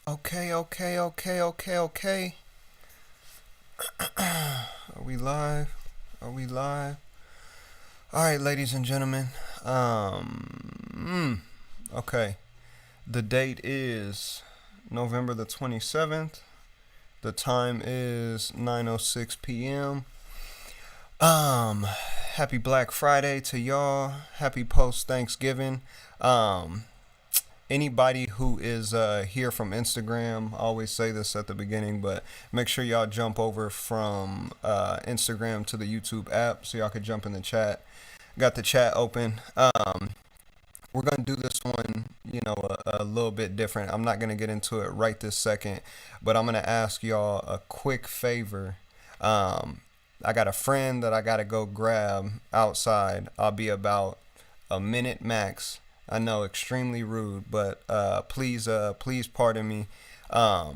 Okay, okay, okay, okay, okay. Are we live? Are we live? All right, ladies and gentlemen. Okay. The date is November the 27th. The time is 9:06 p.m. Happy Black Friday to y'all. Happy post Thanksgiving. Um, Anybody who is here from Instagram, I always say this at the beginning, but make sure y'all jump over from Instagram to the YouTube app so y'all can jump in the chat. Got the chat open. We're gonna do this one, a little bit different. I'm not gonna get into it right this second, but I'm gonna ask y'all a quick favor. I got a friend that I gotta go grab outside. I'll be about a minute max. I know, extremely rude, but please pardon me. I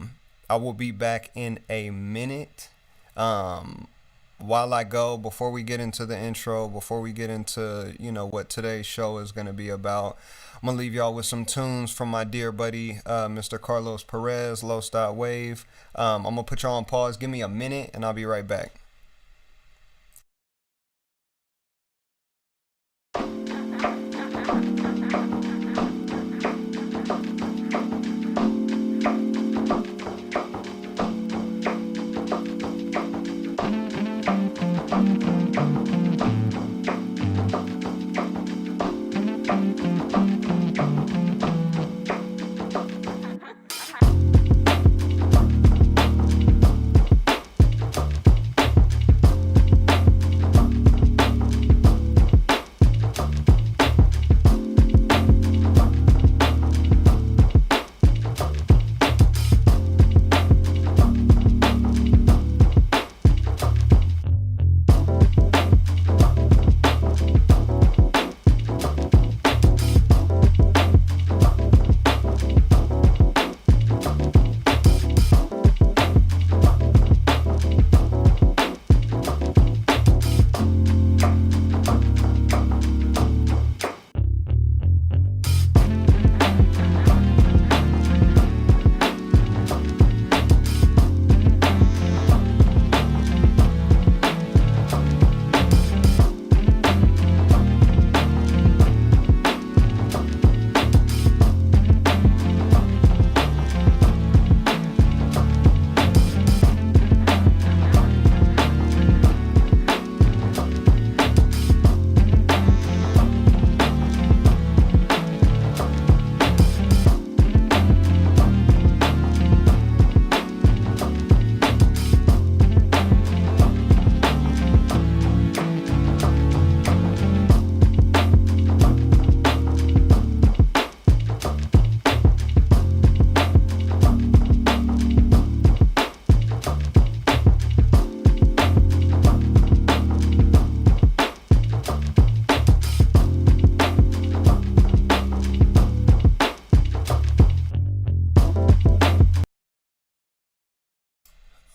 will be back in a minute. While I go, before we get into the intro, before we get into what today's show is going to be about, I'm gonna leave y'all with some tunes from my dear buddy, Mr. Carlos Perez, Low Stop Wave. I'm gonna put y'all on pause. Give me a minute, and I'll be right back.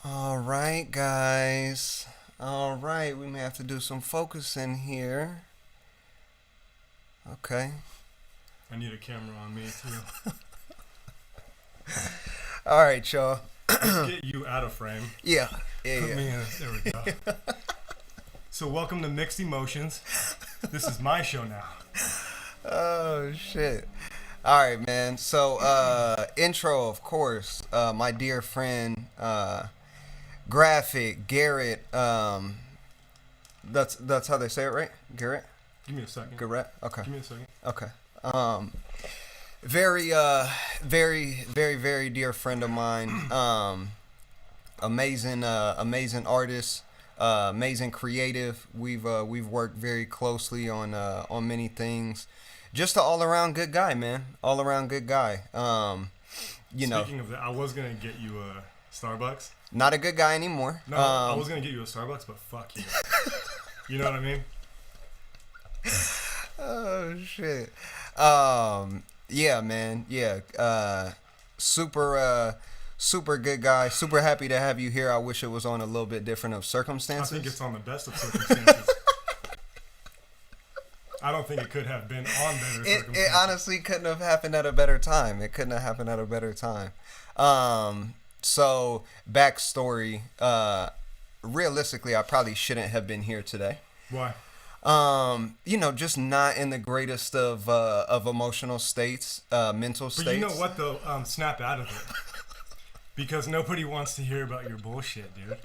All right, guys. All right, we may have to do some focusing here. Okay. I need a camera on me too. All right, y'all. Let's get you out of frame. Yeah. Put me in. There we go. So welcome to Mixed Emotions. This is my show now. Oh shit. All right, man. So intro, of course. My dear friend, Graphic Garrett. That's how they say it, right? Garrett. Give me a second. Garrett. Okay. Give me a second. Okay. Very, very dear friend of mine. Amazing artist. Amazing creative. We've worked very closely on many things. Just an all around good guy, man. All around good guy. Speaking of that, I was gonna get you a Starbucks. Not a good guy anymore. No, I was gonna get you a Starbucks, but fuck you. You know what I mean? Oh shit. Yeah, man. Yeah. Super good guy. Super happy to have you here. I wish it was on a little bit different of circumstances. I think it's on the best of circumstances. I don't think it could have been on better circumstances. It honestly couldn't have happened at a better time. It couldn't have happened at a better time. So backstory. Realistically, I probably shouldn't have been here today. Why? Just not in the greatest of emotional states, mental states. But you know what though? Snap out of it. Because nobody wants to hear about your bullshit, dude.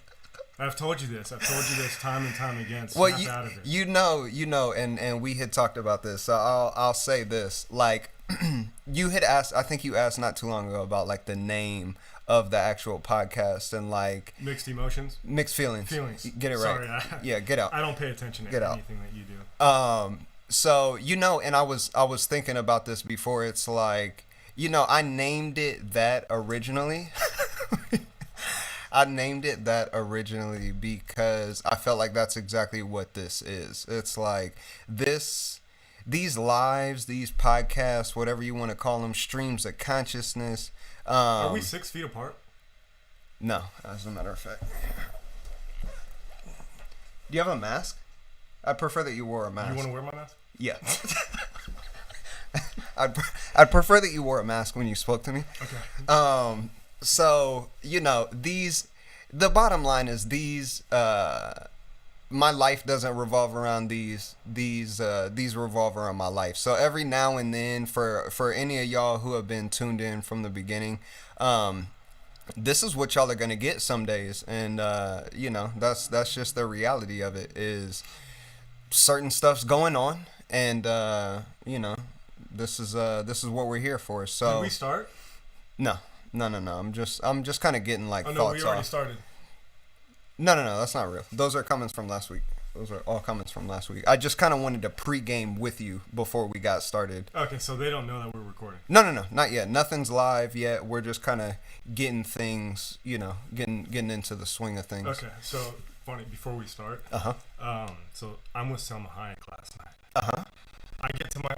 I've told you this. I've told you this time and time again. Snap out of it. You know, and we had talked about this. So I'll say this. Like, you had asked, I think you asked not too long ago about like the name of the actual podcast and like mixed emotions, mixed feelings. Get it right. Sorry, yeah, get out. I don't pay attention to anything that you do. So and I was thinking about this before. It's like, I named it that originally. I named it that originally because I felt like that's exactly what this is. It's like these lives, these podcasts, whatever you want to call them, streams of consciousness. Are we 6 feet apart? No, as a matter of fact. Do you have a mask? I prefer that you wore a mask. You want to wear my mask? Yeah. I'd prefer that you wore a mask when you spoke to me. Okay. So, the bottom line is my life doesn't revolve around these revolve around my life. So every now and then for any of y'all who have been tuned in from the beginning, this is what y'all are going to get some days. And, that's just the reality of it is certain stuff's going on. And, this is what we're here for. So did we start? No. I'm just kind of getting like thoughts. Oh no, we already started. No, that's not real. Those are comments from last week. Those are all comments from last week. I just kind of wanted to pregame with you before we got started. Okay, so they don't know that we're recording. No, not yet. Nothing's live yet. We're just kind of getting things, getting into the swing of things. Okay, so funny. Before we start, so I'm with Selma Hayek last night. I get to my.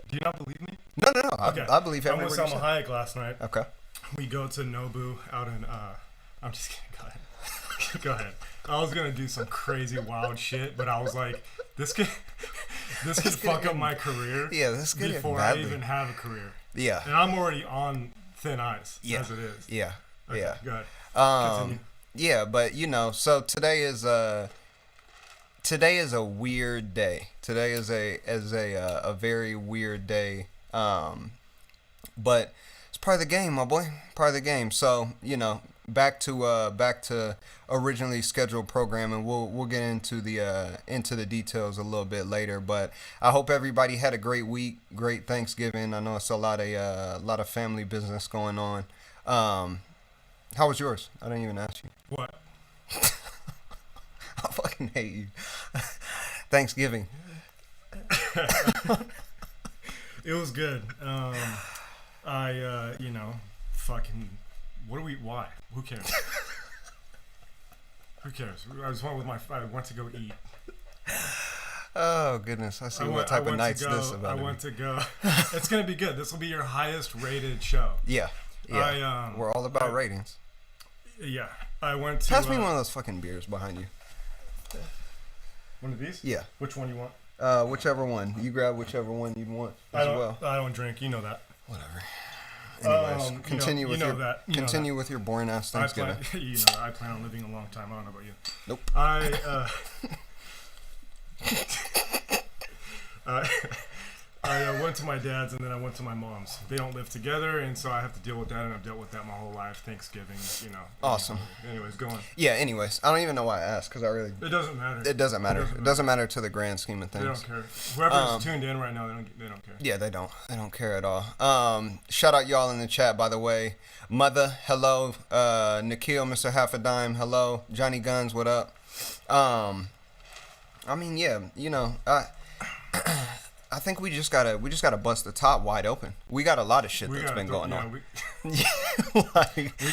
Do you not believe me? No. Okay. I believe every word you said. I'm with Selma Hayek last night. Okay. We go to Nobu out in. I'm just kidding. Go ahead. Go ahead. I was gonna do some crazy wild shit, but I was like, this could fuck up my career. Yeah, this could before I even have a career. Yeah. And I'm already on thin ice as it is. Yeah. Okay, yeah. Go ahead. Continue. Yeah, but so today is a weird day. Today is a very weird day. But it's part of the game, my boy. Part of the game. So, back to originally scheduled programming. We'll get into the details a little bit later, but I hope everybody had a great week, great Thanksgiving. I know it's a lot of family business going on. How was yours? I didn't even ask you. What? I fucking hate you. Thanksgiving. It was good. Fucking. What do we? Why? Who cares? Who cares? I went to go eat. Oh goodness! I see what type of night's this about. I went to go. It's gonna be good. This will be your highest rated show. Yeah. We're all about ratings. Yeah, I went to. Pass me one of those fucking beers behind you. One of these? Yeah. Which one you want? Whichever one. You grab whichever one you want as well. I don't drink. You know that. Whatever. Anyways, continue continue with your boring ass Thanksgiving. I plan on living a long time. I don't know about you. Nope. I went to my dad's and then I went to my mom's. They don't live together, and so I have to deal with that, and I've dealt with that my whole life. Thanksgiving, Awesome. Anyways, go on. Yeah. Anyways, I don't even know why I asked because I really. It doesn't matter. It doesn't matter. It doesn't matter to the grand scheme of things. They don't care. Whoever's tuned in right now, they don't care. Yeah, they don't. They don't care at all. Shout out y'all in the chat, by the way. Mother, hello. Nikhil, Mr. Half a Dime, hello. Johnny Guns, what up? I think we just gotta bust the top wide open. We got a lot of shit that's been going on. We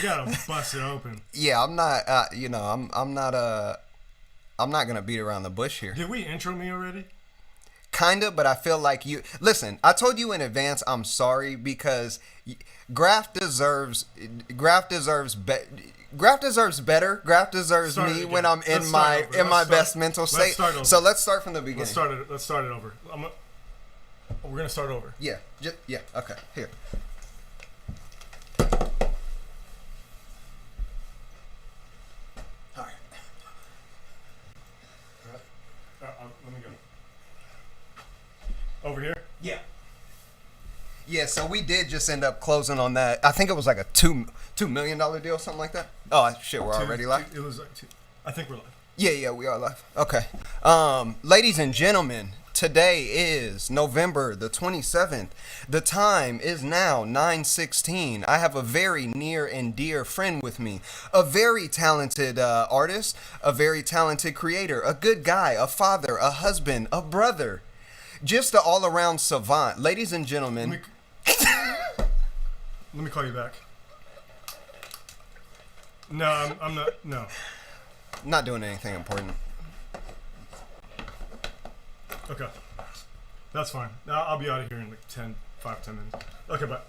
gotta bust it open. Yeah, I'm not. I'm not gonna beat around the bush here. Did we intro me already? Kinda, but I feel like you. Listen, I told you in advance. I'm sorry because Graf deserves Graph deserves better. Graph deserves Start it me again. when I'm in Let's my start over. Let's best start- mental let's state. start over. So let's start from the beginning. Let's start it over. We're gonna start over. Yeah. Yeah. Okay. Here. All right. Let me go. Over here. Yeah. Yeah. So we did just end up closing on that. I think it was like a $2 million deal, something like that. Oh shit, we're already live. It was like two. I think we're live. Yeah, we are live. Okay. Ladies and gentlemen, today is November the 27th. The time is now 9:16. I have a very near and dear friend with me, a very talented artist, a very talented creator, a good guy, a father, a husband, a brother, just an all-around savant. Ladies and gentlemen. Let me call you back. No, I'm not. No. Not doing anything important. Okay. That's fine. I'll be out of here in like 10 minutes. Okay, bye.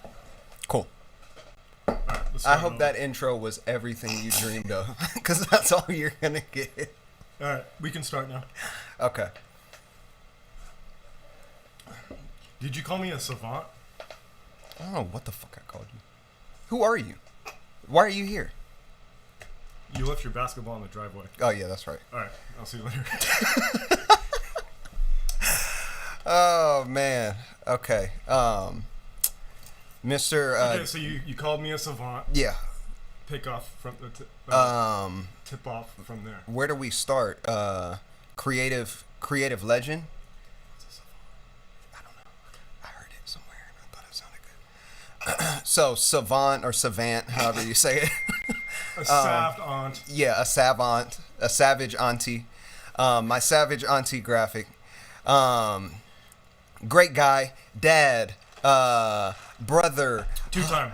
Cool. All right, let's I start hope over. that intro was everything you dreamed of, because that's all you're gonna get. All right, we can start now. Okay. Did you call me a savant? I don't know what the fuck I called you. Who are you? Why are you here? You left your basketball in the driveway. Oh yeah, that's right. All right, I'll see you later. Oh man. Okay. Mr. Okay, so you called me a savant. Yeah. Pick off from the tip off from there. Where do we start? Creative legend. I don't know. I heard it somewhere and I thought it sounded good. So savant or savant, however you say it. A saved aunt. Yeah, a savant, a savage auntie. My savage auntie graphic. Great guy, dad, brother, Two-time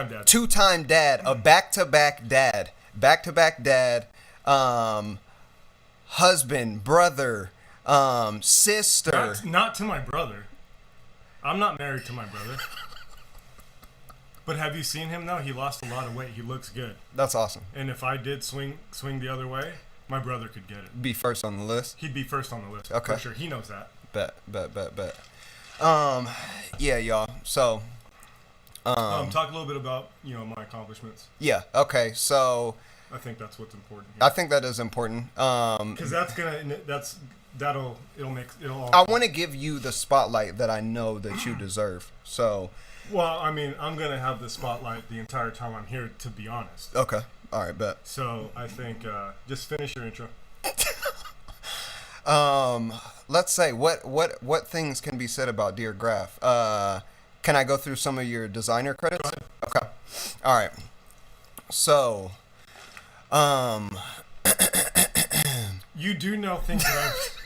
dad. two-time dad, a back-to-back dad, husband, brother, sister. Not to my brother. I'm not married to my brother. But have you seen him though? He lost a lot of weight. He looks good. That's awesome. And if I did swing the other way, my brother could get it. Be first on the list. He'd be first on the list. Okay. For sure. He knows that. Bet. Yeah, y'all. So, Talk a little bit about, my accomplishments. yeah. Okay. So, I think that's what's important I here. think that is important. Because it'll all. I want to give you the spotlight that I know that you deserve. So, Well, I mean, I'm gonna have the spotlight the entire time I'm here, to be honest. okay. All right, bet. So I think just finish your intro. Let's say what things can be said about Dear Graph. Can I go through some of your designer credits? Go ahead. Okay. All right. So, You do know things that I've.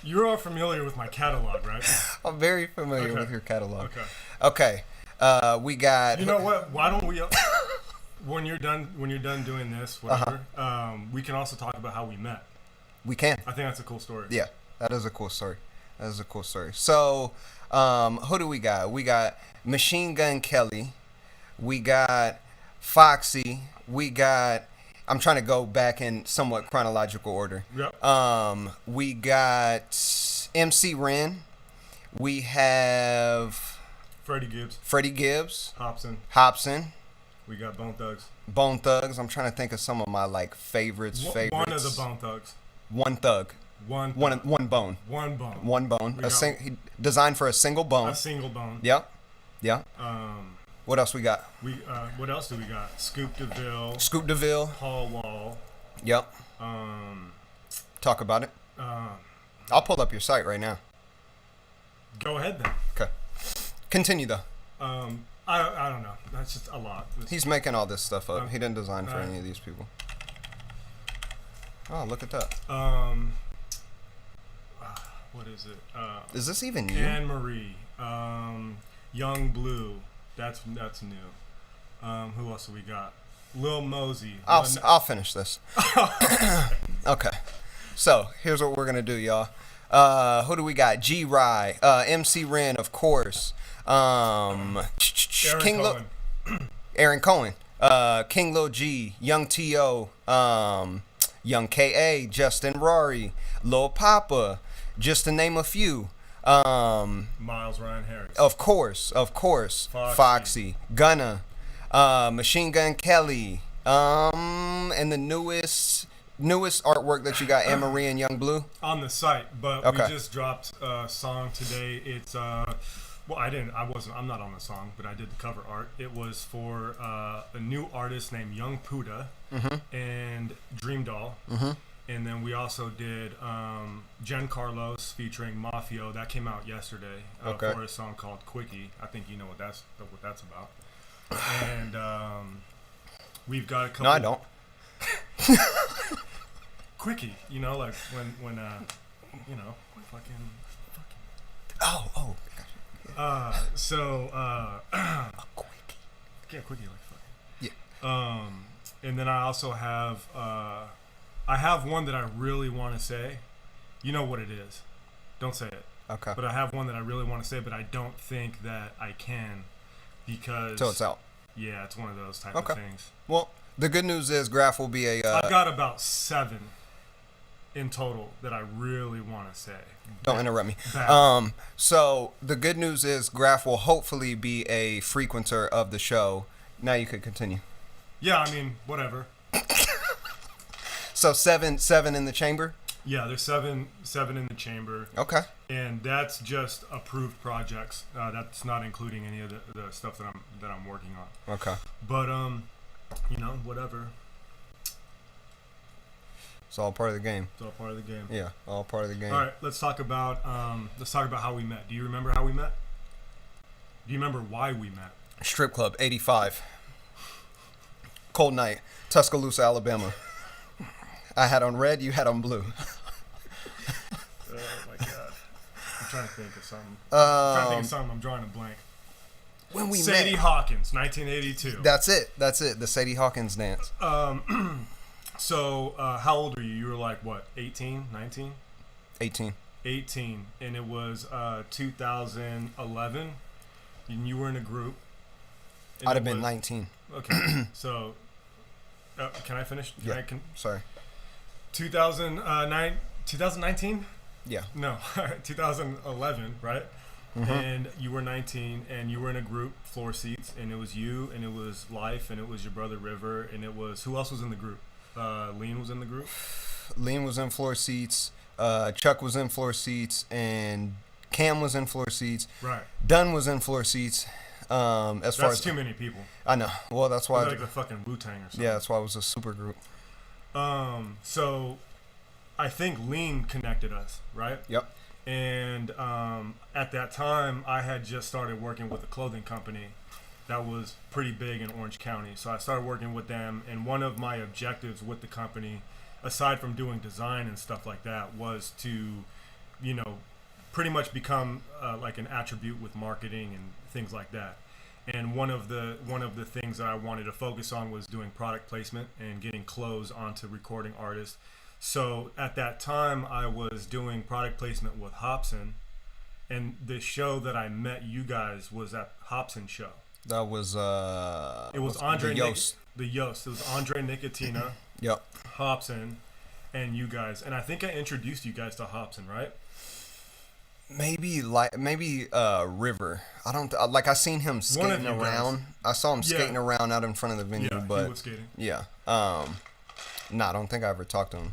You are familiar with my catalog, right? I'm very familiar Okay. with your catalog. Okay. Okay. We got. You know what? Why don't we? When you're done doing this, whatever, we can also talk about how we met. We can. I think that's a cool story. Yeah, that is a cool story. So, who do we got? We got Machine Gun Kelly. We got Foxy. We got. I'm trying to go back in somewhat chronological order. Yep. We got MC Ren. We have Freddie Gibbs. Hobson. We got Bone Thugs. I'm trying to think of some of my favorites. One of the Bone Thugs. One Thug. One Bone. One bone. One bone. We got- He designed for a single bone. A single bone. Yep. Yeah. What else we got? What else do we got? Scoop DeVille. Scoop DeVille. Paul Wall. Yep. Talk about it. I'll pull up your site right now. Go ahead then. Okay. Continue though. I don't know. That's just a lot. He's making all this stuff up. He didn't design for any of these people. Oh, look at that. What is it? Is this even you? Anne Marie. Young Blue. That's new. Who else do we got? Lil Mosey. I'll finish this. Okay. So here's what we're gonna do, y'all. Who do we got? G Rye, MC Ren, of course. Aaron King Cohen. Aaron Cohen. King Lil G, Young T.O., Young K.A., Justin Rory, Lil Papa, just to name a few. Miles Ryan Harris. Of course. Foxy. Gunna, Machine Gun Kelly, and the newest artwork that you got, Anne Marie and Young Blue. On the site, but Okay. we just dropped a song today. It's I'm not on the song, but I did the cover art. It was for a new artist named Young Puda and Dream Doll. And then we also did Jen Carlos featuring Mafio. That came out yesterday for a song called Quickie. I think you know what that's about. And we've got a couple. No, I don't. Quickie, like when fucking. Oh. Quickie. Yeah, Quickie, like fucking. Yeah. And then I also have I have one that I really want to say. You know what it is. Don't say it. Okay. But I have one that I really want to say, but I don't think that I can because. So it's out. Yeah, it's one of those type Okay. of things. Well, the good news is Graph will be a. I've got about 7 in total that I really want to say. Don't interrupt me. Bad. So the good news is Graph will hopefully be a frequenter of the show. Now you could continue. Yeah, I mean, whatever. So seven in the chamber. Yeah, there's seven in the chamber. Okay. And that's just approved projects. That's not including any of the stuff that I'm working on. Okay. But whatever. It's all part of the game. It's all part of the game. Yeah, all part of the game. All right, let's talk about how we met. Do you remember how we met? Do you remember why we met? Strip club, 85. Cold night, Tuscaloosa, Alabama. I had on red, you had on blue. Oh my god. I'm trying to think of something. I'm drawing a blank. When we Sadie met. Hawkins, 1982. That's it. The Sadie Hawkins dance. So, how old are you? You were like, what, 18, 19? 18. 18. And it was 2011. And you were in a group. And I'd have it been was- 19. Okay. So, can I finish? Yeah. Sorry. 2019? Yeah. No, 2011, right? Mm-hmm. And you were 19, and you were in a group, Floor Seats, and it was you, and it was Life, and it was your brother River, and it was, who else was in the group? Lean was in the group? Lean was in Floor Seats. Chuck was in Floor Seats, and Cam was in Floor Seats. Right. Dunn was in Floor Seats. That's too many people. I know. Well, that's why. It's like the fucking Wu-Tang or something. Yeah, that's why it was a super group. So I think Lean connected us, right? Yep. And at that time, I had just started working with a clothing company that was pretty big in Orange County. So I started working with them, and one of my objectives with the company, aside from doing design and stuff like that, was to, pretty much become like an attribute with marketing and things like that. And one of the things that I wanted to focus on was doing product placement and getting clothes onto recording artists. So at that time, I was doing product placement with Hobson, and the show that I met you guys was at Hobson show. That was It was Andre the Yost. The Yost. It was Andre Nicotina, Yep. Hobson, and you guys. And I think I introduced you guys to Hobson, right? Maybe River. I don't like. I seen him skating you guys. around. I saw him skating Yeah. around out in front of the venue, Yeah, but he was skating. yeah. No, I don't think I ever talked to him.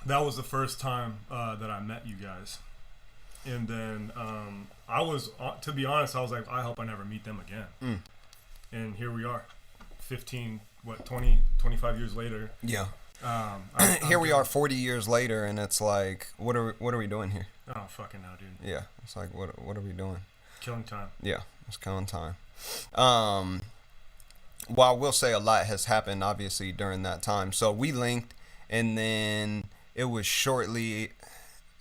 That was the first time that I met you guys. And then I was, to be honest, I was like, I hope I never meet them again. And here we are, 25 years later. Yeah. Here we are 40 years later, and it's like, what are we doing here? Oh, fucking hell, dude. Yeah. It's like, what are we doing? Killing time. Yeah. It's killing time. Well, I will say a lot has happened, obviously, during that time. So we linked, and then it was shortly,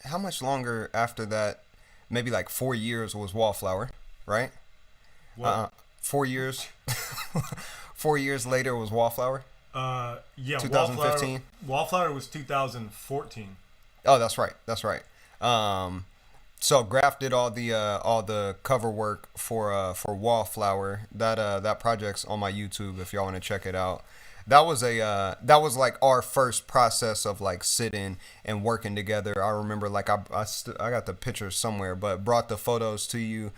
how much longer after that? Maybe like 4 years was Wallflower, right? What? 4 years. 4 years later was Wallflower. Yeah. 2015. Wallflower was 2014. Oh, that's right. So Graph did all the cover work for Wallflower. That project's on my YouTube if y'all want to check it out. That was like our first process of like sitting and working together. I remember like I got the pictures somewhere, but brought the photos to you,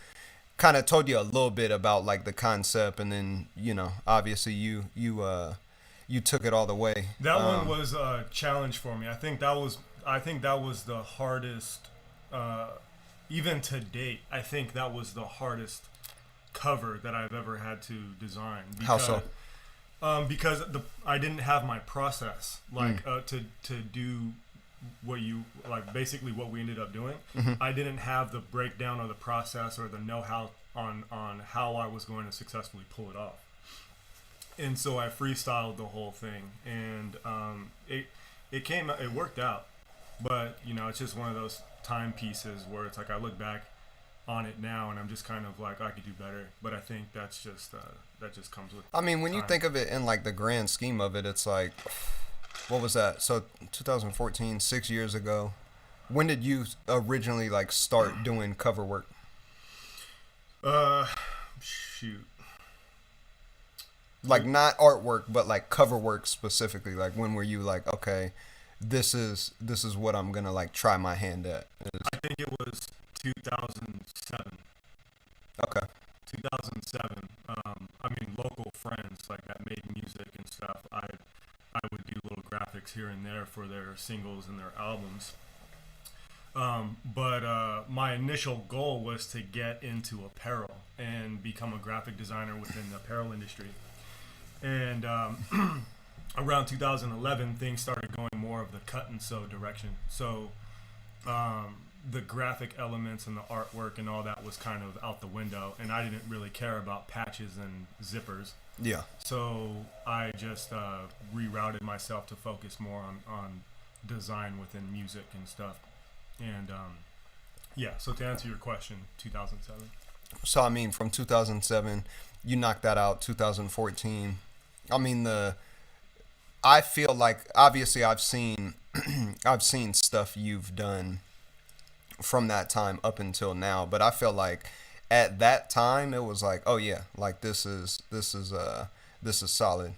kind of told you a little bit about like the concept, and then obviously you took it all the way. That one was a challenge for me. I think that was the hardest, even to date. I think that was the hardest cover that I've ever had to design. How so? Because I didn't have my process to do what you like, basically what we ended up doing. I didn't have the breakdown or the process or the know-how on how I was going to successfully pull it off. And so I freestyled the whole thing, and it worked out. But it's just one of those timepieces where it's like I look back on it now and I'm just kind of like, I could do better. But I think that just comes with I mean, when you time. think of it in like the grand scheme of it, it's like, what was that? So 2014, 6 years ago. When did you originally like start doing cover work? Shoot. Like not artwork, but like cover work specifically. Like when were you like, okay, this is what I'm gonna like try my hand at? I think it was 2007. Okay. 2007. I mean, local friends like that made music and stuff. I would do little graphics here and there for their singles and their albums. But my initial goal was to get into apparel and become a graphic designer within the apparel industry. And around 2011, things started going more of the cut and sew direction. So the graphic elements and the artwork and all that was kind of out the window, and I didn't really care about patches and zippers. Yeah. So I just rerouted myself to focus more on design within music and stuff. And yeah, so to answer your question, 2007. So I mean, from 2007, you knocked that out. 2014. I mean, I feel like obviously I've seen I've seen stuff you've done from that time up until now, but I feel like at that time it was like, oh yeah, like this is solid.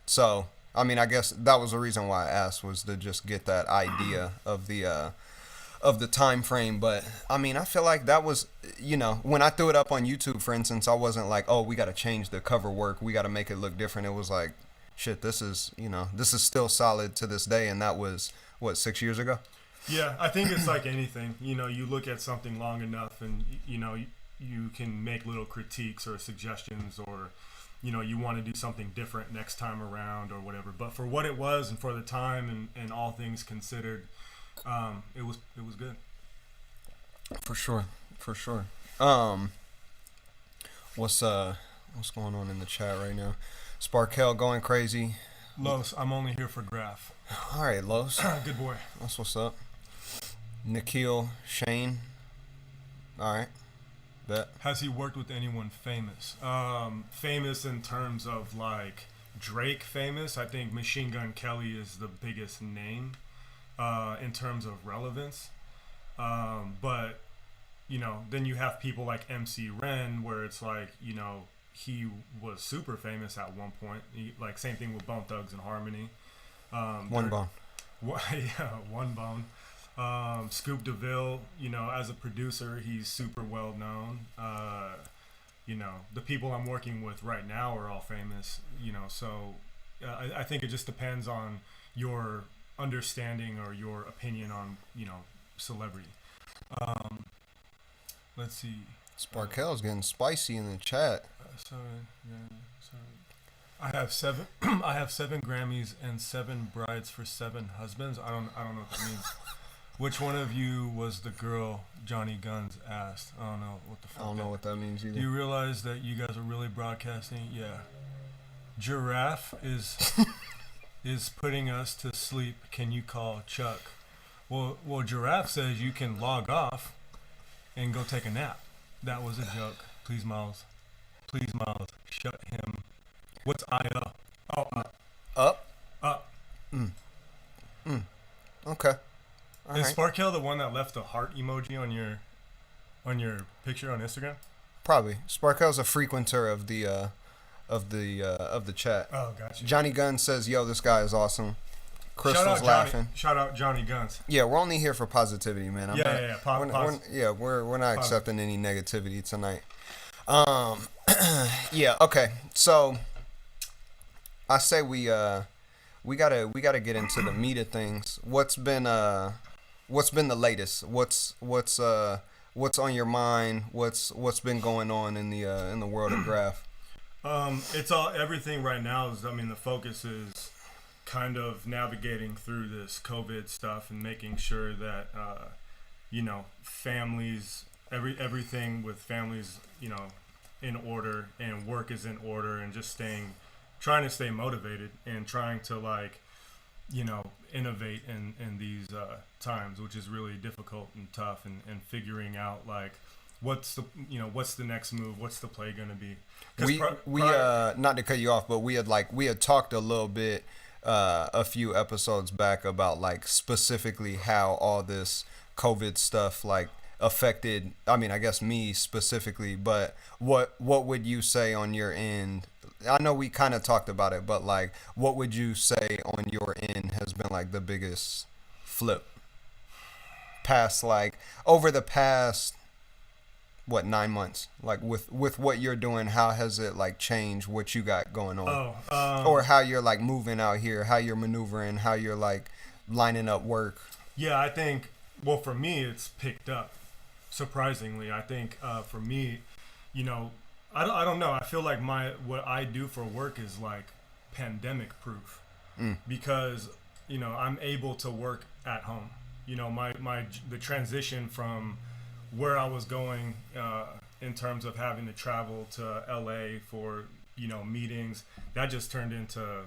So I mean, I guess that was the reason why I asked, was to just get that idea of the time frame. But I mean, I feel like that was, when I threw it up on YouTube, for instance, I wasn't like, oh, we got to change the cover work, we got to make it look different. It was like, shit, this is still solid to this day. And that was what, 6 years ago. Yeah, I think it's like anything. You look at something long enough, and you can make little critiques or suggestions, or you want to do something different next time around or whatever. But for what it was and for the time and all things considered, it was good. For sure. What's going on in the chat right now? Sparkell going crazy. Los, I'm only here for Graph. All right, Los. Good boy. That's what's up. Nikhil Shane. All right. Bet. Has he worked with anyone famous? Famous in terms of like Drake famous. I think Machine Gun Kelly is the biggest name in terms of relevance. But then you have people like MC Ren, where it's like, he was super famous at one point. Like same thing with Bone Thugs and Harmony. One Bone. Yeah, One Bone. Scoop DeVille, as a producer, he's super well known. The people I'm working with right now are all famous, so I think it just depends on your understanding or your opinion on, celebrity. Let's see. Sparkell's getting spicy in the chat. Sorry. I have seven. I have 7 Grammys and 7 brides for 7 husbands. I don't know what that means. Which one of you was the girl Johnny Guns asked? I don't know what the fuck. I don't know what that means either. Do you realize that you guys are really broadcasting? Yeah. Giraffe is putting us to sleep. Can you call Chuck? Well, Giraffe says you can log off and go take a nap. That was a joke. Please, Miles, shut him. What's I-up? Oh, Up? up. Okay. All Is right. Sparkhill the one that left the heart emoji on your picture on Instagram? Probably. Sparkell's a frequenter of the chat. Oh, gotcha. Johnny Gunn says, "Yo, this guy is awesome." Crystal's Shout out laughing. Shout out Johnny Guns. Yeah, we're only here for positivity, man. We're not accepting any negativity tonight. Yeah, okay. So I say we gotta get into the meat of things. What's been the latest? What's on your mind? What's been going on in the world of graph? It's everything right now is, I mean, the focus is kind of navigating through this COVID stuff and making sure that, families, everything with families, in order, and work is in order, and just trying to stay motivated and trying to innovate in these times, which is really difficult and tough, and figuring out what's the next move, what's the play going to be. We not to cut you off, but we had talked a little bit a few episodes back about specifically how all this COVID stuff affected, I mean, I guess me specifically, but what would you say on your end? I know we kind of talked about it, but what would you say on your end has been the biggest flip past over the past 9 months, with what you're doing? How has it changed what you got going on? Or how you're moving out here, how you're maneuvering, how you're lining up work? Yeah, I think, well, for me it's picked up surprisingly. I think for me, I don't know, I feel like what I do for work is pandemic proof, because I'm able to work at home. The transition from where I was going in terms of having to travel to LA for meetings, that just turned into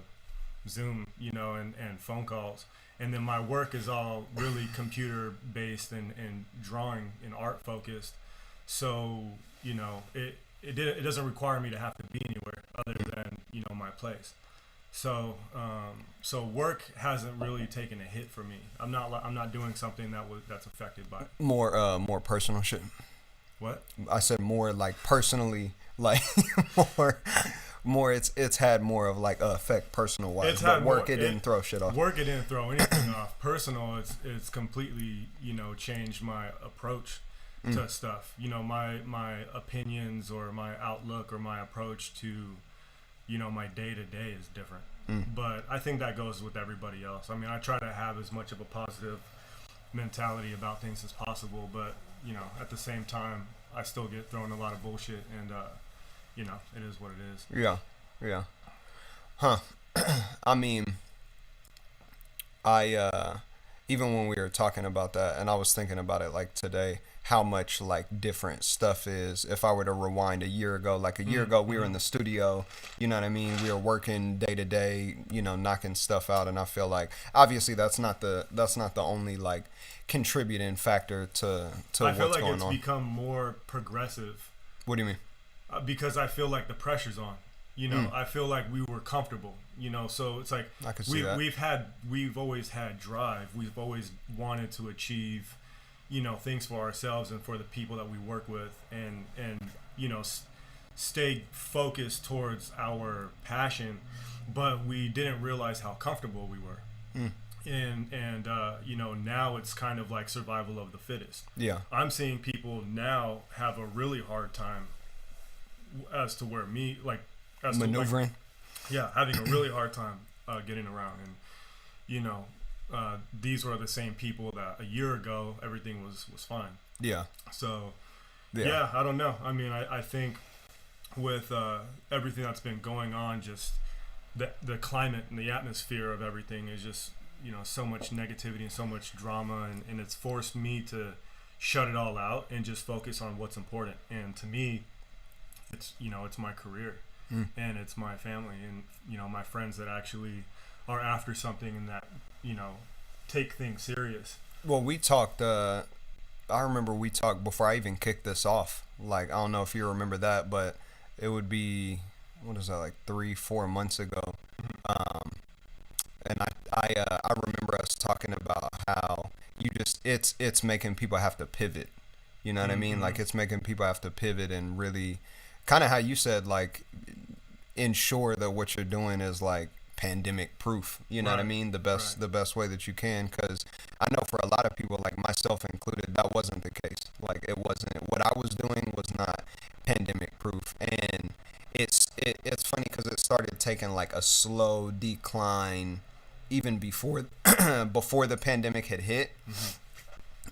Zoom, and phone calls. And then my work is all really computer based and drawing and art focused. So it doesn't require me to have to be anywhere other than my place. So work hasn't really taken a hit for me. I'm not doing something that's affected by it. More personal shit. What? I said more personally, more it's had more of effect personal wise. But work it didn't throw shit off. Work it didn't throw anything off. Personal, it's completely changed my approach to stuff. My opinions or my outlook or my approach to my day-to-day is different. But I think that goes with everybody else. I mean, I try to have as much of a positive mentality about things as possible, but at the same time I still get thrown a lot of bullshit, and it is what it is. Yeah I mean, I even when we were talking about that, and I was thinking about it today, how much different stuff is. If I were to rewind a year ago, a year ago we were in the studio, you know what I mean, we were working day to day, knocking stuff out, and I feel obviously that's not the only contributing factor to what's going on. I feel it's become more progressive. What do you mean? Because I feel the pressure's on. I feel we were comfortable. So it's I could see that. We've always had drive. We've always wanted to achieve, things for ourselves and for the people that we work with, and stay focused towards our passion, but we didn't realize how comfortable we were. And now it's kind of survival of the fittest. Yeah. I'm seeing people now have a really hard time as to where me as maneuvering. Having a really hard time getting around, and these were the same people that a year ago everything was fine. Yeah. So I don't know. I mean, I think with everything that's been going on, just the climate and the atmosphere of everything is just so much negativity and so much drama, and it's forced me to shut it all out and just focus on what's important. And to me, it's it's my career, and it's my family, and my friends that actually are after something and that take things serious. Well, we talked. I remember we talked before I even kicked this off. I don't know if you remember that, but it would be, what is that, 3-4 months ago. and I remember us talking about how it's making people have to pivot. You know what I mean? Like it's making people have to pivot and really, kind of how you said, like ensure that what you're doing is like pandemic proof. You know what I mean? The best way that you can, because I know for a lot of people, like myself included, that wasn't the case. Like it wasn't, what I was doing was not pandemic proof. And it's funny because it started taking like a slow decline even before before the pandemic had hit.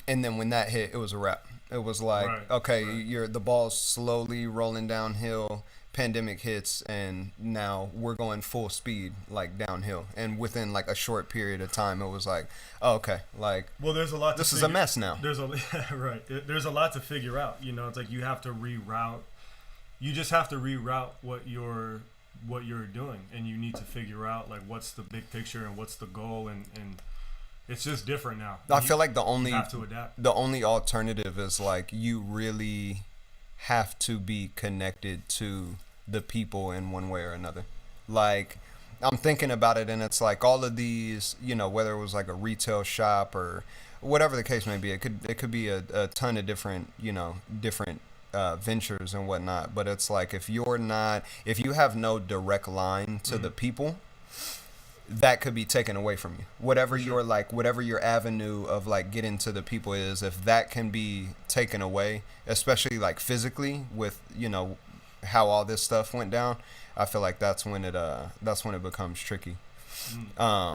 And then when that hit, it was a wrap. It was like, okay, the ball's slowly rolling downhill. Pandemic hits, and now we're going full speed, like downhill. And within like a short period of time, it was like, oh, okay, like, well, there's a lot. This is a mess now. There's a There's a lot to figure out. You know, it's like you have to reroute. You just have to reroute what you're doing, and you need to figure out like what's the big picture and what's the goal, and it's just different now. I feel like the only have to adapt. The only alternative is like you really have to be connected to the people in one way or another. Like I'm thinking about it, and it's like all of these, you know, whether it was like a retail shop or whatever the case may be, it could be a ton of different, you know, different ventures and whatnot. But it's like if you have no direct line to the people, that could be taken away from you. Whatever your avenue of like getting to the people is, if that can be taken away, especially like physically with, you know, how all this stuff went down, I feel like that's when it becomes tricky. Yeah,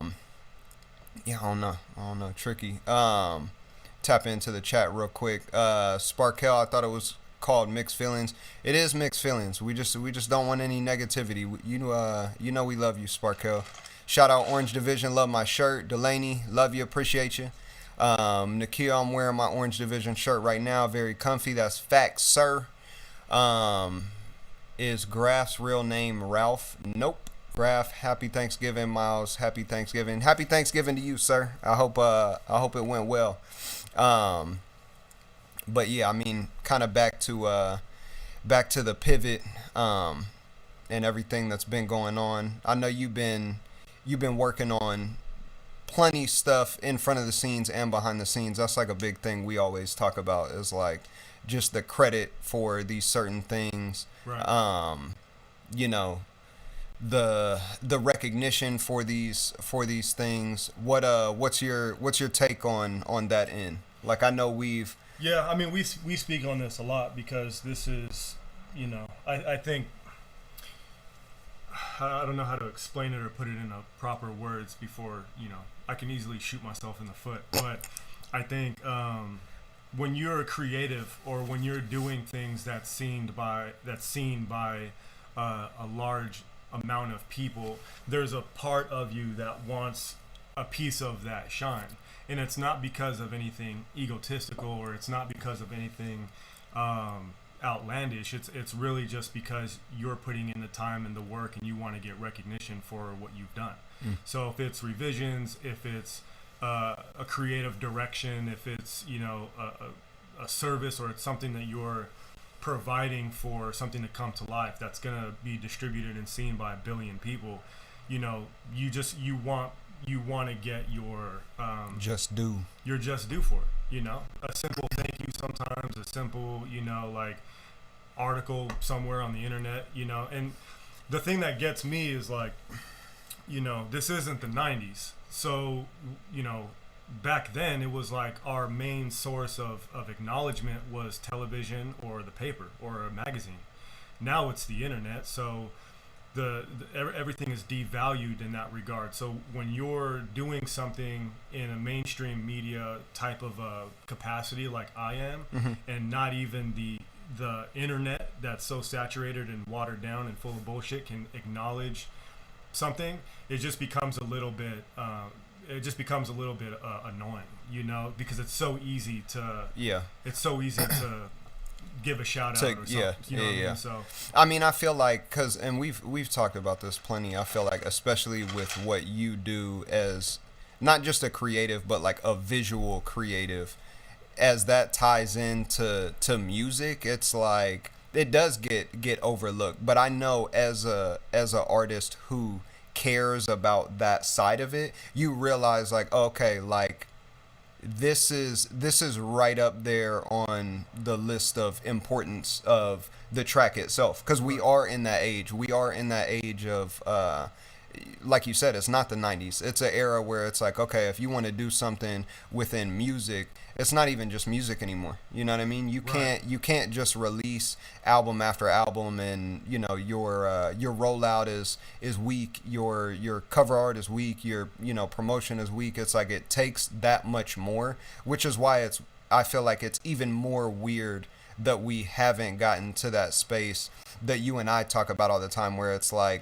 I don't know, tricky. Tap into the chat real quick. Sparkell, I thought it was called Mixed Feelings. It is Mixed Feelings. We just don't want any negativity. You know we love you, Sparkell. Shout out Orange Division, love my shirt. Delaney, love you, appreciate you. Nikhil, I'm wearing my Orange Division shirt right now, very comfy. That's facts, sir. Is Graf's real name Ralph? Nope. Graf, happy Thanksgiving. Miles, happy Thanksgiving. Happy Thanksgiving to you, sir. I hope it went well. But yeah, I mean, kind of back to the pivot and everything that's been going on. I know you've been working on plenty stuff in front of the scenes and behind the scenes. That's like a big thing we always talk about, is like just the credit for these certain things. You know, the recognition for these things. What's your take on that end? Like, I know we speak on this a lot because this is, you know, I think, I don't know how to explain it or put it in proper words before, you know, I can easily shoot myself in the foot. But I think when you're a creative, or when you're doing things that's seen by a large amount of people, there's a part of you that wants a piece of that shine. And it's not because of anything egotistical, or it's not because of anything outlandish. It's really just because you're putting in the time and the work, and you want to get recognition for what you've done. So if it's revisions, if it's a creative direction, if it's, you know, a service, or it's something that you're providing for something to come to life that's going to be distributed and seen by 1 billion people, you know, you want to get your just due for it. You know, a simple thank you, sometimes a simple, you know, like article somewhere on the internet, you know. And the thing that gets me is like, you know, this isn't the 90s. So, you know, back then it was like our main source of acknowledgement was television or the paper or a magazine. Now it's the internet. So everything is devalued in that regard. So when you're doing something in a mainstream media type of capacity like I am, and not even the internet that's so saturated and watered down and full of bullshit can acknowledge something, it just becomes a little bit annoying, you know, because it's so easy to give a shout out or something. You know what I mean? So I mean, I feel like, and we've talked about this plenty, I feel like, especially with what you do as not just a creative, but like a visual creative, as that ties into music, it's like it does get overlooked. But I know as a artist who cares about that side of it, you realize like, okay, like this is right up there on the list of importance of the track itself, because we are in that age. We are in that age of like you said, it's not the 90s. It's an era where it's like, okay, if you want to do something within music, it's not even just music anymore. You know what I mean? You can't just release album after album, and you know your rollout is weak, your cover art is weak, your promotion is weak. It's like it takes that much more, which is why I feel like it's even more weird that we haven't gotten to that space that you and I talk about all the time, where it's like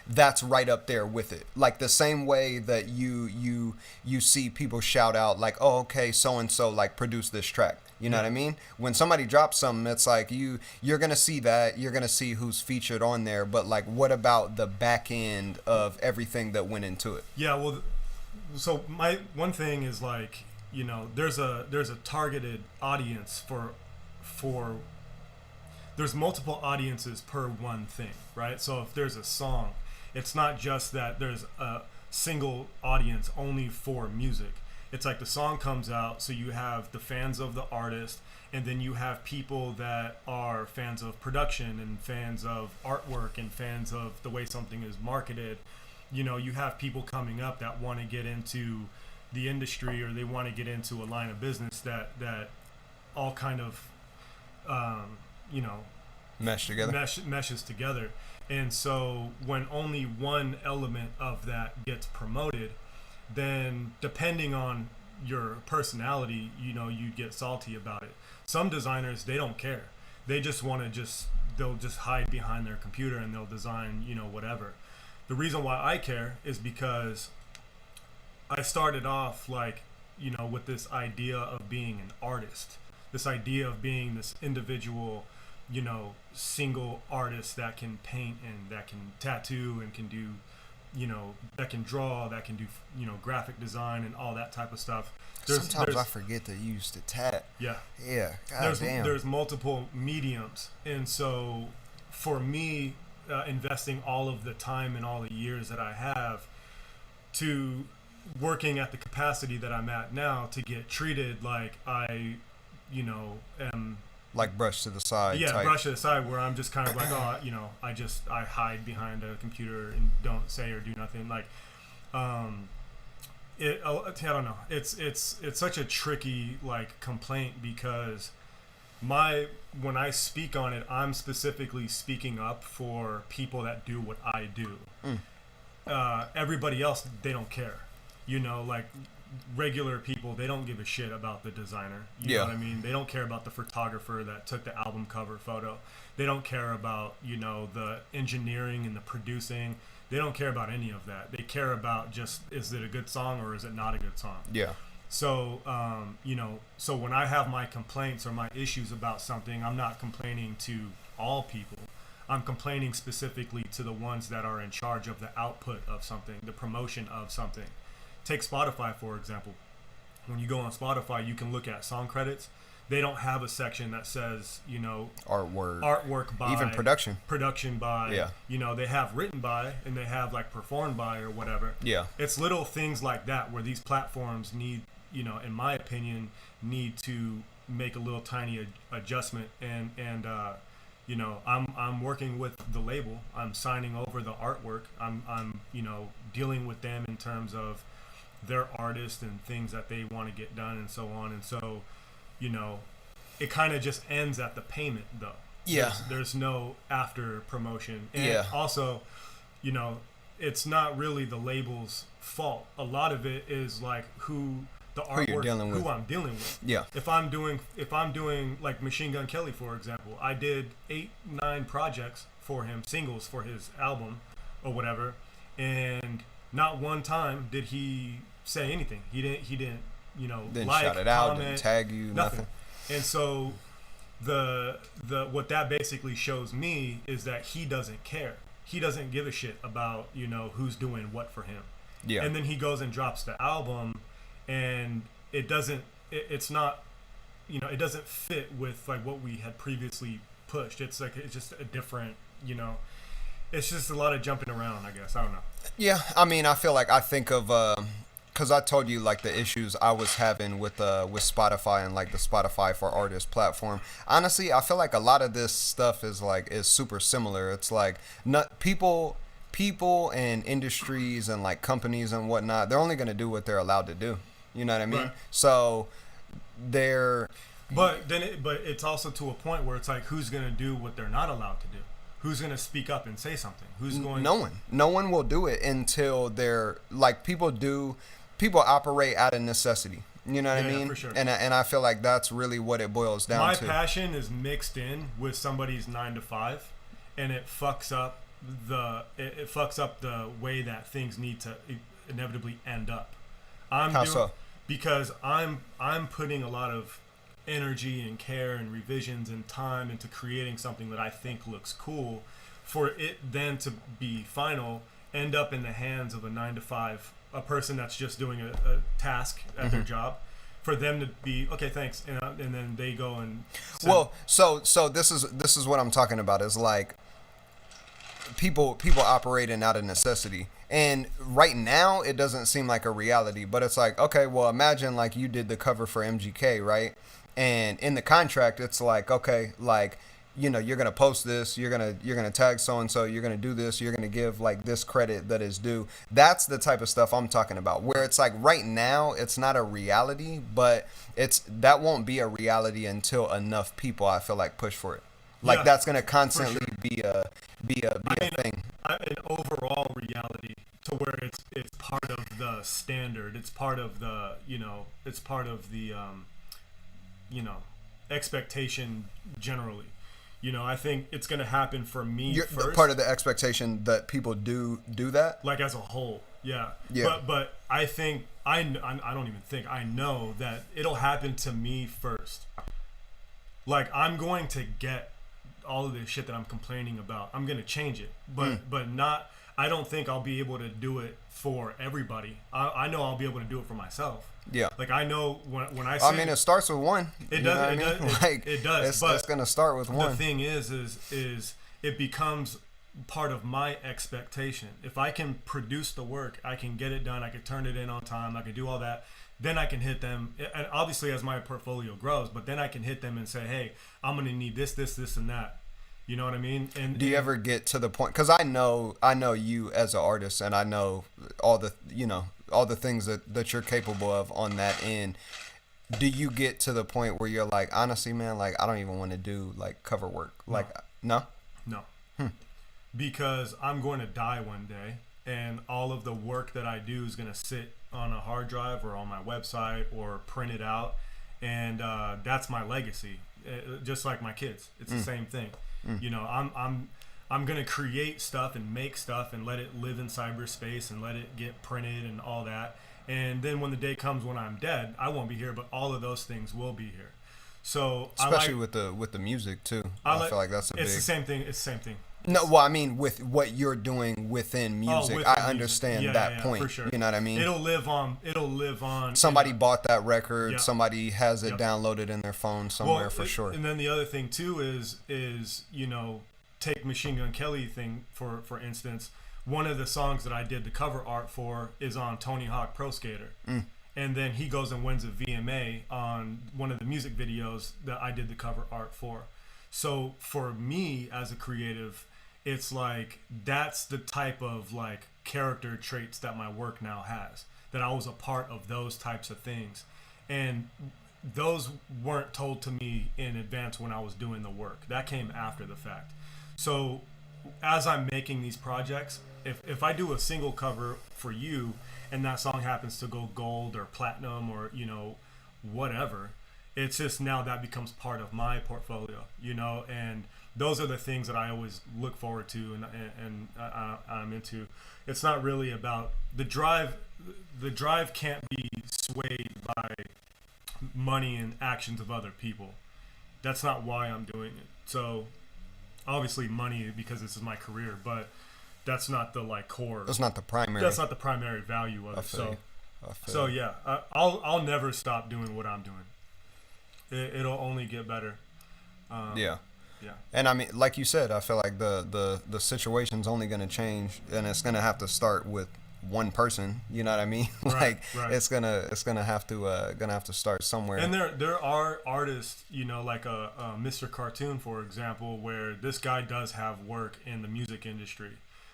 that's right up there with it. Like the same way that you see people shout out like, oh, okay, so and so like produced this track. You know what I mean? When somebody drops something, it's like you're gonna see that, you're gonna see who's featured on there, but like what about the back end of everything that went into it? Yeah, well, so my one thing is like, there's a targeted audience for there's multiple audiences per one thing, right? So if there's a song, it's not just that there's a single audience only for music. It's like the song comes out, so you have the fans of the artist, and then you have people that are fans of production and fans of artwork and fans of the way something is marketed. You have people coming up that want to get into the industry, or they want to get into a line of business that all kind of meshes together. And so when only one element of that gets promoted, then depending on your personality, you get salty about it. Some designers, they don't care. They just want to they'll just hide behind their computer and they'll design, whatever. The reason why I care is because I started off like, with this idea of being an artist, this idea of being this individual, single artist that can paint and that can tattoo and can do, that can draw, that can do, graphic design and all that type of stuff. Sometimes I forget that you used to tat. Yeah. Yeah. God damn. There's multiple mediums. And so for me, investing all of the time and all the years that I have to working at the capacity that I'm at now to get treated like I, am like brush to the side. Yeah, type. brush to the side, where I'm just kind of like, I hide behind a computer and don't say or do nothing. Like, I don't know. It's such a tricky like complaint, because when I speak on it, I'm specifically speaking up for people that do what I do. Everybody else, they don't care. Like regular people, they don't give a shit about the designer. You know what I mean? They don't care about the photographer that took the album cover photo. They don't care about, the engineering and the producing. They don't care about any of that. They care about just, is it a good song or is it not a good song? Yeah. So, so when I have my complaints or my issues about something, I'm not complaining to all people. I'm complaining specifically to the ones that are in charge of the output of something, the promotion of something. Take Spotify, for example. When you go on Spotify, you can look at song credits. They don't have a section that says, artwork by, even production by, they have written by, and they have like performed by or whatever. Yeah. It's little things like that where these platforms need, in my opinion, need to make a little tiny adjustment. And I'm working with the label. I'm signing over the artwork. I'm dealing with them in terms of their artists and things that they want to get done and so on. And so, it kind of just ends at the payment though. Yeah. There's no after promotion. And also, it's not really the label's fault. A lot of it is like who I'm dealing with. Yeah. If I'm doing like Machine Gun Kelly, for example, I did 8-9 projects for him, singles for his album or whatever, and not one time did he say anything. He didn't didn't like, shout it out, comment, didn't tag you, nothing. And so the what that basically shows me is that he doesn't care. He doesn't give a shit about who's doing what for him. Yeah. And then he goes and drops the album, and it doesn't fit with like what we had previously pushed. It's like it's just a different It's just a lot of jumping around, I guess. I don't know. Yeah, I mean, I feel like I think of because I told you like the issues I was having with Spotify and like the Spotify for Artists platform. Honestly, I feel like a lot of this stuff is super similar. It's like not people and industries and like companies and whatnot. They're only gonna do what they're allowed to do. You know what I mean? Right. So they're But it's also to a point where it's like, who's gonna do what they're not allowed to do? Who's gonna speak up and say something? Who's going? no one will do it until they're like people operate out of necessity. You know what I Yeah, mean? for sure. And I feel like that's really what it boils down My to. passion is mixed in with somebody's 9 to 5, and it fucks up it fucks up the way that things need to inevitably end up. How so? Because I'm putting a lot of energy and care and revisions and time into creating something that I think looks cool, for it then to be final, end up in the hands of a 9 to 5, a person that's just doing a task at their job, for them to be okay, thanks, and then they go and send. Well, so this is what I'm talking about is like people operating out of necessity. And right now it doesn't seem like a reality, but it's like, okay, well, imagine like you did the cover for MGK, right? And in the contract it's like, okay, like, you know, you're gonna post this, you're gonna tag so and so, you're gonna do this, you're gonna give like this credit that is due. That's the type of stuff I'm talking about, where it's like right now it's not a reality, but that won't be a reality until enough people, I feel like, push for it. Like, Yeah, that's gonna for constantly sure. be a thing. An overall reality, to where it's part of the standard. It's part of the it's part of the expectation generally. I think it's gonna happen for me You're first, part of the expectation that people do that. like as a whole. Yeah. Yeah. But I think I don't even think I know that it'll happen to me first. Like, I'm going to get all of this shit that I'm complaining about. I'm gonna change it, but not. I don't think I'll be able to do it for everybody. I know I'll be able to do it for myself. Yeah. Like, I know when I say, I mean, it starts with one. it You know does. what I It mean? does. Like, It does. But it's gonna start with the one. thing is it becomes part of my expectation. If I can produce the work, I can get it done. I can turn it in on time. I can do all that. Then I can hit them, and obviously as my portfolio grows. But then I can hit them and say, "Hey, I'm gonna need this, and that." You know what I mean? And Do you ever get to the point? Because I know you as an artist, and I know all the things that you're capable of on that end. Do you get to the point where you're like, honestly, man, like, I don't even want to do like cover work? Like, no? No. Because I'm going to die one day, and all of the work that I do is going to sit on a hard drive or on my website or print it out, and that's my legacy. Just like my kids, it's the same thing. I'm going to create stuff and make stuff and let it live in cyberspace and let it get printed and all that. And then when the day comes when I'm dead, I won't be here, but all of those things will be here. So Especially with the music too. I feel like that's it's the same thing. It's the same thing. No, well, I mean, with what you're doing within music, within I music. understand Yeah, that yeah, point. for sure. You know what I mean? It'll live on. Somebody bought that record. Yep. Somebody has it Yep. downloaded in their phone somewhere for sure. And then the other thing too is take Machine Gun Kelly thing for instance. One of the songs that I did the cover art for is on Tony Hawk Pro Skater. And then he goes and wins a VMA on one of the music videos that I did the cover art for. So for me as a creative, it's like that's the type of like character traits that my work now has. That I was a part of those types of things. And those weren't told to me in advance when I was doing the work. That came after the fact. So as I'm making these projects, if I do a single cover for you and that song happens to go gold or platinum or whatever, it's just now that becomes part of my portfolio, and those are the things that I always look forward to and I'm into. It's not really about the drive. The drive can't be swayed by money and actions of other people. That's not why I'm doing it. So obviously money, because this is my career, but that's not the like core. That's not the primary. That's not the primary value of it. So yeah, I'll never stop doing what I'm doing. It'll only get better. Yeah. Yeah. And I mean, like you said, I feel like the situation's only going to change, and it's going to have to start with one person. You know what I mean? Right. Like Right. it's gonna have to start somewhere. And there are artists, like a Mr. Cartoon, for example, where this guy does have work in the music industry,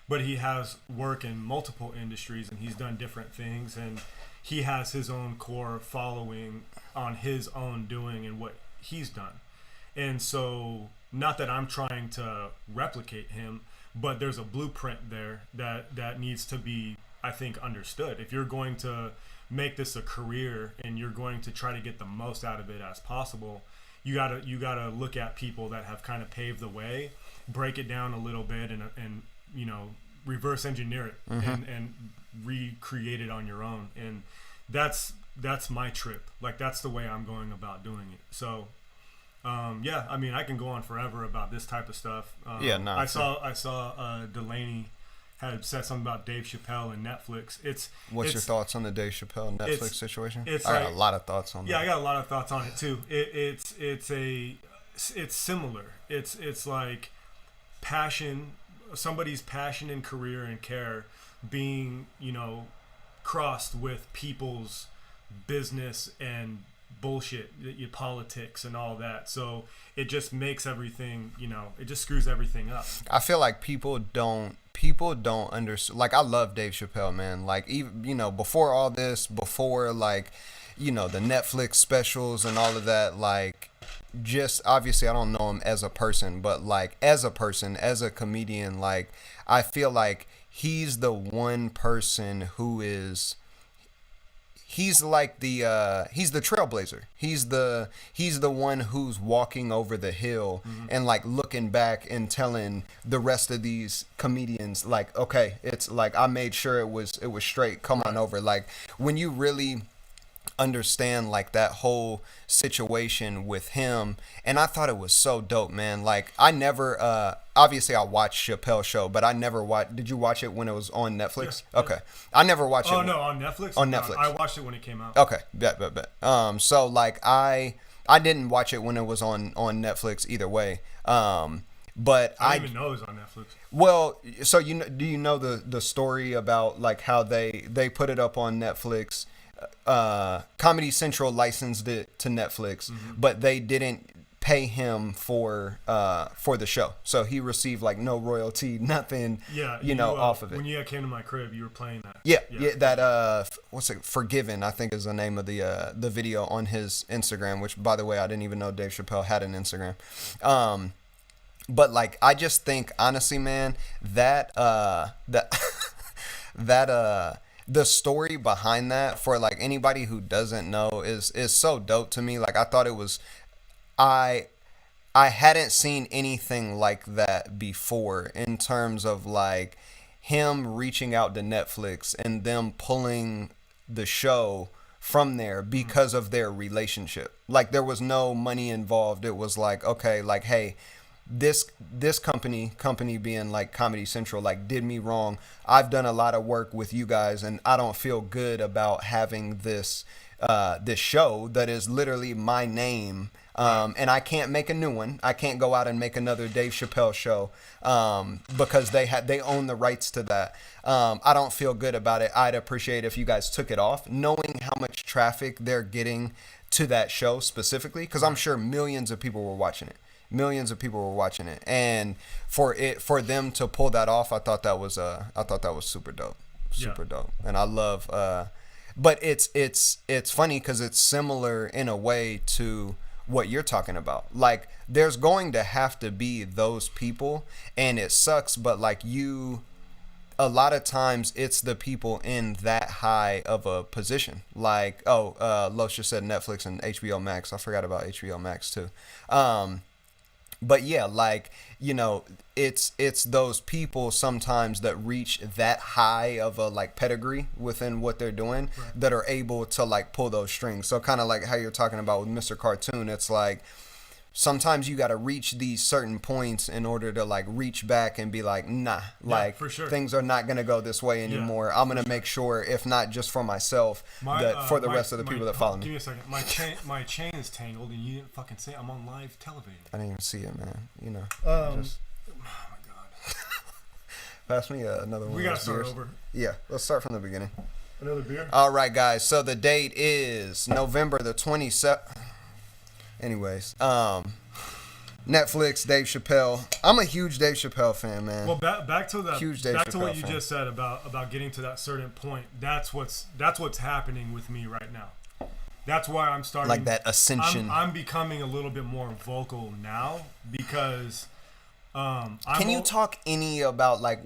but he has work in multiple industries, and he's done different things, and he has his own core following on his own doing and what he's done. And so, not that I'm trying to replicate him, but there's a blueprint there that needs to be, I think, understood. If you're going to make this a career and you're going to try to get the most out of it as possible, you gotta look at people that have kind of paved the way, break it down a little bit, and reverse engineer it, and recreate it on your own. And that's my trip. Like, that's the way I'm going about doing it. So yeah, I mean, I can go on forever about this type of stuff. I saw Delaney had said something about Dave Chappelle and Netflix. What's your thoughts on the Dave Chappelle Netflix situation? I got a lot of thoughts on that. Yeah, I got a lot of thoughts on it too. It's similar. It's like passion, somebody's passion and career and care being, crossed with people's business and bullshit, your politics and all that. So it just makes everything, it just screws everything up. I feel like people don't understand. Like, I love Dave Chappelle, man. Like, even before all this, before like the Netflix specials and all of that, like, just obviously I don't know him as a person, but like as a person, as a comedian, like, I feel like he's the one person who is, he's like he's the trailblazer. He's the one who's walking over the hill and like looking back and telling the rest of these comedians, like, okay, it's like, I made sure it was straight. Come on over. Like, when you really understand like that whole situation with him, and I thought it was so dope, man. Like, I never obviously I watched Chappelle Show, but I never watched. Did you watch it when it was on Netflix? Yeah. Okay. I never watched it. Oh no, on Netflix? On Netflix. I watched it when it came out. Okay. Bet. So like I didn't watch it when it was on Netflix either way. But I didn't even know it was on Netflix. Well, so do you know the story about like how they put it up on Netflix? Comedy Central licensed it to Netflix, but they didn't pay him for the show, so he received like no royalty, nothing. Yeah, off of it. When you came to my crib, you were playing that. Yeah. That what's it? Forgiven, I think, is the name of the video on his Instagram. Which, by the way, I didn't even know Dave Chappelle had an Instagram. But like, I just think honestly, man, that the story behind that, for like anybody who doesn't know, is so dope to me. Like, I thought it was, I hadn't seen anything like that before, in terms of like him reaching out to Netflix and them pulling the show from there because of their relationship. Like, there was no money involved. It was like, okay, like, hey, this company being like Comedy Central, like, did me wrong. I've done a lot of work with you guys, and I don't feel good about having this show that is literally my name, and I can't make a new one. I can't go out and make another Dave Chappelle show because they own the rights to that. I don't feel good about it. I'd appreciate if you guys took it off, knowing how much traffic they're getting to that show specifically, because I'm sure millions of people were watching it. And for them to pull that off, I thought that was super dope. Dope. And I love but it's funny because it's similar in a way to what you're talking about. Like, there's going to have to be those people, and it sucks, but like, a lot of times it's the people in that high of a position. Like, Los just said Netflix and HBO Max. I forgot about HBO Max too. But yeah, like, it's those people sometimes that reach that high of a like pedigree within what they're doing, right, that are able to like pull those strings. So kind of like how you're talking about with Mr. Cartoon, it's like sometimes you got to reach these certain points in order to like reach back and be like, nah, like for sure. things are not going to go this way anymore. I'm going to make sure, if not just for myself, that for the rest of the people that follow me. Give me a second. My chain is tangled, and you didn't fucking say it. I'm on live television. I didn't even see it, man. You know. Oh my god. Pass me another one. We gotta start over. Yeah, let's start from the beginning. Another beer. All right, guys. So the date is November the 27th. Anyways, Netflix, Dave Chappelle. I'm a huge Dave Chappelle fan, man. Well, back to that. Huge Dave back to Chappelle what you fan. just said about getting to that certain point. That's what's happening with me right now. That's why I'm starting like that ascension. I'm becoming a little bit more vocal now because. Can you talk any about like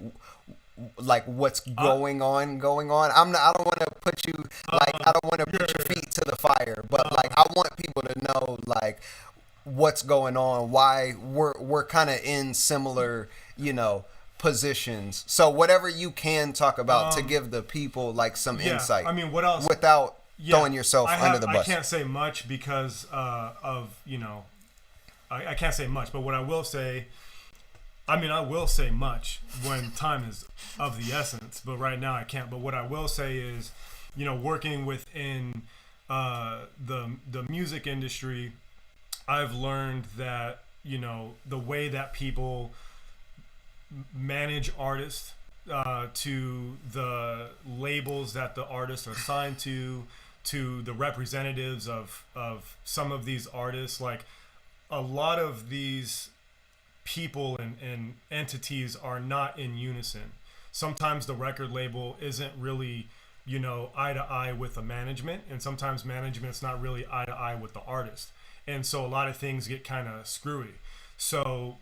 what's going on? I'm not. I don't want to put you like. I don't want to put your feet to the fire, but like I want people to know like what's going on. Why we're kind of in similar, positions. So whatever you can talk about to give the people like some insight. I mean, what else without throwing yourself under the bus? I can't say much because of I can't say much, but what I will say. I mean, I will say much when time is of the essence, but right now I can't. But what I will say is, working within the music industry, I've learned that, the way that people manage artists to the labels that the artists are signed to the representatives of some of these artists, like a lot of these people and entities are not in unison. Sometimes the record label isn't really, eye to eye with the management, and sometimes management's not really eye to eye with the artist. And so a lot of things get kind of screwy. So,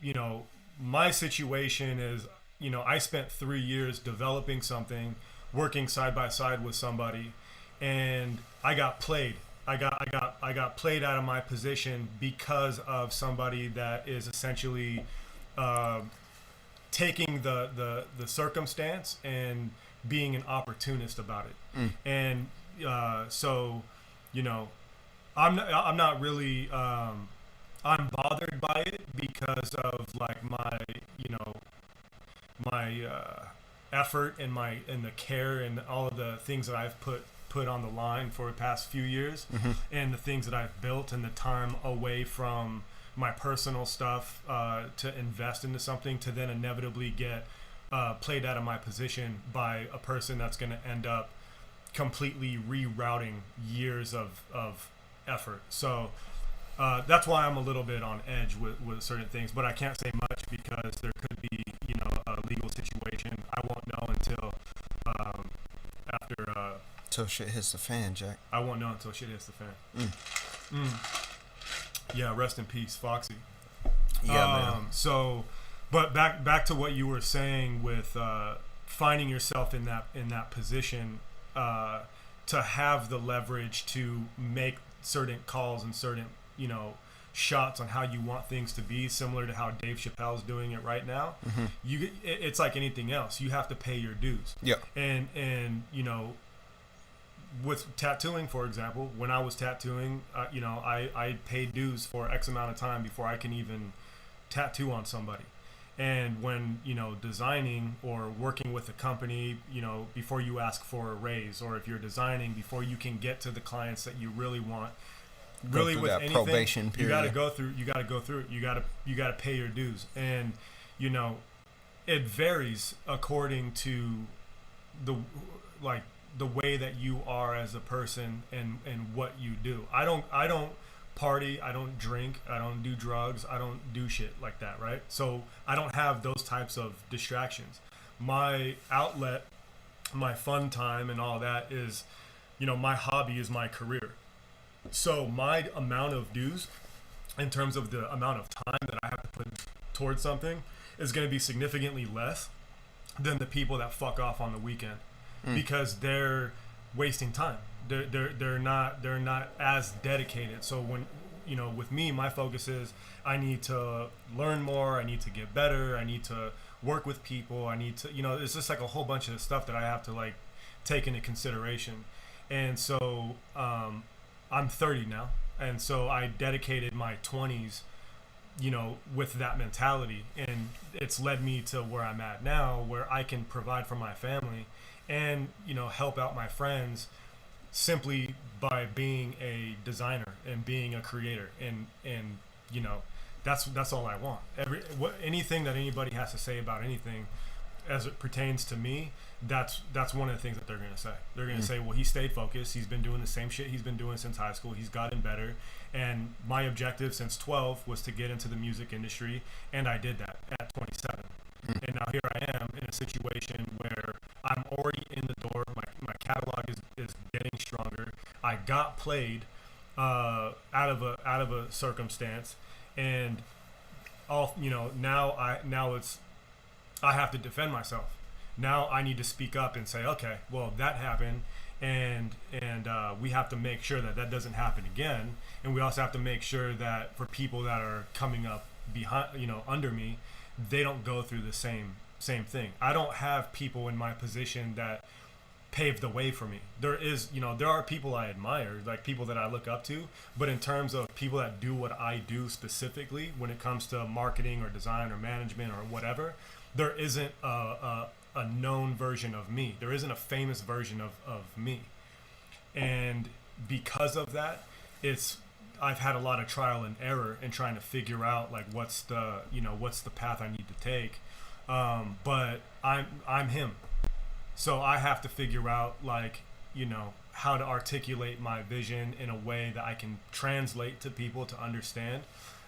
my situation is, I spent 3 years developing something, working side by side with somebody, and I got played. I got played out of my position because of somebody that is essentially taking the circumstance and being an opportunist about it. And so, I'm not really I'm bothered by it because of like my my effort and the care and all of the things that I've put on the line for the past few years, and the things that I've built and the time away from my personal stuff to invest into something to then inevitably get played out of my position by a person that's going to end up completely rerouting years of effort. So that's why I'm a little bit on edge with certain things, but I can't say much because there could be a legal situation. I won't know until after till shit hits the fan, Jack. I won't know until shit hits the fan. Yeah, rest in peace, Foxy. Yeah, man. So, but back to what you were saying with finding yourself in that position to have the leverage to make certain calls and certain shots on how you want things to be, similar to how Dave Chappelle's doing it right now. It's like anything else. You have to pay your dues. Yeah. And with tattooing, for example, when I was tattooing, I paid dues for X amount of time before I can even tattoo on somebody. And when, designing or working with a company, before you ask for a raise, or if you're designing, before you can get to the clients that you really want, really with that anything, probation period. you got to go through it. You got to pay your dues. And, it varies according to the way that you are as a person and what you do. I don't party, I don't drink, I don't do drugs, I don't do shit like that, right? So I don't have those types of distractions. My outlet, my fun time and all that is, my hobby is my career. So my amount of dues in terms of the amount of time that I have to put towards something is going to be significantly less than the people that fuck off on the weekend. Because they're wasting time. They're not as dedicated. So when with me, my focus is I need to learn more. I need to get better. I need to work with people. I need to it's just like a whole bunch of stuff that I have to like take into consideration. And so I'm 30 now, and so I dedicated my 20s with that mentality, and it's led me to where I'm at now, where I can provide for my family and help out my friends simply by being a designer and being a creator, and that's all I want. Anything that anybody has to say about anything as it pertains to me, that's one of the things that they're going to say. They're going to say, well, he stayed focused. He's been doing the same shit he's been doing since high school. He's gotten better. And my objective since 12 was to get into the music industry, and I did that at 27. And now here I am in a situation where I'm already in the door. My catalog is getting stronger. I got played out of a circumstance, and now it's I have to defend myself. Now I need to speak up and say, okay, well, that happened, and we have to make sure that doesn't happen again. And we also have to make sure that for people that are coming up behind, under me, they don't go through the same thing. I don't have people in my position that paved the way for me. There are people I admire, like people that I look up to, but in terms of people that do what I do specifically when it comes to marketing or design or management or whatever, there isn't a known version of me. There isn't a famous version of me. And because of that, I've had a lot of trial and error in trying to figure out like what's the path I need to take. But I'm him. So I have to figure out how to articulate my vision in a way that I can translate to people to understand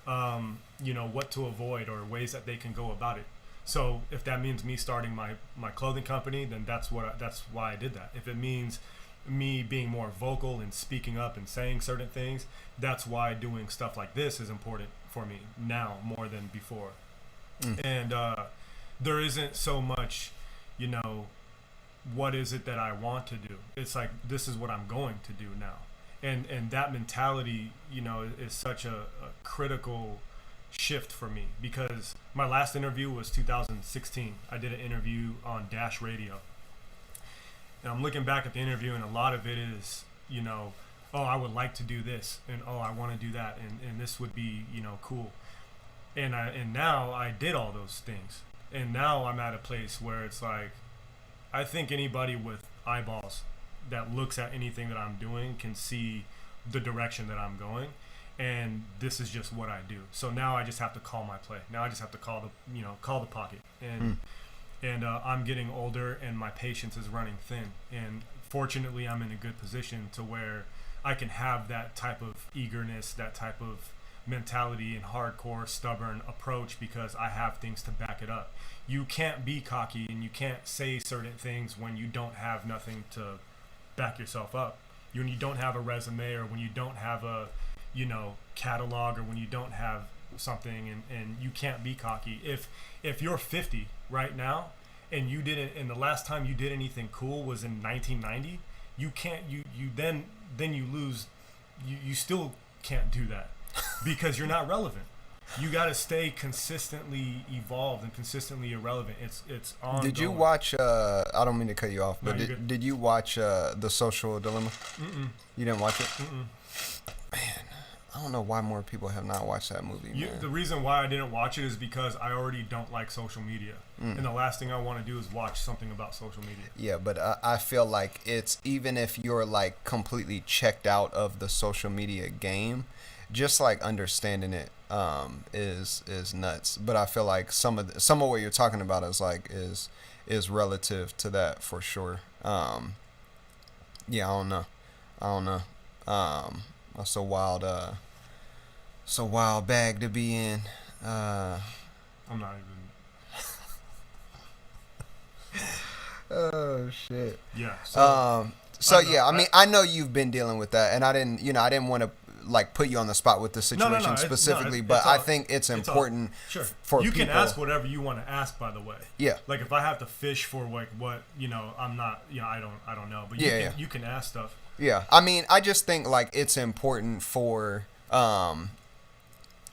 what to avoid or ways that they can go about it. So if that means me starting my clothing company, then that's why I did that. If it means me being more vocal and speaking up and saying certain things, that's why doing stuff like this is important for me now more than before. And there isn't so much, what is it that I want to do? It's like, this is what I'm going to do now. And that mentality, is such a critical shift for me, because my last interview was 2016. I did an interview on Dash Radio. And I'm looking back at the interview, and a lot of it is, oh, I would like to do this, and oh, I want to do that, and this would be, cool. And now I did all those things. And now I'm at a place where it's like, I think anybody with eyeballs that looks at anything that I'm doing can see the direction that I'm going. And this is just what I do. So now I just have to call my play. Now I just have to call the pocket. And I'm getting older, and my patience is running thin. And fortunately, I'm in a good position to where I can have that type of eagerness, that type of mentality and hardcore, stubborn approach, because I have things to back it up. You can't be cocky, and you can't say certain things when you don't have nothing to back yourself up. When you don't have a resume, or when you don't have a catalog, or when you don't have something, and you can't be cocky. If you're 50 right now, and the last time you did anything cool was in 1990, you can't, then you lose, you still can't do that because you're not relevant. You got to stay consistently evolved and consistently irrelevant. It's ongoing. Did you watch? I don't mean to cut you off, but No, did you watch The Social Dilemma? Mm-mm. You didn't watch it? Mm-mm. Man, I don't know why more people have not watched that movie. Man. The reason why I didn't watch it is because I already don't like social media, and the last thing I want to do is watch something about social media. Yeah, but I feel like it's, even if you're like completely checked out of the social media game, just like understanding it is nuts. But I feel like some of what you're talking about is relative to that for sure. Yeah, I don't know. That's a wild bag to be in. I'm not even. Oh shit. Yeah. So yeah, I mean, I know you've been dealing with that, and I didn't want to like put you on the spot with the situation specifically, but I think it's important. Sure. For you people. Can ask whatever you want to ask, by the way. Yeah. Like if I have to fish for like what I'm not, I don't know, but you can ask stuff. Yeah, I mean, I just think like it's important for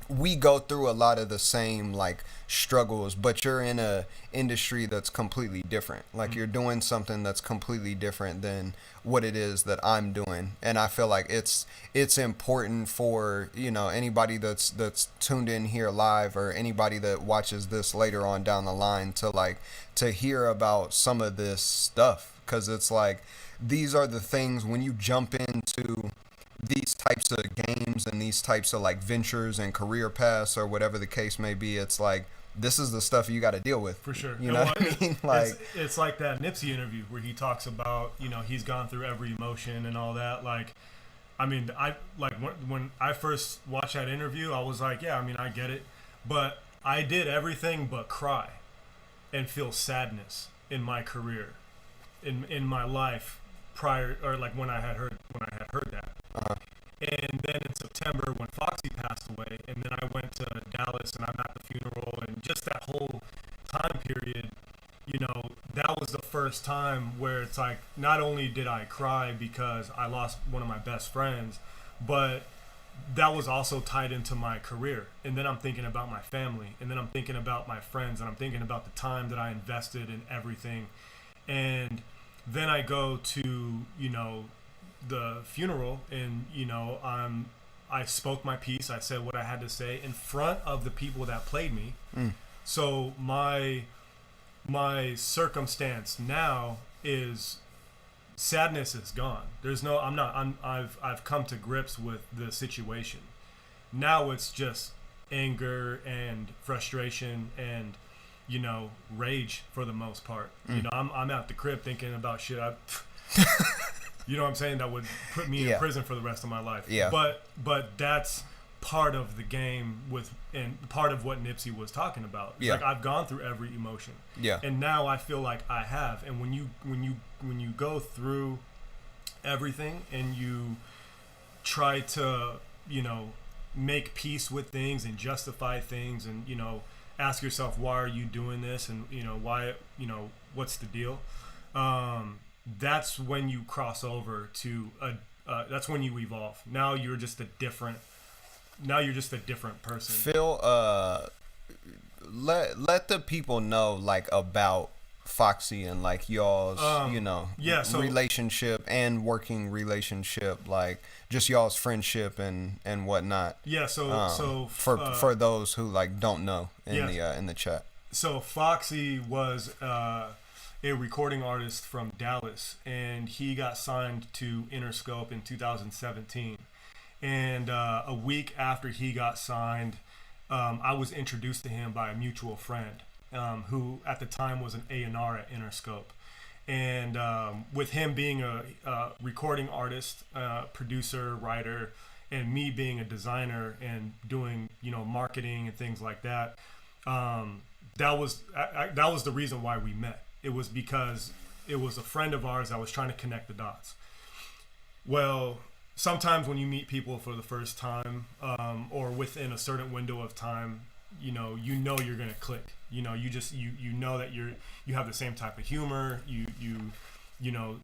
we go through a lot of the same like struggles, but you're in a industry that's completely different. Like you're doing something that's completely different than what it is that I'm doing. And I feel like it's important for, you know, anybody that's tuned in here live, or anybody that watches this later on down the line, to like to hear about some of this stuff, cuz it's like these are the things when you jump into these types of games and these types of like ventures and career paths or whatever the case may be, it's like this is the stuff you got to deal with for sure. You know what I mean? Like it's like that Nipsey interview where he talks about, you know, he's gone through every emotion and all that. Like, I mean, I like when I first watched that interview, I was like, yeah, I mean, I get it, but I did everything but cry and feel sadness in my career, in my life prior, or like when I had heard that. And then in September, when Foxy passed away, and then I went to Dallas and I'm at the funeral, and just that whole time period, you know, that was the first time where it's like, not only did I cry because I lost one of my best friends, but that was also tied into my career. And then I'm thinking about my family, and then I'm thinking about my friends, and I'm thinking about the time that I invested in everything. And then I go to, you know, the funeral, and you know, I spoke my piece. I said what I had to say in front of the people that played me. So my circumstance now is sadness is gone. There's no I've come to grips with the situation. Now it's just anger and frustration and, you know, rage for the most part. You know, I'm at the crib thinking about shit you know what I'm saying, that would put me in prison for the rest of my life. Yeah. But that's part of the game and part of what Nipsey was talking about. It's like I've gone through every emotion. Yeah. And now I feel like I have. And when you go through everything and you try to, you know, make peace with things and justify things and, you know, ask yourself, why are you doing this? And, you know, why, you know, what's the deal? That's when you cross over to that's when you evolve. Now you're just a different person. Phil, let the people know like about Foxy and like y'all's you know, relationship and working relationship, like just y'all's friendship and whatnot. For those who like don't know in the chat. So Foxy was a recording artist from Dallas, and he got signed to Interscope in 2017. And a week after he got signed, I was introduced to him by a mutual friend who at the time was an A&R at Interscope. And with him being a recording artist, producer, writer, and me being a designer and doing, you know, marketing and things like that, that was the reason why we met. It was because it was a friend of ours that was trying to connect the dots. Well, sometimes when you meet people for the first time, or within a certain window of time, you know you're gonna click. You know, you know that you have the same type of humor. You know,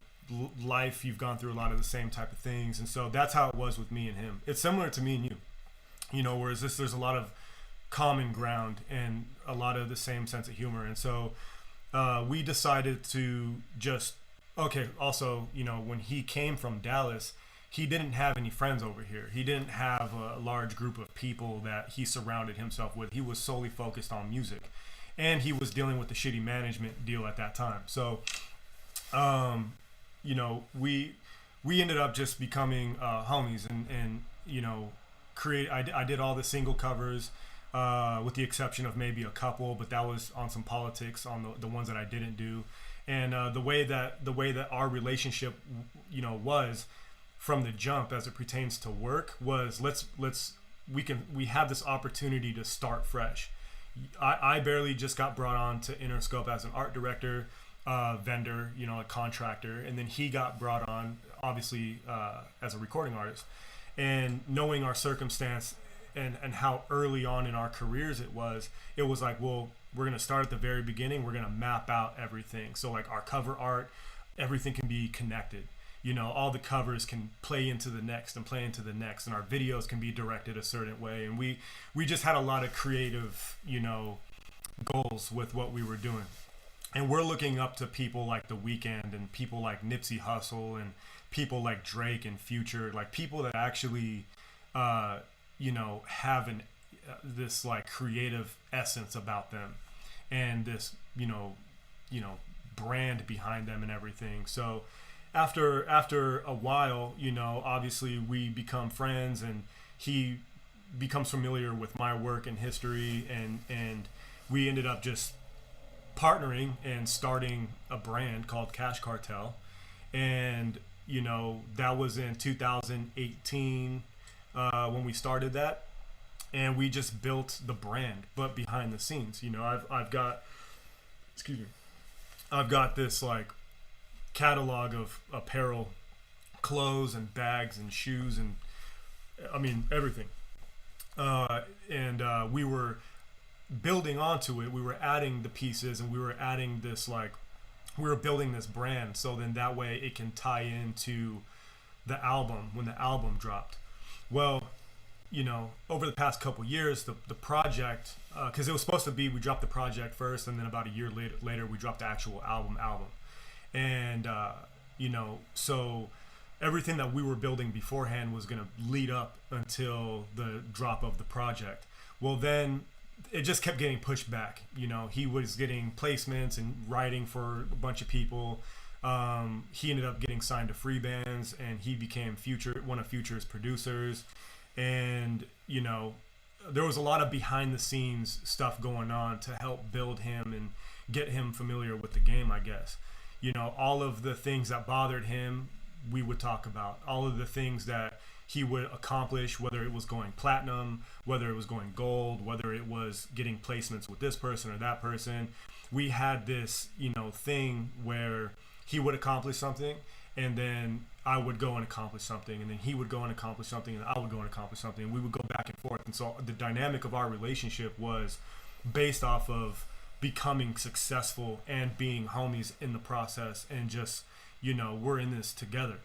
life. You've gone through a lot of the same type of things, and so that's how it was with me and him. It's similar to me and you. You know, whereas there's a lot of common ground and a lot of the same sense of humor, and so. We decided to just, also, you know, when he came from Dallas, he didn't have any friends over here. He didn't have a large group of people that he surrounded himself with. He was solely focused on music. And he was dealing with the shitty management deal at that time. So, you know, we ended up just becoming homies and you know, I did all the single covers. With the exception of maybe a couple, but that was on some politics on the ones that I didn't do. And the way that our relationship, you know, was from the jump as it pertains to work was we have this opportunity to start fresh. I barely just got brought on to Interscope as an art director, vendor, you know, a contractor, and then he got brought on obviously as a recording artist. And knowing our circumstance and how early on in our careers it was like, well, we're going to start at the very beginning. We're going to map out everything. So like our cover art, everything can be connected. all the covers can play into the next and play into the next, and our videos can be directed a certain way. And we just had a lot of creative, goals with what we were doing. And we're looking up to people like The Weeknd and people like Nipsey Hussle and people like Drake and Future, like people that actually, have this like creative essence about them, and this, brand behind them and everything. So after a while, obviously we become friends, and he becomes familiar with my work and history, and we ended up just partnering and starting a brand called Cash Cartel. And that was in 2018 when we started that, and we just built the brand. But behind the scenes, I've got this like catalog of apparel, clothes and bags and shoes, and I mean everything. We were building onto it. We were adding the pieces, and we were adding this, like, we were building this brand, so then that way it can tie into the album when the album dropped. Well, over the past couple years, the project, because it was supposed to be, we dropped the project first, and then about a year later we dropped the actual album. And so everything that we were building beforehand was going to lead up until the drop of the project. Well, then it just kept getting pushed back. He was getting placements and writing for a bunch of people. He ended up getting signed to free bands, and he became one of Future's producers. And there was a lot of behind the scenes stuff going on to help build him and get him familiar with the game, I guess. All of the things that bothered him, we would talk about. All of the things that he would accomplish, whether it was going platinum, whether it was going gold, whether it was getting placements with this person or that person. We had this, thing where he would accomplish something, and then I would go and accomplish something, and then he would go and accomplish something, and I would go and accomplish something. And we would go back and forth. And so the dynamic of our relationship was based off of becoming successful and being homies in the process, and just, we're in this together.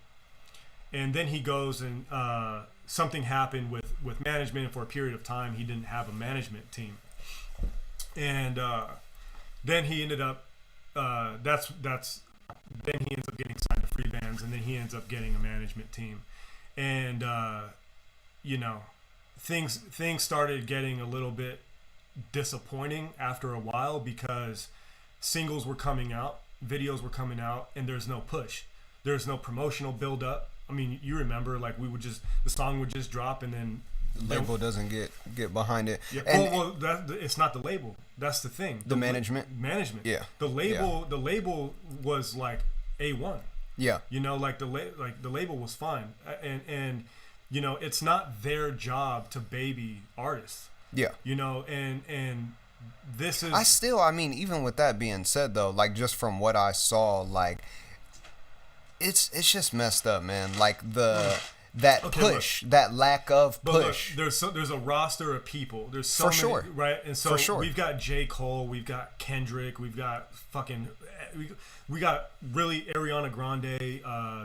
And then he goes, and something happened with management, and for a period of time he didn't have a management team. And then he ended up then he ends up getting signed to free bands, and then he ends up getting a management team. And things started getting a little bit disappointing after a while, because singles were coming out, videos were coming out, and there's no push. There's no promotional build up. I mean, you remember, like, the song would just drop, and then the label doesn't get behind it. Yeah, and it's not the label. That's the thing. The management. Yeah. The label was like A1. Yeah. Like the label was fine, and it's not their job to baby artists. Yeah. And this is. I mean, even with that being said, though, like, just from what I saw, like, it's just messed up, man. Like that lack of push. Look, there's a roster of people. There's so many, sure, right? And so for sure. We've got J. Cole, we've got Kendrick, we've got we got really Ariana Grande,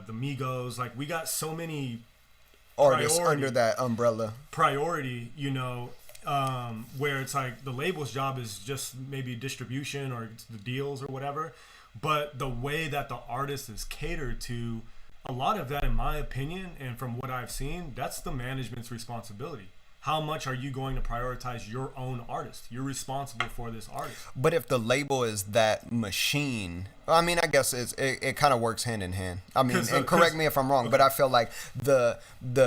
the Migos. Like, we got so many artists under that umbrella. Priority, where it's like the label's job is just maybe distribution or the deals or whatever. But the way that the artist is catered to, a lot of that, in my opinion, and from what I've seen, that's the management's responsibility. How much are you going to prioritize your own artist? You're responsible for this artist. But if the label is that machine, I mean, I guess it kind of works hand in hand. I mean, and correct me if I'm wrong, but I feel like the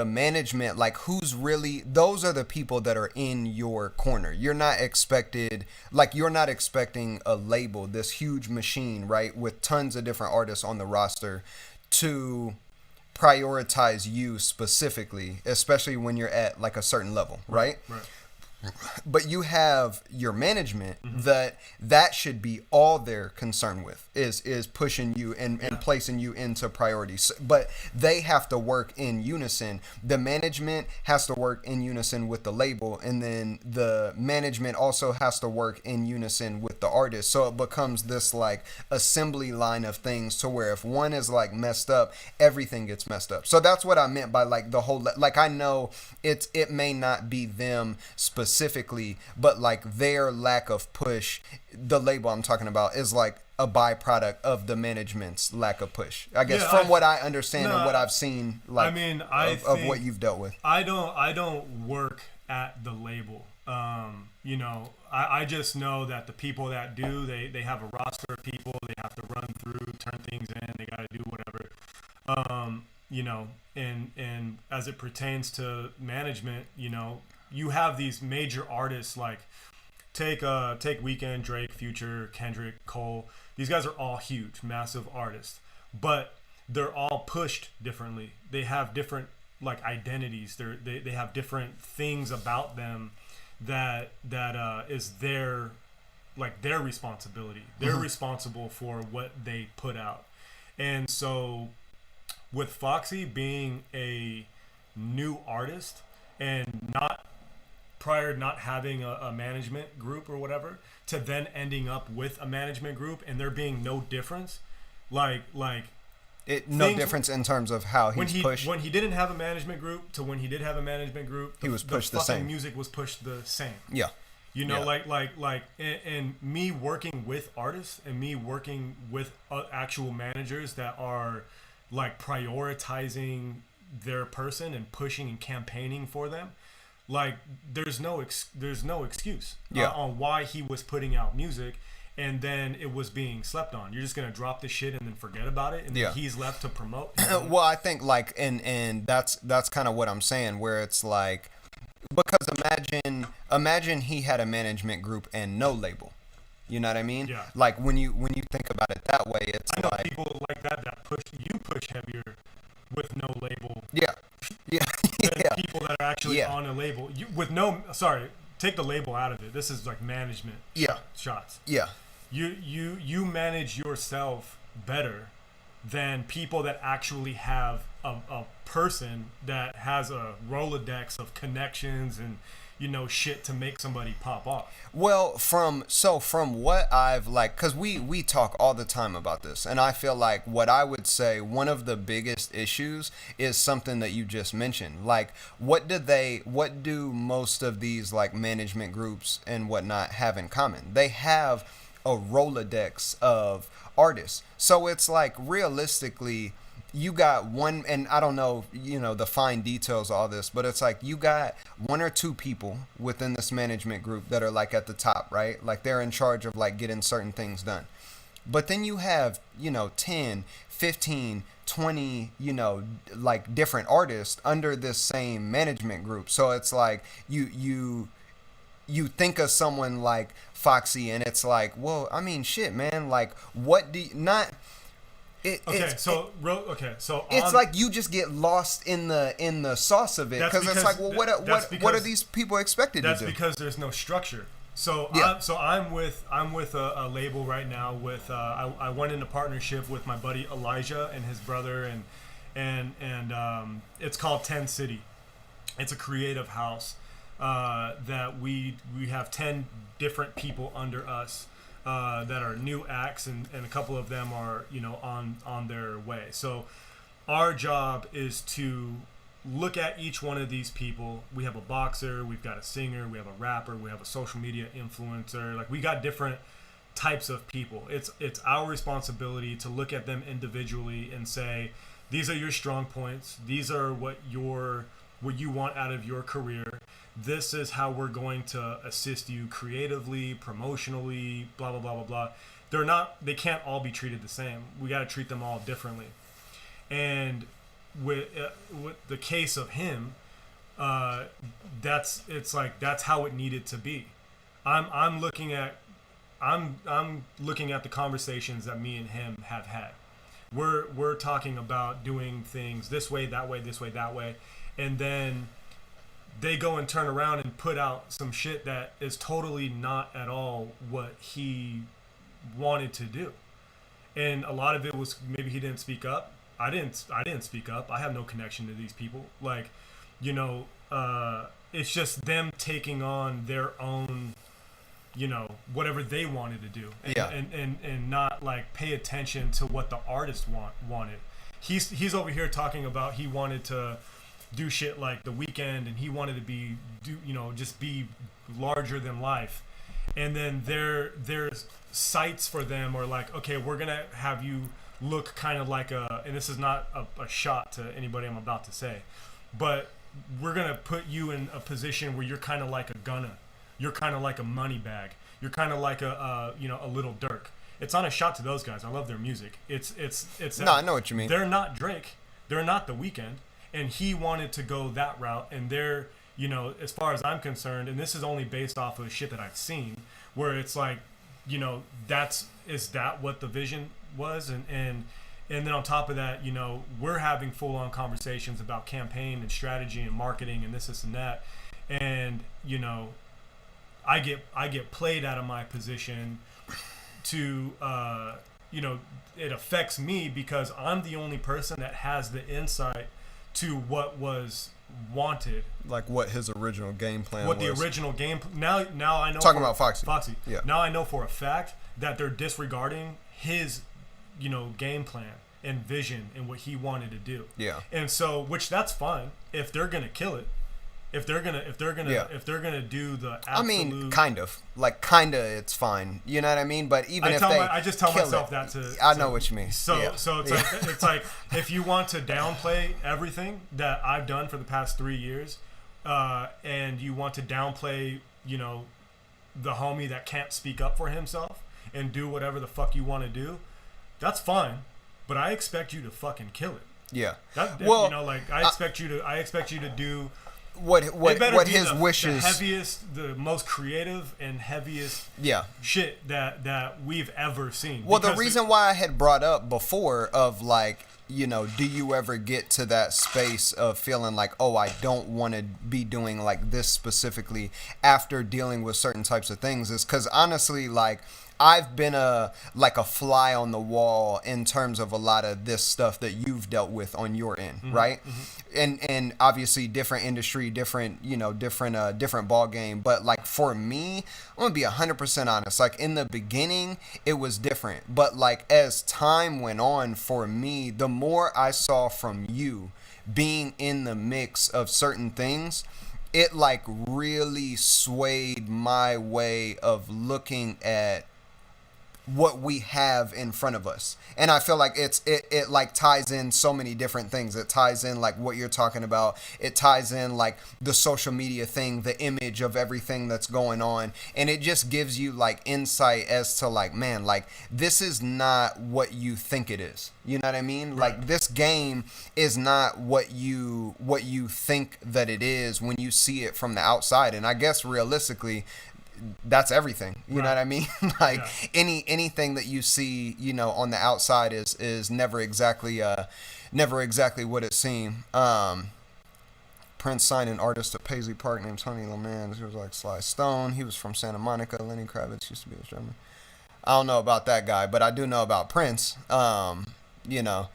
management, like, who's really, those are the people that are in your corner. You're not expecting a label, this huge machine, right, with tons of different artists on the roster, to prioritize you specifically, especially when you're at like a certain level, right? But you have your management that should be all they're concerned with is pushing you and placing you into priorities. But they have to work in unison. The management has to work in unison with the label, and then the management also has to work in unison with the artist. So it becomes this like assembly line of things to where if one is like messed up, everything gets messed up. So that's what I meant by like the whole, like I know it may not be them specifically, but like their lack of push, the label I'm talking about is like a byproduct of the management's lack of push, I guess, from what I understand and what I've seen, like, of what you've dealt with. I don't work at the label. You know, I just know that the people that do, they have a roster of people they have to run through, turn things in, they got to do whatever. You know, and as it pertains to management, you know, you have these major artists like take Weeknd, Drake, Future, Kendrick, Cole. These guys are all huge, massive artists, but they're all pushed differently. They have different like identities. They have different things about them that is their responsibility. They're responsible for what they put out. And so with Foxy being a new artist and not having a management group or whatever, to then ending up with a management group and there being no difference, no difference in terms of how he's pushed. When he didn't have a management group to when he did have a management group, he was pushed the same. Music was pushed the same. Yeah. You know, and me working with artists and me working with actual managers that are like prioritizing their person and pushing and campaigning for them. Like there's no excuse on why he was putting out music and then it was being slept on. You're just gonna drop the shit and then forget about it, and then he's left to promote. Well, I think like and that's kind of what I'm saying, where it's like, because imagine he had a management group and no label. You know what I mean? Yeah. Like when you think about it that way, it's I know like people like that push heavier with no label. Yeah. People that are actually on a label. Take the label out of it. This is like management shots. Yeah. You manage yourself better than people that actually have a person that has a Rolodex of connections and, you know, shit to make somebody pop off. Well, from what I've like, because we talk all the time about this, and I feel like what I would say one of the biggest issues is something that you just mentioned. Like, what do most of these like management groups and whatnot have in common? They have a Rolodex of artists. So it's like, realistically, you got one, and I don't know, you know, the fine details of all this, but it's like you got one or two people within this management group that are like at the top, right? Like they're in charge of like getting certain things done. But then you have, you know, 10, 15, 20, you know, like different artists under this same management group. So it's like you think of someone like Foxy and it's like, well, I mean, shit, man, like what do you not... It's like you just get lost in the sauce of it, because it's like, well, what are these people expected to do? That's because there's no structure. So I'm with a label right now. With I went into partnership with my buddy Elijah and his brother, and it's called 10 City. It's a creative house that we have 10 different people under us. That are new acts, and a couple of them are, you know, on their way. So our job is to look at each one of these people. We have a boxer, we've got a singer, we have a rapper, we have a social media influencer. Like, we got different types of people. It's our responsibility to look at them individually and say, these are your strong points. These are what you want out of your career. This is how we're going to assist you creatively, promotionally, blah, blah, blah, blah, blah. They can't all be treated the same. We got to treat them all differently. And with the case of him, that's how it needed to be. I'm looking at the conversations that me and him have had. We're talking about doing things this way, that way, this way, that way, and then they go and turn around and put out some shit that is totally not at all what he wanted to do. And a lot of it was maybe he didn't speak up. I didn't speak up. I have no connection to these people. Like, you know, it's just them taking on their own, you know, whatever they wanted to do, and not like pay attention to what the artist wanted. He's over here talking about he wanted to do shit like The Weeknd, and he wanted to just be larger than life. And then their sites for them are like, okay, we're gonna have you look kind of like and this is not a shot to anybody I'm about to say, but we're gonna put you in a position where you're kind of like a Gunna, you're kind of like a Moneybag, you're kind of like a Little Durk. It's not a shot to those guys. I love their music. It's no, I know what you mean. They're not Drake, they're not The Weeknd, and he wanted to go that route, and they're, you know, as far as I'm concerned, and this is only based off of shit that I've seen, where it's like, you know, is that what the vision was? And then on top of that, you know, we're having full-on conversations about campaign and strategy and marketing and this and that. And, you know, I get played out of my position to, you know, it affects me because I'm the only person that has the insight to what was wanted, like what his original game plan what was. The original game now I know talking about Foxy. Yeah. Now I know for a fact that they're disregarding his, you know, game plan and vision and what he wanted to do. Yeah. And so, which that's fine if they're gonna kill it. If they're gonna do the absolute, I mean, kind of it's fine, you know what I mean, but even I just tell myself that I know what you mean. So it's like if you want to downplay everything that I've done for the past 3 years, and you want to downplay, you know, the homie that can't speak up for himself and do whatever the fuck you want to do, that's fine, but I expect you to fucking kill it. Yeah. Well, you know, like I expect you to do what his wishes, the heaviest, the most creative and heaviest shit that we've ever seen. Well, the reason why I had brought up before of like, you know, do you ever get to that space of feeling like, oh, I don't want to be doing like this specifically after dealing with certain types of things, is because honestly, like, I've been a fly on the wall in terms of a lot of this stuff that you've dealt with on your end, right? And obviously different industry, different ball game. But like for me, I'm gonna be 100% honest. Like in the beginning, it was different. But like as time went on, for me, the more I saw from you being in the mix of certain things, it like really swayed my way of looking at what we have in front of us. And I feel like it like ties in so many different things. It ties in like what you're talking about. It ties in like the social media thing, the image of everything that's going on. And it just gives you like insight as to like, man, like this is not what you think it is. You know what I mean? Right. Like this game is not what you think that it is when you see it from the outside. And I guess realistically, that's everything. You know what I mean? Like anything that you see, you know, on the outside is never exactly what it seemed. Prince signed an artist at Paisley Park named Tony LeMans. He was like Sly Stone. He was from Santa Monica. Lenny Kravitz used to be his drummer. I don't know about that guy, but I do know about Prince. You know,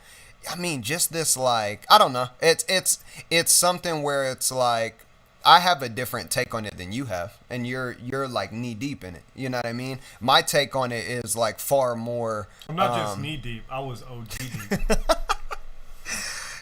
I mean, just this, like, I don't know. It's something where it's like, I have a different take on it than you have, and you're like knee deep in it. You know what I mean? My take on it is like far more. I'm not just knee deep. I was OG deep.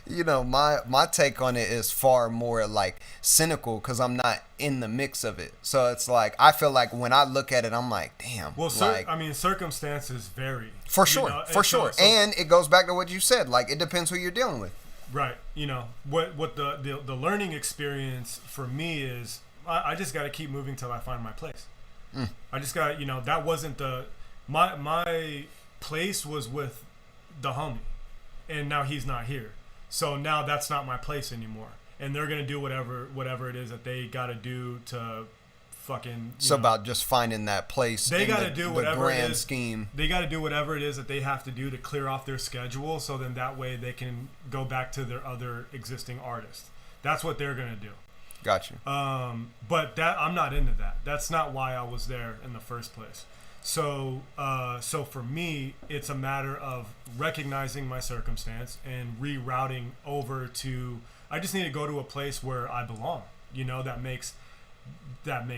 You know, my take on it is far more like cynical because I'm not in the mix of it. So it's like I feel like when I look at it, I'm like, damn. Well, I mean, circumstances vary. For sure, So, and it goes back to what you said. Like, it depends who you're dealing with. Right. You know, what the learning experience for me is, I just got to keep moving till I find my place. I just got, you know, that wasn't my place was with the homie, and now he's not here. So now that's not my place anymore. And they're going to do whatever it is that they got to do to fucking... It's about just finding that place. They got to do whatever it is. Scheme. They got to do whatever it is that they have to do to clear off their schedule, so then that way they can go back to their other existing artists. That's what they're going to do. Got you. But that I'm not into that. That's not why I was there in the first place. So so for me, it's a matter of recognizing my circumstance and rerouting over to. I just need to go to a place where I belong. You know, that makes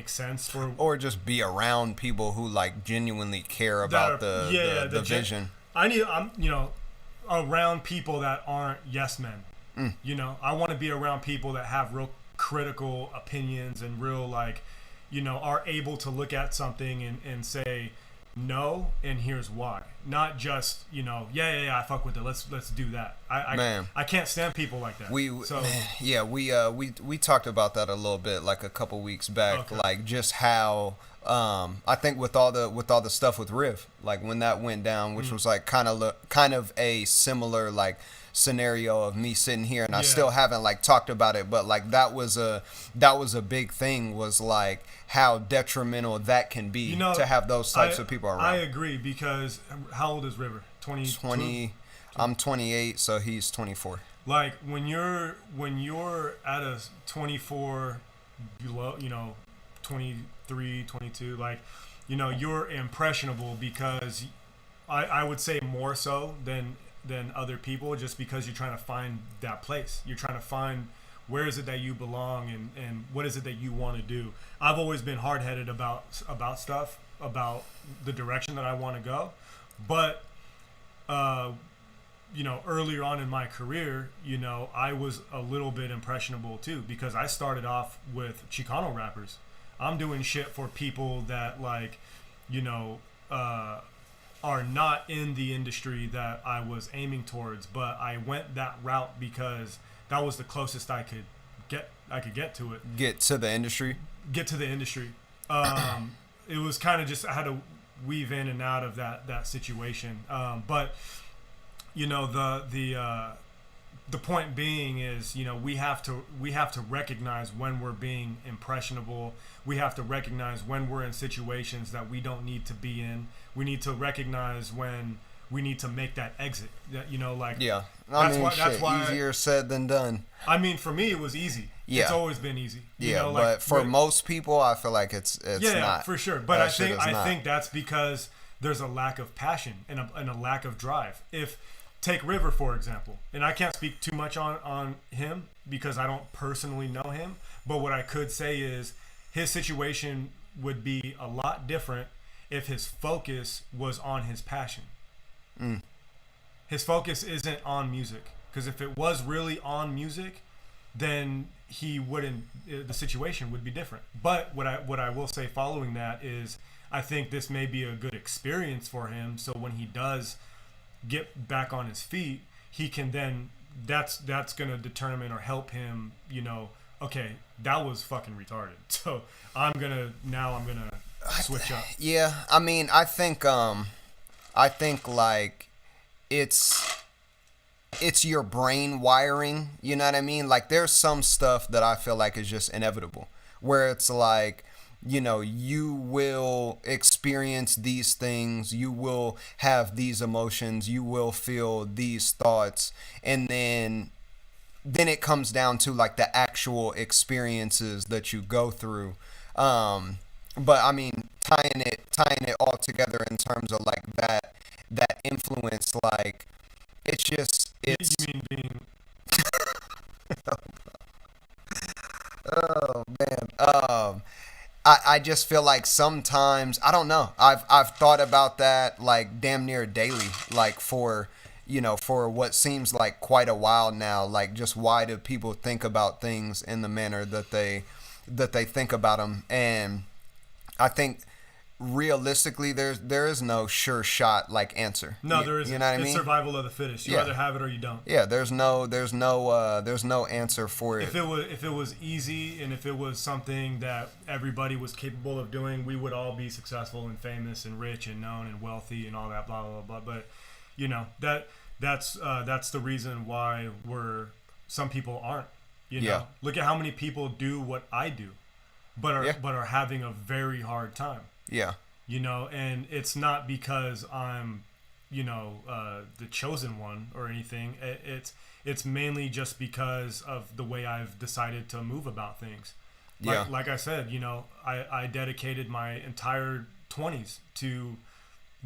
sense for. Or just be around people who like genuinely care about the vision. I'm around people that aren't yes men. You know, I want to be around people that have real critical opinions and real like, you know, are able to look at something and say no and here's why. Not just, you know, yeah, I fuck with it. Let's do that. I can't stand people like that. We talked about that a little bit like a couple weeks back. Okay. Like just how I think with all the stuff with Riv, like when that went down, which was like kind of a similar like scenario of me sitting here, and I still haven't like talked about it, but like that was a big thing, was like how detrimental that can be, you know, to have those types of people around. I agree, because how old is River? 20. I'm 28, so he's 24. Like when you're at a 24 below, you know, 23, 22, like, you know, you're impressionable, because I would say more so than other people, just because you're trying to find that place. You're trying to find where is it that you belong, and what is it that you want to do. I've always been hard-headed about stuff, about the direction that I want to go. But you know, earlier on in my career, you know, I was a little bit impressionable too, because I started off with Chicano rappers. I'm doing shit for people that, like, you know, are not in the industry that I was aiming towards, but I went that route because that was the closest I could get to it. Get to the industry. It was kind of just, I had to weave in and out of that situation. But you know, the point being is, you know, we have to recognize when we're being impressionable. We have to recognize when we're in situations that we don't need to be in. We need to recognize when we need to make that exit. You know, like, yeah, that's why easier said than done. I mean, for me, it was easy. Yeah. It's always been easy. You know, like, but for most people, I feel like it's not. For sure. But I think that's because there's a lack of passion and a lack of drive. Take River, for example, and I can't speak too much on him because I don't personally know him, but what I could say is his situation would be a lot different if his focus was on his passion. His focus isn't on music, because if it was really on music, then he wouldn't, the situation would be different. But what I will say following that is, I think this may be a good experience for him, so when he does get back on his feet, he can then, that's going to determine or help him, you know, okay, that was fucking retarded, so I'm gonna switch up. Yeah, I mean, I think like it's your brain wiring, you know what I mean? Like there's some stuff that I feel like is just inevitable, where it's like, you know, you will experience these things, you will have these emotions, you will feel these thoughts, and then it comes down to like the actual experiences that you go through. But I mean, tying it all together in terms of like that influence, like it's just, it's. You mean being? Oh man. I just feel like sometimes, I don't know, I've thought about that like damn near daily, like for what seems like quite a while now. Like, just why do people think about things in the manner that they think about them? And I think realistically there is no sure shot like answer. No, there isn't. You know what I mean? It's survival of the fittest. You either have it or you don't. Yeah, there's no answer for it. If it was easy, and if it was something that everybody was capable of doing, we would all be successful and famous and rich and known and wealthy and all that, blah blah blah. But you know, that's the reason why some people aren't. You know, look at how many people do what I do, but are having a very hard time. Yeah. You know, and it's not because I'm the chosen one or anything. It's mainly just because of the way I've decided to move about things. Like I said, I dedicated my entire 20s to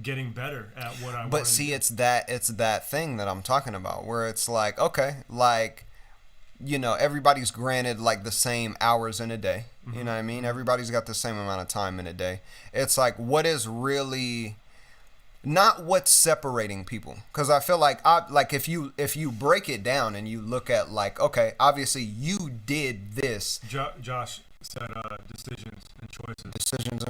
getting better at what I wanted. But see, it's that thing that I'm talking about, where it's like, okay, like, everybody's granted like the same hours in a day. You know what I mean? Everybody's got the same amount of time in a day. It's like, what is really not what's separating people? Because I feel like if you break it down and you look at like, okay, obviously you did this. Josh said decisions and choices.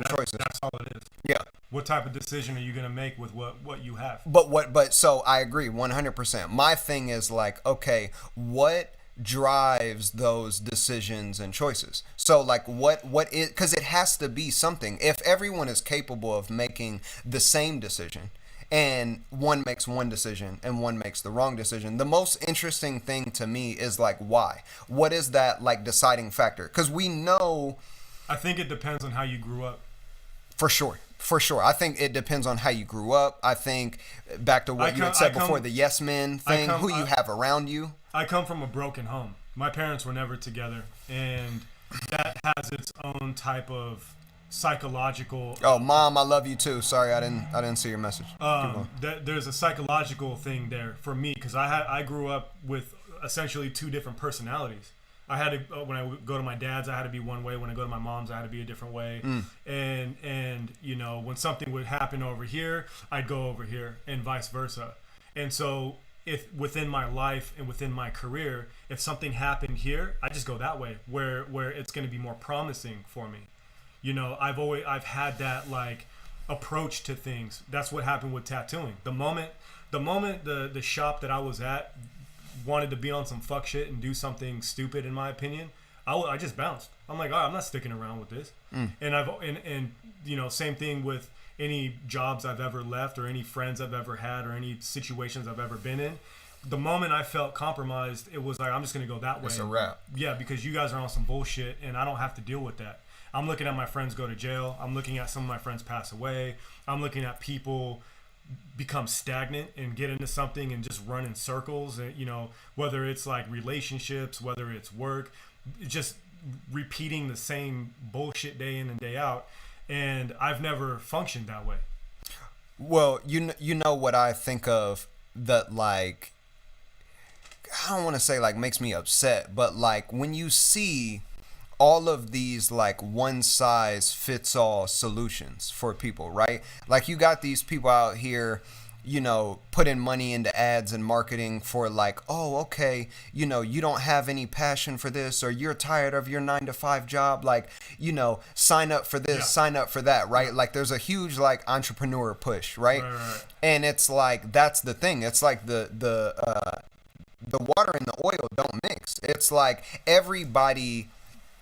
Choices. That's all it is. Yeah. What type of decision are you gonna make with what you have? But so I agree 100%. My thing is like, okay, what drives those decisions and choices? So like what is, because it has to be something. If everyone is capable of making the same decision and one makes one decision and one makes the wrong decision, the most interesting thing to me is like, why? What is that like deciding factor? Because we know, I think it depends on how you grew up. For sure. I think it depends on how you grew up. I think back to what you had said before, the yes men thing, who you have around you. I come from a broken home. My parents were never together, and that has its own type of psychological. Oh, Mom, I love you too. Sorry, I didn't see your message. There's a psychological thing there for me, because I grew up with essentially two different personalities. I had to, when I would go to my dad's, I had to be one way. When I go to my mom's, I had to be a different way. And when something would happen over here, I'd go over here, and vice versa. And so if within my life and within my career, if something happened here, I just go that way, where it's going to be more promising for me. I've had that like approach to things. That's what happened with tattooing. The moment the shop that I was at wanted to be on some fuck shit and do something stupid, in my opinion, I just bounced. I'm like, all right, I'm not sticking around with this. And same thing with any jobs I've ever left, or any friends I've ever had, or any situations I've ever been in. The moment I felt compromised, it was like, I'm just gonna go that way. It's a wrap. Yeah, because you guys are on some bullshit, and I don't have to deal with that. I'm looking at my friends go to jail. I'm looking at some of my friends pass away. I'm looking at people become stagnant and get into something and just run in circles. And whether it's like relationships, whether it's work, just repeating the same bullshit day in and day out. And I've never functioned that way. Well, you know what I think of that, like, I don't want to say like makes me upset, but like when you see all of these like one size fits all solutions for people, right? Like you got these people out here, putting money into ads and marketing for like, oh, okay, you don't have any passion for this, or you're tired of your 9-to-5 job, like, sign up for this, sign up for that, right? Like there's a huge like entrepreneur push, right? Right. And it's like, that's the thing. It's like the water and the oil don't mix. It's like everybody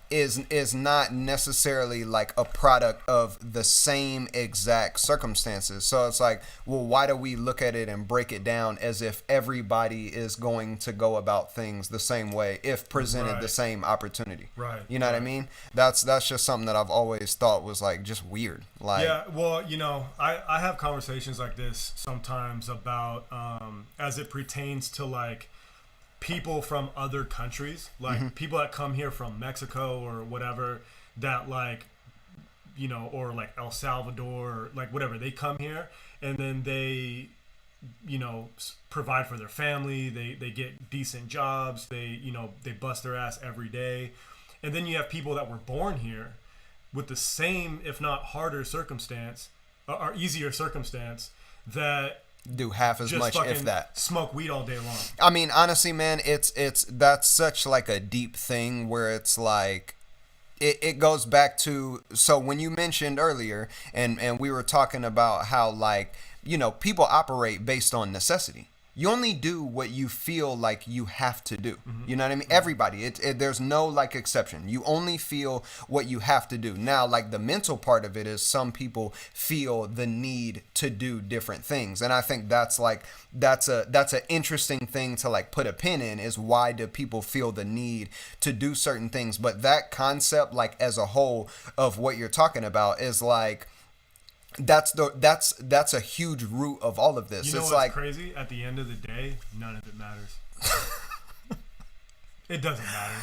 is not necessarily like a product of the same exact circumstances. So it's like, well, why do we look at it and break it down as if everybody is going to go about things the same way if presented the same opportunity? Right. You know what I mean? That's just something that I've always thought was like just weird. Like, yeah, well, I have conversations like this sometimes about as it pertains to like people from other countries, like people that come here from Mexico or whatever, that like, or like El Salvador, or like whatever, they come here and then they, provide for their family, they get decent jobs, they bust their ass every day. And then you have people that were born here with the same, if not harder circumstance, or easier circumstance, that do half as much, if that. Smoke weed all day long. I mean, honestly, man, it's that's such like a deep thing where it's like it goes back to, so when you mentioned earlier and we were talking about how like, people operate based on necessity. You only do what you feel like you have to do. You know what I mean? Everybody, there's no like exception. You only feel what you have to do. Now, like the mental part of it is some people feel the need to do different things. And I think that's an interesting thing to like put a pin in, is why do people feel the need to do certain things? But that concept, like as a whole of what you're talking about, is like, That's a huge root of all of this. You know It's what's like crazy? At the end of the day, none of it matters. It doesn't matter.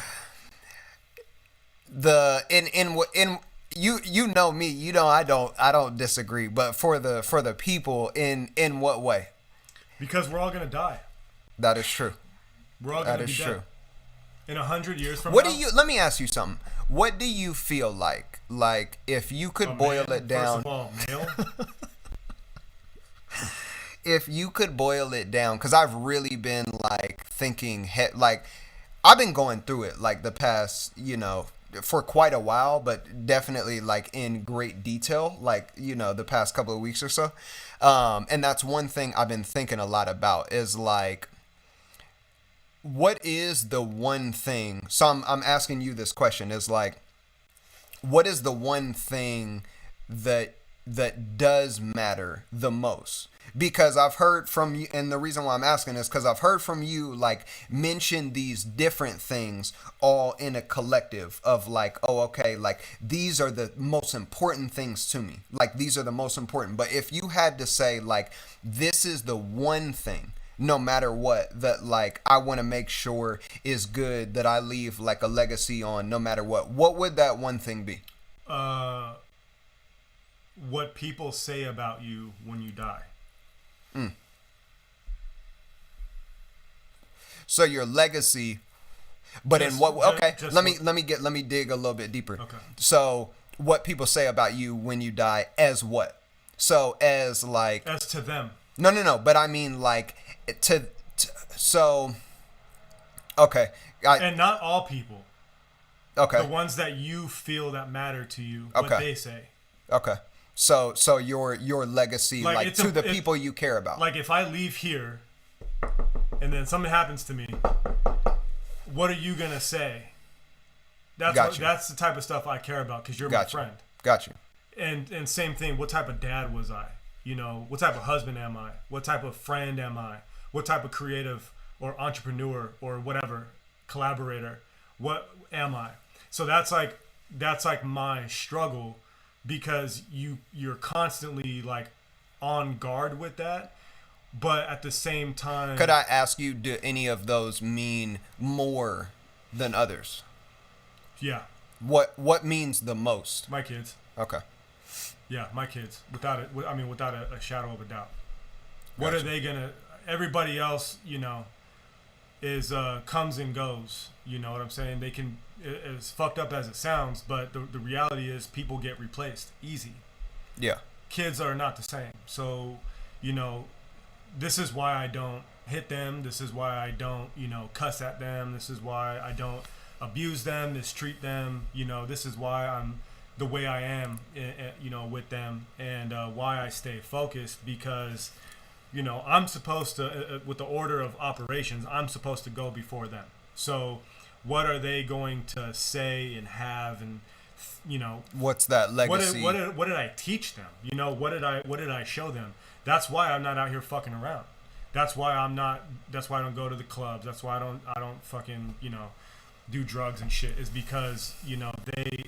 the in you know me, you know I don't disagree, but for the people, in what way? Because we're all gonna die. That is true. We're all That gonna is be true. dead. In 100 years from What now. do you let me ask you something. What do you feel like if you could boil man, it down? First of all, male. If you could boil it down, because I've really been like thinking, like I've been going through it like the past, for quite a while, but definitely like in great detail, like, the past couple of weeks or so. And that's one thing I've been thinking a lot about is like, what is the one thing? So I'm asking you this question is like, what is the one thing that does matter the most? Because I've heard from you, and the reason why I'm asking is because I've heard from you like mention these different things all in a collective of like, oh, okay, like these are the most important things to me. Like these are the most important. But if you had to say like, this is the one thing, no matter what, that like I want to make sure is good, that I leave like a legacy on, no matter what would that one thing be? What people say about you when you die. So your legacy, but Just- in what? Okay, just let what- me dig a little bit deeper. Okay. So what people say about you when you die as what? So as like As to them. no, but I mean like so okay, And not all people. okay, The ones that you feel that matter to you, what Okay. they say. okay. So your legacy Like, like it's to the if- people you care about. Like if I leave here and then something happens to me, what are you gonna say? Got you. That's the type of stuff I care about because you're Got you. my friend. Got you. And same thing, what type of dad was I? What type of husband am I? What type of friend am I? What type of creative or entrepreneur or whatever collaborator? What am I? So that's like my struggle because you're constantly like on guard with that, but at the same time, Could I ask you, do any of those mean more than others? yeah, What means the most? my kids. Okay. Yeah, my kids. Without a shadow of a doubt. What Gotcha. are they gonna? Everybody else, is comes and goes. You know what I'm saying? They can, as fucked up as it sounds, but the reality is people get replaced easy. Yeah. Kids are not the same. So, this is why I don't hit them. This is why I don't, cuss at them. This is why I don't abuse them, mistreat them. This is why I'm the way I am, with them, and why I stay focused because, I'm supposed to, with the order of operations, I'm supposed to go before them. So, what are they going to say and have, and What's that legacy? what did I teach them? What did I show them? That's why I'm not out here fucking around. That's why That's why I don't go to the clubs. That's why I don't fucking do drugs and shit. Is because they.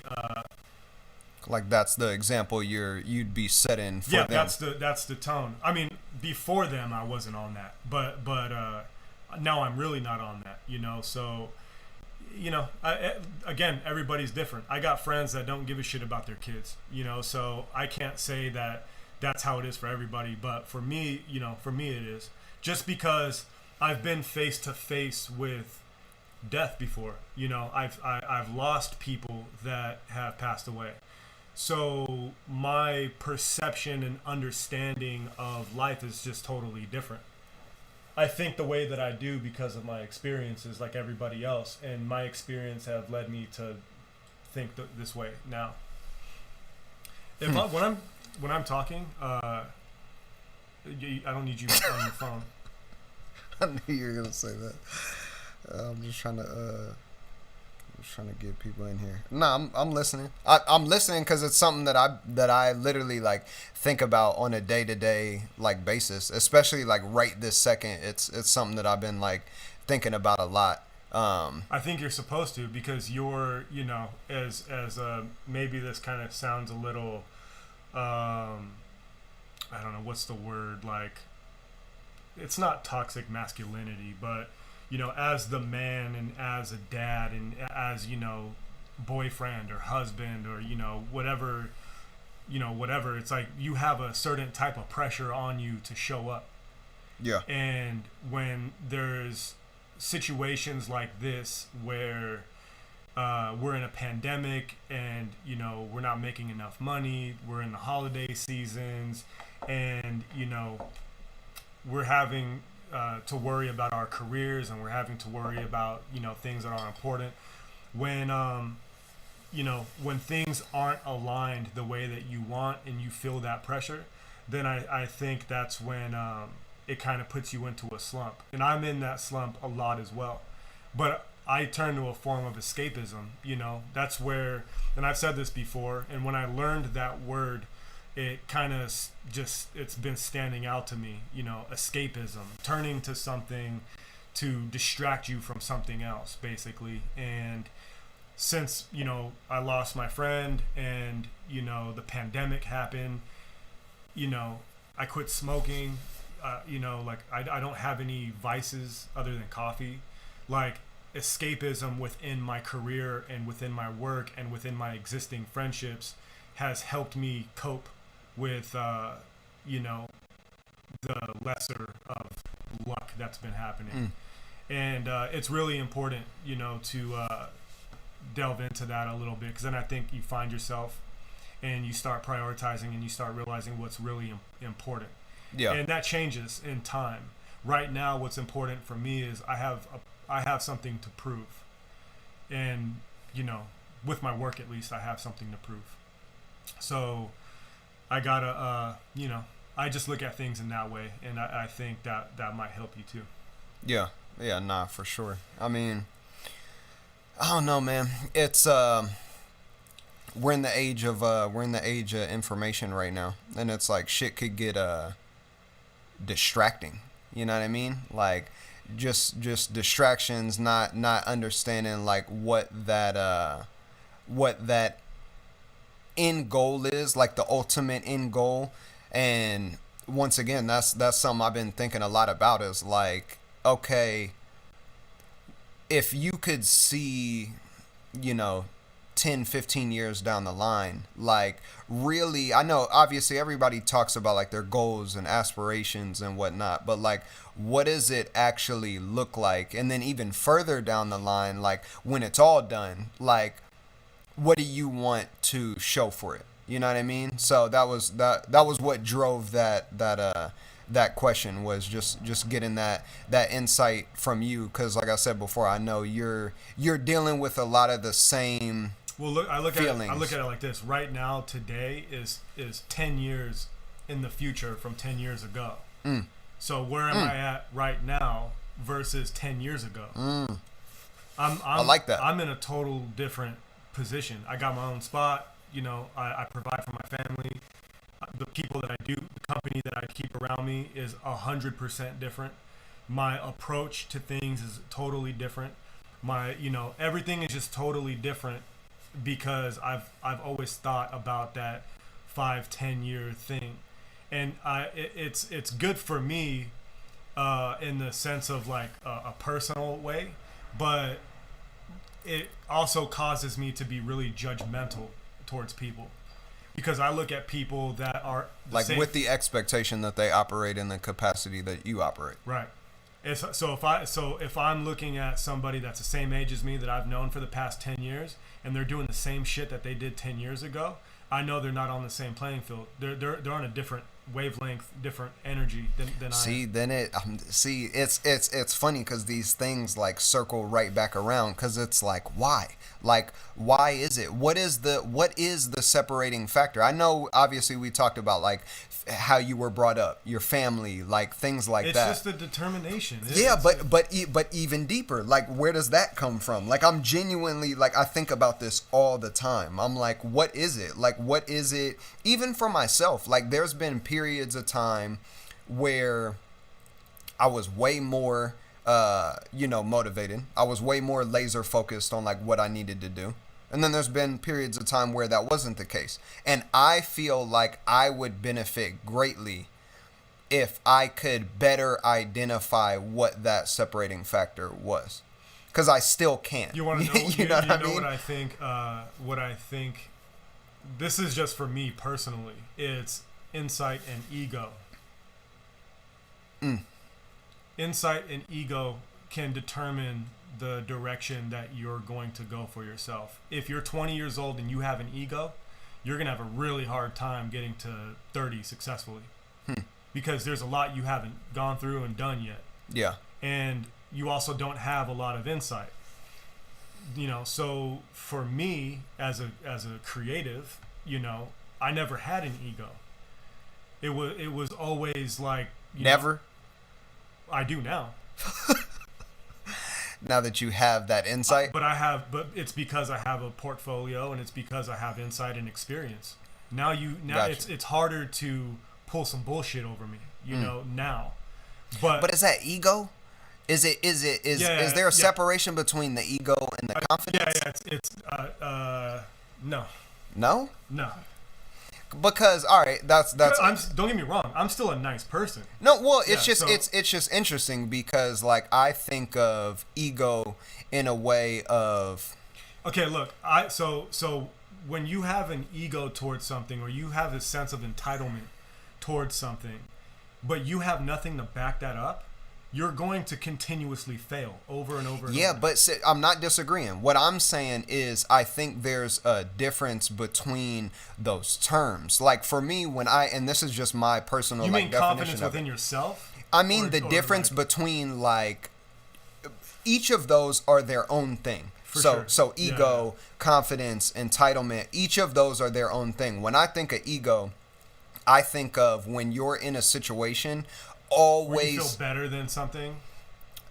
Like that's the example you'd be setting for them. That's the tone. I mean, before them I wasn't on that, but now I'm really not on that. So. Again, everybody's different. I got friends that don't give a shit about their kids, so I can't say that that's how it is for everybody. But for me, it is. Just because I've been face to face with death before, I've lost people that have passed away. So my perception and understanding of life is just totally different. I think the way that I do because of my experiences, like everybody else, and my experience have led me to think this way now. When I'm talking, I don't need you on your phone. I knew you were gonna say that. I'm just trying to get people in here. No, I'm listening. I'm listening because it's something that I literally like think about on a day-to-day like basis, especially like right this second. It's something that I've been like thinking about a lot. I think you're supposed to because you're maybe this kind of sounds a little I don't know what's the word, like, it's not toxic masculinity, but as the man and as a dad and as boyfriend or husband or whatever, whatever, it's like you have a certain type of pressure on you to show up. Yeah. And when there's situations like this where we're in a pandemic and we're not making enough money, we're in the holiday seasons, and we're having to worry about our careers, and we're having to worry about things that are important. When when things aren't aligned the way that you want and you feel that pressure, then I think that's when it kind of puts you into a slump. And I'm in that slump a lot as well. But I turn to a form of escapism. That's where, and I've said this before, and when I learned that word, it kind of it's been standing out to me, escapism, turning to something to distract you from something else, basically. And since, I lost my friend and, the pandemic happened, I quit smoking, like I don't have any vices other than coffee. Like, escapism within my career and within my work and within my existing friendships has helped me cope with, the lesser of luck that's been happening. And it's really important, to delve into that a little bit, because then I think you find yourself and you start prioritizing and you start realizing what's really important. Yeah. And that changes in time. Right now, what's important for me is I have something to prove. And, with my work at least, I have something to prove. So I gotta, I just look at things in that way, and I think that might help you too. Yeah. Yeah, nah, for sure. I mean, I don't know, man. It's we're in the age of information right now, and it's like shit could get distracting. You know what I mean? Like just distractions, not understanding like what that end goal is, like the ultimate end goal. And once again, that's something I've been thinking a lot about, is like, okay, if you could see, 10, 15 years down the line, like, really, I know obviously everybody talks about like their goals and aspirations and whatnot, but like, what does it actually look like? And then even further down the line, like when it's all done, like, what do you want to show for it? You know what I mean? So that was what drove that question, was just getting that insight from you, because like I said before, I know you're dealing with a lot of the same. Well, look, I look feelings. at it like this. Right now, today is 10 years in the future from 10 years ago. So where am I at right now versus 10 years ago? I like that. I'm in a total different position. I got my own spot. I provide for my family. The people that I do, the company that I keep around me is 100% different. My approach to things is totally different. My, everything is just totally different, because I've always thought about that 5-10 year thing. And it's good for me in the sense of like a personal way, but it also causes me to be really judgmental towards people, because I look at people that are like with the expectation that they operate in the capacity that you operate. Right. So if I'm looking at somebody that's the same age as me that I've known for the past 10 years, and they're doing the same shit that they did 10 years ago, I know they're not on the same playing field. They're on a different wavelength, different energy than I am. Then it's funny, because these things like circle right back around, because it's like, why is it, what is the separating factor? I know obviously we talked about like how you were brought up, your family, like things like that. It's just the determination. But even deeper, like, where does that come from? Like, I'm genuinely, like, I think about this all the time. I'm like, what is it? Like, what is it? Even for myself, like, there's been periods of time where I was way more, motivated. I was way more laser focused on like what I needed to do. And then there's been periods of time where that wasn't the case. And I feel like I would benefit greatly if I could better identify what that separating factor was. Because I still can't. You want to know? You know what I mean? What I think? What I think. This is just for me personally. It's insight and ego. Insight and ego can determine the direction that you're going to go for yourself. If you're 20 years old and you have an ego, you're going to have a really hard time getting to 30 successfully. Because there's a lot you haven't gone through and done yet. Yeah. And you also don't have a lot of insight. You know, so for me as a creative, you know, I never had an ego. It was always like, Never? I do now. Now that you have that insight? But it's because I have a portfolio and it's because I have insight and experience. Now Gotcha. it's harder to pull some bullshit over me, you know, now. But is that ego? Is there a separation between the ego and the confidence? No. No? No. Because all right, that's don't get me wrong, I'm still a nice person. no. Well, it's just interesting because like I think of ego in a way of Okay, look, so when you have an ego towards something or you have a sense of entitlement towards something, but you have nothing to back that up, you're going to continuously fail over and over and over. But I'm not disagreeing. What I'm saying is I think there's a difference between those terms. Like for me, and this is just my personal You mean definition confidence of within it. yourself? I mean the difference between like each of those are their own thing. So ego, confidence, entitlement, each of those are their own thing. When I think of ego, I think of when you're in a situation always where you feel better than something.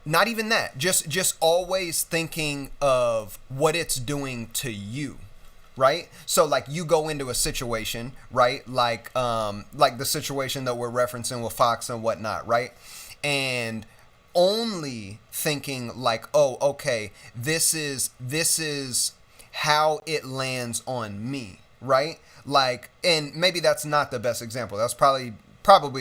Not even that. Just always thinking of what it's doing to you. Right? So like you go into a situation, right? Like the situation that we're referencing with Fox and whatnot, right? And only thinking like, oh, okay, this is how it lands on me, right? Like, and maybe that's not the best example. That's probably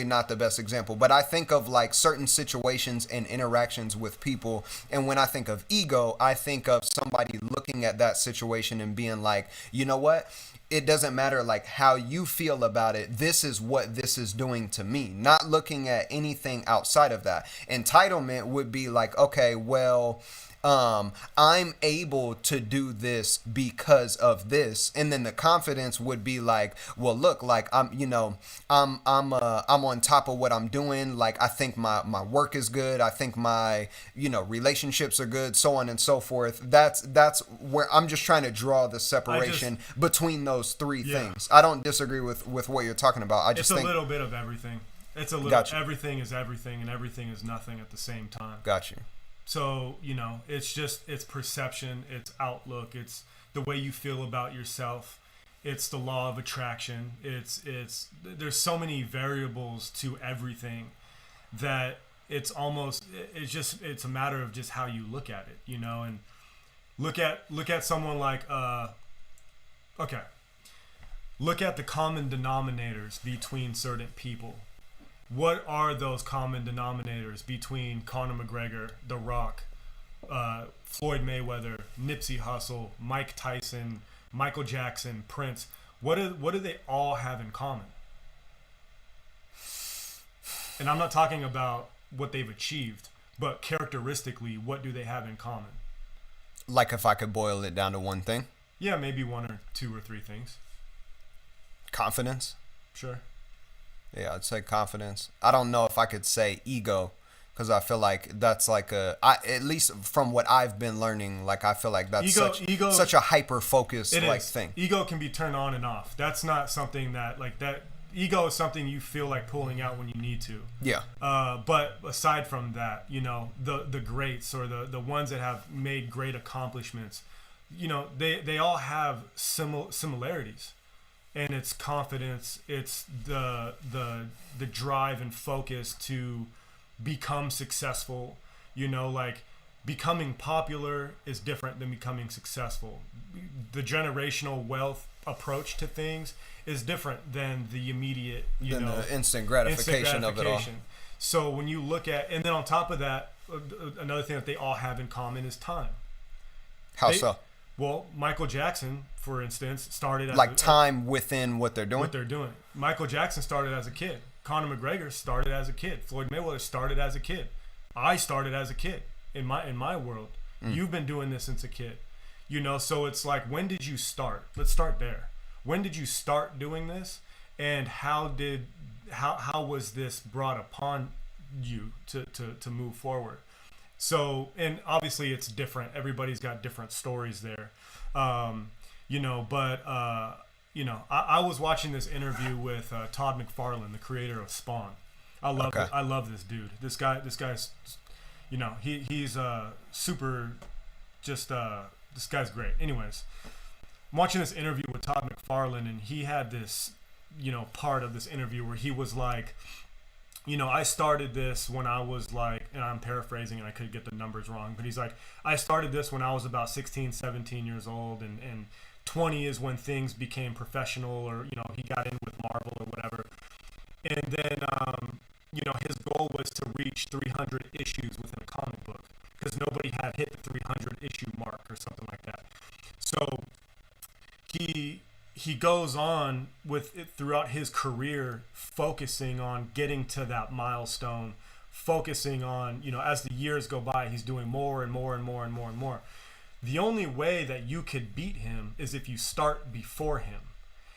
not the best example, but I think of like certain situations and interactions with people, and when I think of ego, I think of somebody looking at that situation and being like, you know what? It doesn't matter like how you feel about it. This is what this is doing to me. Not looking at anything outside of that. Entitlement would be like, okay, well, I'm able to do this because of this, and then the confidence would be like, well, look, like I'm on top of what I'm doing. Like I think my work is good. I think my relationships are good, so on and so forth. That's where I'm just trying to draw the separation between those three things. I don't disagree with what you're talking about. I just think a little bit of everything. It's a little everything is everything and everything is nothing at the same time. Got you. So, it's perception, it's outlook, it's the way you feel about yourself, it's the law of attraction, it's there's so many variables to everything that it's a matter of just how you look at it, and look at someone like look at the common denominators between certain people. What are those common denominators between Conor McGregor, The Rock, Floyd Mayweather, Nipsey Hussle, Mike Tyson, Michael Jackson, Prince? What do they all have in common? And I'm not talking about what they've achieved, but characteristically, what do they have in common? Like if I could boil it down to one thing? Yeah, maybe one or two or three things. Confidence? Sure. Yeah, I'd say confidence. I don't know if I could say ego, because I feel like that's like at least from what I've been learning, like I feel like that's such a hyper focused thing. Ego can be turned on and off. That's not something that ego is something you feel like pulling out when you need to. Yeah. But aside from that, the greats or the ones that have made great accomplishments, they all have similarities. And it's confidence, it's the drive and focus to become successful. Like becoming popular is different than becoming successful. The generational wealth approach to things is different than the immediate, the instant gratification of it all. So when you look at, and then on top of that, another thing that they all have in common is time. How so? Well, Michael Jackson, for instance, started as like time within what they're doing. Michael Jackson started as a kid. Conor McGregor started as a kid. Floyd Mayweather started as a kid. I started as a kid in my world. You've been doing this since a kid. So it's like, when did you start? Let's start there. When did you start doing this? And how was this brought upon you to move forward? So, and obviously it's different. Everybody's got different stories there. I was watching this interview with Todd McFarlane, the creator of Spawn. I love this dude. This guy's, he's super, just, this guy's great. Anyways, I'm watching this interview with Todd McFarlane, and he had this, part of this interview where he was like, I started this when I was like, and I'm paraphrasing and I could get the numbers wrong, but he's like, I started this when I was about 16, 17 years old, and 20 is when things became professional, or, he got in with Marvel or whatever. And then, his goal was to reach 300 issues within a comic book, because nobody had hit the 300 issue mark or something like that. So he goes on with it throughout his career, focusing on getting to that milestone, focusing on, as the years go by, he's doing more and more and more and more and more. The only way that you could beat him is if you start before him.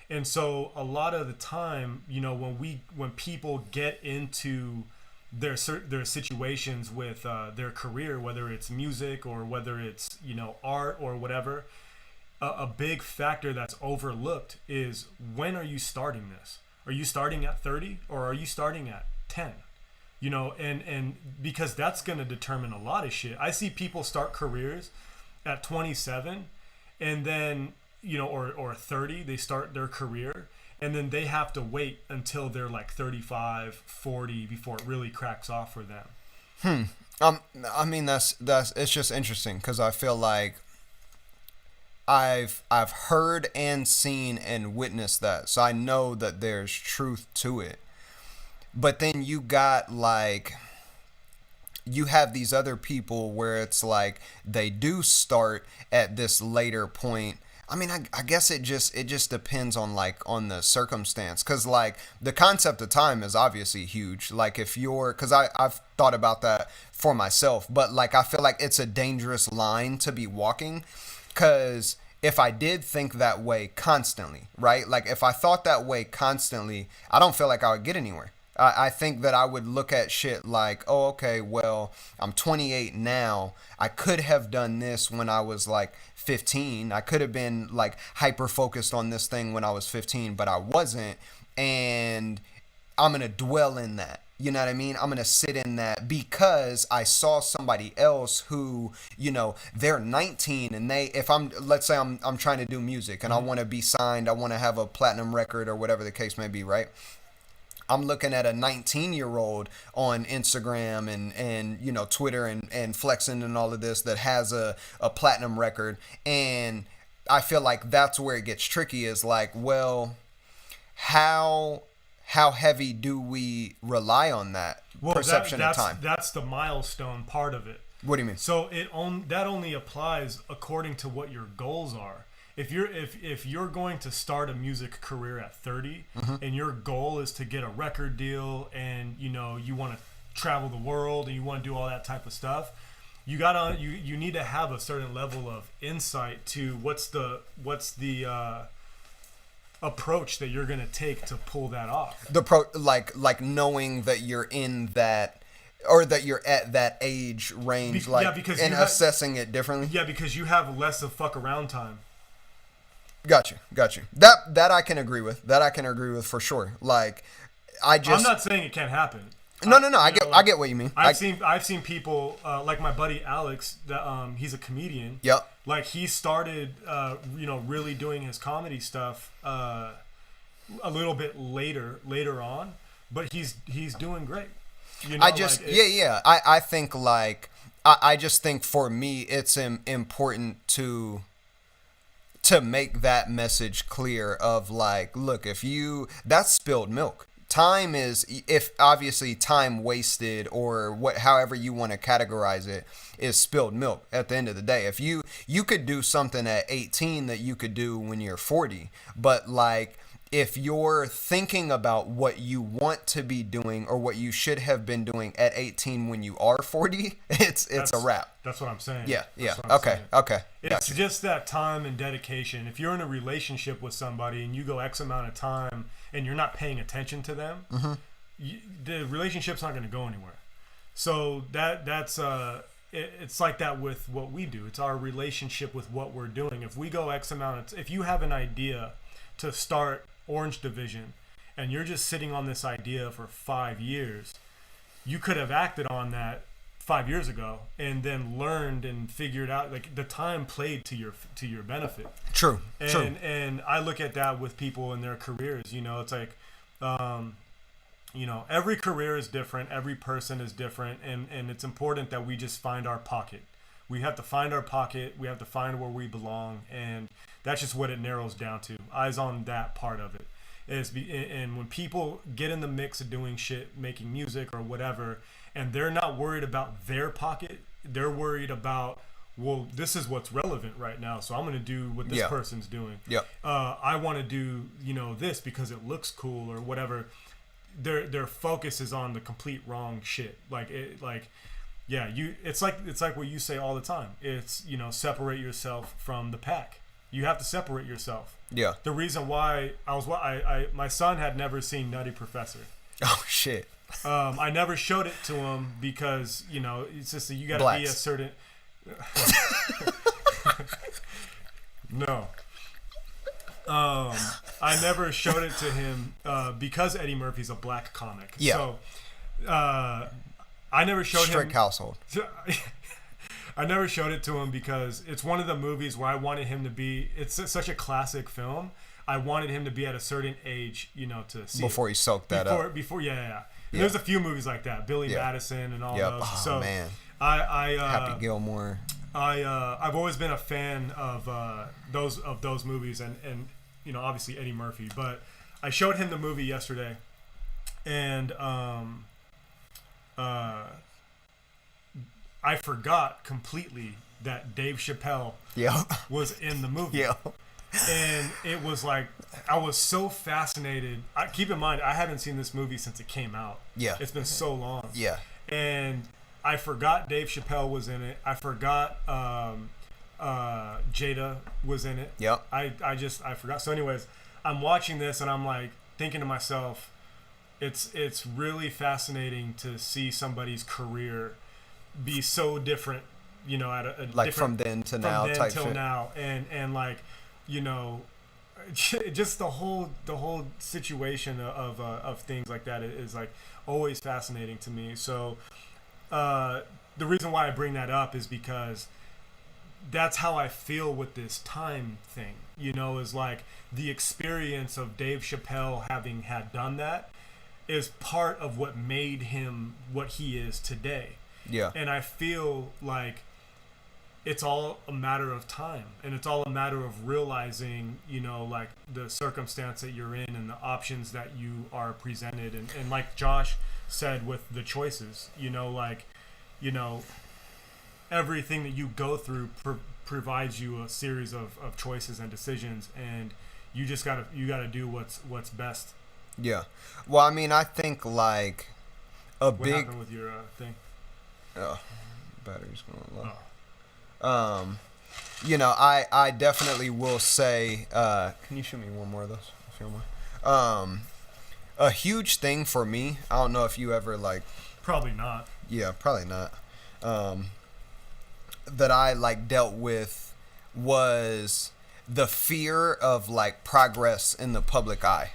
And so a lot of the time, when people get into their situations with their career, whether it's music or whether it's, art or whatever, a big factor that's overlooked is, when are you starting this? Are you starting at 30 or are you starting at 10? And because that's going to determine a lot of shit. I see people start careers at 27, and then, or 30, they start their career, and then they have to wait until they're like 35, 40 before it really cracks off for them. I mean, that's it's just interesting, because I feel like I've heard and seen and witnessed that, so I know that there's truth to it. But then you got you have these other people where it's like they do start at this later point. I mean, I guess it just depends on on the circumstance, because the concept of time is obviously huge. If you're, because I've thought about that for myself, but I feel like it's a dangerous line to be walking. Because if I did think that way constantly, right? If I thought that way constantly, I don't feel like I would get anywhere. I think that I would look at shit like, oh, okay, well, I'm 28 now. I could have done this when I was 15. I could have been hyper focused on this thing when I was 15, but I wasn't. And I'm going to dwell in that. You know what I mean? I'm going to sit in that because I saw somebody else who, they're 19, and let's say I'm trying to do music and I want to be signed. I want to have a platinum record or whatever the case may be, right? I'm looking at a 19-year-old on Instagram and Twitter and flexing and all of this that has a platinum record. And I feel like that's where it gets tricky, is well, how heavy do we rely on that perception of time? That's the milestone part of it. What do you mean? So that only applies according to what your goals are. If you're going to start a music career at 30, and your goal is to get a record deal, and you want to travel the world and you want to do all that type of stuff, you need to have a certain level of insight to what's the approach that you're going to take to pull that off. Knowing that you're in that, or that you're at that age range, assessing it differently. Yeah, because you have less of fuck around time. Got you. That I can agree with. That I can agree with for sure. I'm not saying it can't happen. No. I get what you mean. I've seen people like my buddy Alex. That he's a comedian. Yep. He started, really doing his comedy stuff a little bit later on, but he's doing great. I think I just think for me it's important to make that message clear of like, look, if you, that's spilled milk. Time is, if obviously time wasted or what, however you want to categorize it, is spilled milk at the end of the day. If you could do something at 18 that you could do when you're 40, but like, if you're thinking about what you want to be doing or what you should have been doing at 18 when you are 40, it's a wrap. That's what I'm saying. Yeah. Okay. Saying. Okay. It's just that time and dedication. If you're in a relationship with somebody and you go X amount of time and you're not paying attention to them, the relationship's not going to go anywhere. So that's it's like that with what we do. It's our relationship with what we're doing. If we go X amount if you have an idea to start Orange Division and you're just sitting on this idea for 5 years, you could have acted on that 5 years ago and then learned and figured out, like, the time played to your benefit. True. And I look at that with people in their careers. You know, it's like every career is different, every person is different, and it's important that we just find our pocket. We have to find our pocket, we have to find where we belong, and that's just what it narrows down to. Eyes on that part of it. And when people get in the mix of doing shit, making music or whatever, and they're not worried about their pocket, they're worried about, well, this is what's relevant right now, so I'm going to do what this person's doing. I want to do, this because it looks cool or whatever. Their focus is on the complete wrong shit. It's like what you say all the time. It's, separate yourself from the pack. You have to separate yourself. Yeah. The reason why my son had never seen Nutty Professor. Oh shit. I never showed it to him because, it's just that you got to be a certain. No. I never showed it to him because Eddie Murphy's a black comic. Yeah. So I never showed him. Strict household. I never showed it to him because it's one of the movies where I wanted him to be. It's such a classic film. I wanted him to be at a certain age, to see before he soaked that up. Before, yeah. There's a few movies like that, Billy Madison and all those. Oh, so man. Happy Gilmore. I've always been a fan of those movies and obviously Eddie Murphy. But I showed him the movie yesterday, and I forgot completely that Dave Chappelle was in the movie. And it was like, I was so fascinated. Keep in mind, I haven't seen this movie since it came out. Yeah. It's been so long. Yeah. And I forgot Dave Chappelle was in it. I forgot Jada was in it. Yep. I forgot. So anyways, I'm watching this and I'm like thinking to myself, it's really fascinating to see somebody's career be so different, at a like different, from then to now from then type till shit. now, and like, just the whole situation of things like that is like always fascinating to me. So the reason why I bring that up is because that's how I feel with this time thing, is like the experience of Dave Chappelle having had done that is part of what made him what he is today. Yeah. And I feel like it's all a matter of time, and it's all a matter of realizing, like the circumstance that you're in and the options that you are presented. And like Josh said with the choices, everything that you go through provides you a series of choices and decisions, and you just gotta do what's best. Yeah. Well, I mean, I think like what happened with your thing? Oh, battery's going low. I definitely will say, can you shoot me one more of those, if you don't mind? A huge thing for me, I don't know if you ever like... Probably not. Yeah, probably not. That I like dealt with was the fear of like progress in the public eye.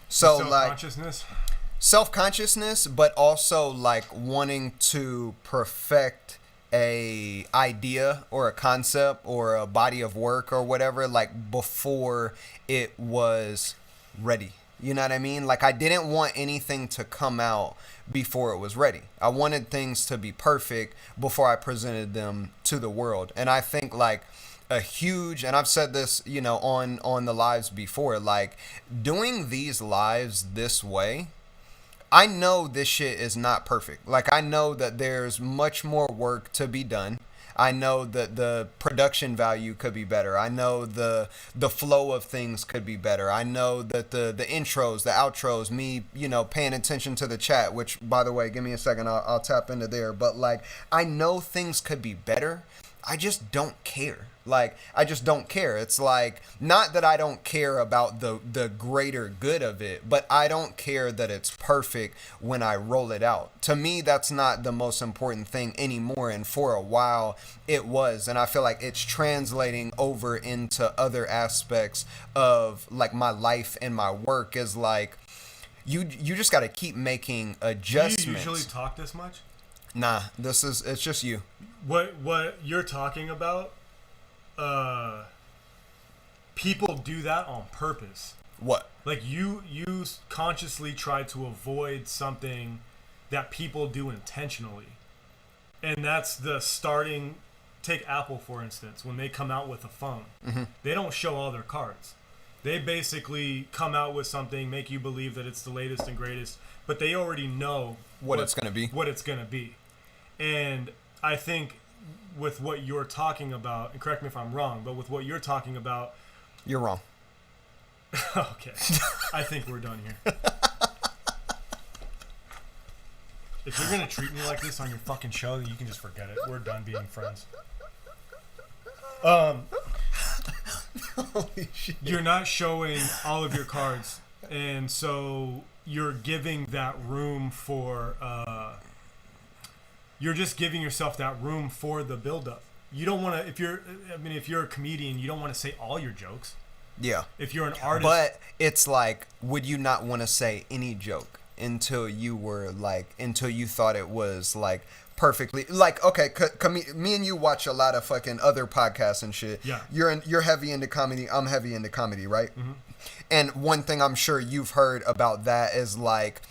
So self-consciousness? Like self-consciousness, but also like wanting to perfect a idea or a concept or a body of work or whatever, like before it was ready. You know what I mean? Like, I didn't want anything to come out before it was ready. I wanted things to be perfect before I presented them to the world. And I think, like, a huge, and I've said this, you know, on the lives before, like, doing these lives this way, I know this shit is not perfect. Like, I know that there's much more work to be done. I know that the production value could be better. I know the flow of things could be better. I know that the intros, the outros, me, you know, paying attention to the chat, which, by the way, give me a second, I'll tap into there. But, like, I know things could be better. I just don't care. Like, I just don't care. It's like, not that I don't care about the greater good of it, but I don't care that it's perfect when I roll it out. To me, that's not the most important thing anymore. And for a while, it was. And I feel like it's translating over into other aspects of, like, my life and my work is like, you just got to keep making adjustments. Do you usually talk this much? Nah, it's just you. What you're talking about, people do that on purpose. What? Like, you consciously try to avoid something that people do intentionally. And that's the starting. Take Apple, for instance. When they come out with a phone, they don't show all their cards. They basically come out with something, make you believe that it's the latest and greatest, but they already know what it's going to be. And I think with what you're talking about, and correct me if I'm wrong, but with what you're talking about... You're wrong. Okay. I think we're done here. If you're going to treat me like this on your fucking show, you can just forget it. We're done being friends. Holy shit. You're not showing all of your cards, and so you're giving that room for... you're just giving yourself that room for the build-up. You don't want to, if you're a comedian, you don't want to say all your jokes. Yeah. If you're an artist. But it's like, would you not want to say any joke until you thought it was, like, perfectly, like, okay, me and you watch a lot of fucking other podcasts and shit. Yeah. You're heavy into comedy. I'm heavy into comedy, right? Mm-hmm. And one thing I'm sure you've heard about that is, like,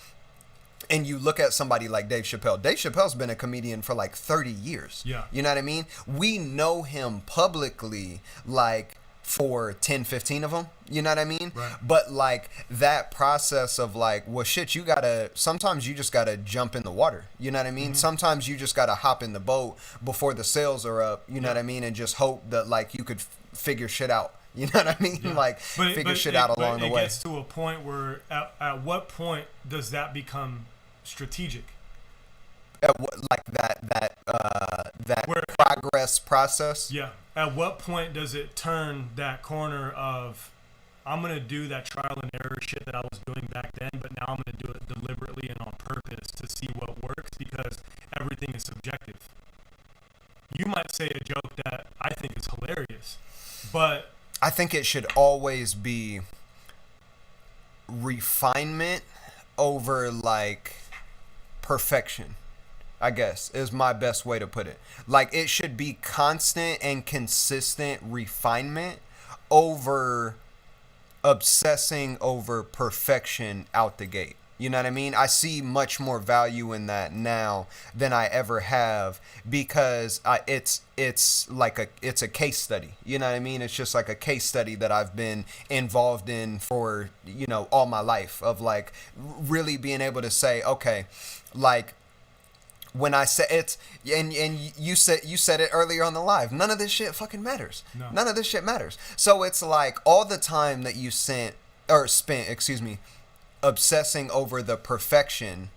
and you look at somebody like Dave Chappelle. Dave Chappelle's been a comedian for like 30 years. Yeah. You know what I mean? We know him publicly, like, for 10, 15 of them. You know what I mean? Right. But, like, that process of, like, well, shit, sometimes you just gotta jump in the water. You know what I mean? Mm-hmm. Sometimes you just gotta hop in the boat before the sails are up. You know what I mean? And just hope that, like, you could figure shit out. You know what I mean? Yeah. Like, figure shit out along the way. It gets to a point where, at what point does that become strategic? Like that progress process? Yeah. At what point does it turn that corner of, I'm going to do that trial and error shit that I was doing back then, but now I'm going to do it deliberately and on purpose to see what works, because everything is subjective. You might say a joke that I think is hilarious, but I think it should always be refinement over, like, perfection, I guess, is my best way to put it. Like, it should be constant and consistent refinement over obsessing over perfection out the gate. You know what I mean? I see much more value in that now than I ever have, because it's a case study. You know what I mean? It's just like a case study that I've been involved in for, you know, all my life, of, like, really being able to say, okay, like, when I say it's, and you said it earlier on the live, none of this shit fucking matters. No. None of this shit matters. So it's like, all the time that you spent, obsessing over the perfection,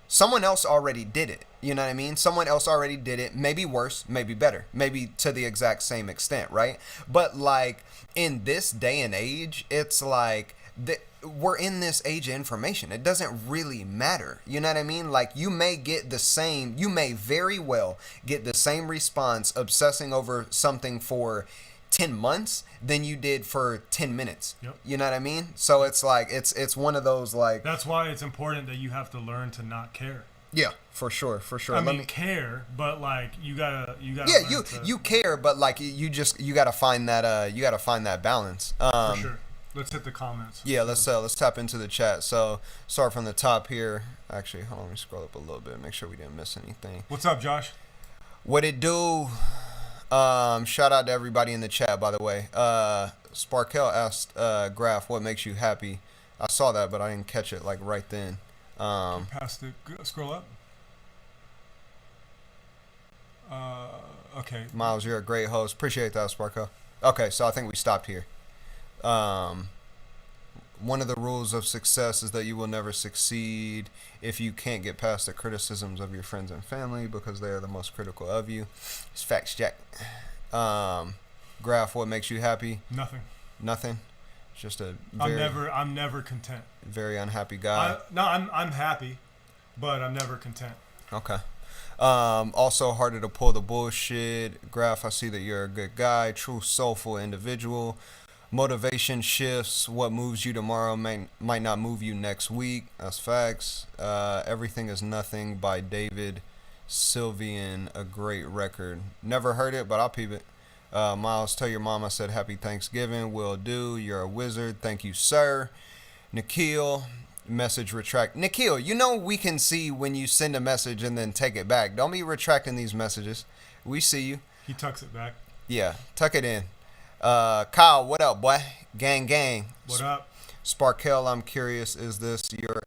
someone else already did it. You know what I mean? Someone else already did it, maybe worse, maybe better, maybe to the exact same extent, right? But, like, in this day and age, it's like, we're in this age of information. It doesn't really matter. You know what I mean? Like, you may very well get the same response obsessing over something for 10 months than you did for 10 minutes. Yep. You know what I mean? So it's like, it's one of those, like, that's why it's important that you have to learn to not care. Yeah, for sure. I mean, care, but, like, you gotta. Yeah, you care, but, like, you gotta find that balance. For sure. Let's hit the comments. Yeah, let's tap into the chat. So start from the top here. Actually, hold on, let me scroll up a little bit, make sure we didn't miss anything. What's up, Josh? What it do? Shout out to everybody in the chat, by the way. Sparkel asked Graf, what makes you happy? I saw that, but I didn't catch it like right then. Past it. Scroll up. Okay. Miles, you're a great host. Appreciate that, Sparko. Okay, so I think we stopped here. One of the rules of success is that you will never succeed if you can't get past the criticisms of your friends and family because they are the most critical of you. It's facts, Jack. Graf, what makes you happy? Nothing. Nothing. It's just a I'm never content. Very unhappy guy. I'm happy, but I'm never content. Okay. Also harder to pull the bullshit. Graf, I see that you're a good guy, true soulful individual. Motivation shifts. What moves you tomorrow might not move you next week. That's facts. Everything is Nothing by David Sylvian, a great record. Never heard it, but I'll peep it. Miles, tell your mom I said happy Thanksgiving. Will do. You're a wizard. Thank you, sir. Nikhil, message retract. Nikhil, you know we can see when you send a message and then take it back. Don't be retracting these messages. We see you. He tucks it back. Yeah, tuck it in. Kyle, what up, boy? Gang, gang. What up? Sparkel, I'm curious. Is this your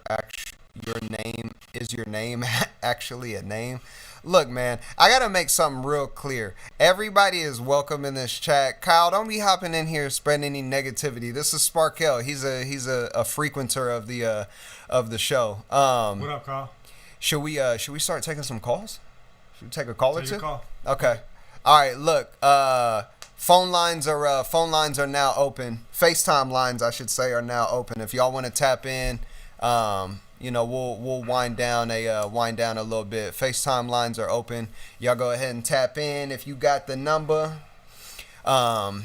name? Is your name actually a name? Look, man, I gotta make something real clear. Everybody is welcome in this chat. Kyle, don't be hopping in here spreading any negativity. This is Sparkel. He's a frequenter of the show. What up, Kyle? Should we start taking some calls? Should we take a call or two? Take a call. Okay. All right. Look. Phone lines are now open. FaceTime lines, I should say, are now open. If y'all want to tap in, we'll wind down a little bit. FaceTime lines are open. Y'all go ahead and tap in if you got the number. But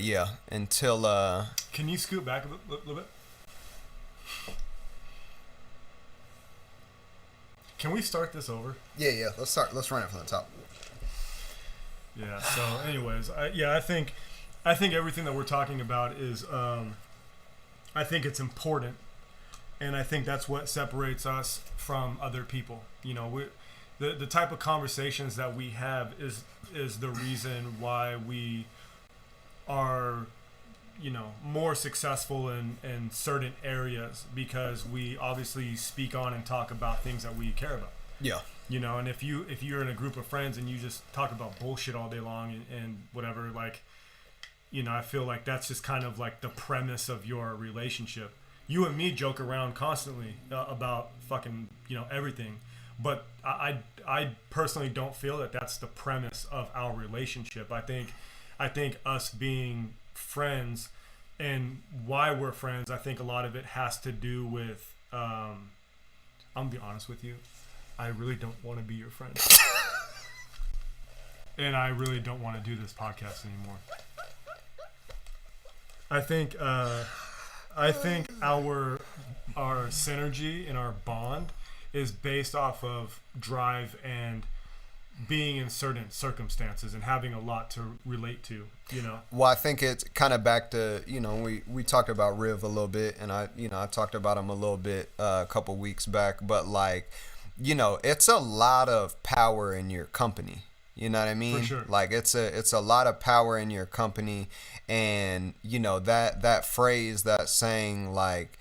yeah, until Can you scoot back a little bit? Can we start this over? Yeah. Let's run it from the top. Yeah. So, anyways, I think everything that we're talking about is, I think it's important, and I think that's what separates us from other people. You know, the type of conversations that we have is the reason why we are, more successful in certain areas, because we obviously speak on and talk about things that we care about. Yeah. And if you're in a group of friends and you just talk about bullshit all day long and whatever, like, I feel like that's just kind of like the premise of your relationship. You and me joke around constantly about fucking, everything. But I personally don't feel that that's the premise of our relationship. I think us being friends and why we're friends, I think a lot of it has to do with, I'm going to be honest with you. I really don't want to be your friend. And I really don't want to do this podcast anymore. I think our synergy and our bond is based off of drive and being in certain circumstances and having a lot to relate to, Well, I think it's kind of back to, we talked about Riv a little bit, and I talked about him a little bit a couple weeks back, but like, it's a lot of power in your company. You know what I mean? For sure. Like it's a lot of power in your company, and that phrase, that saying, like,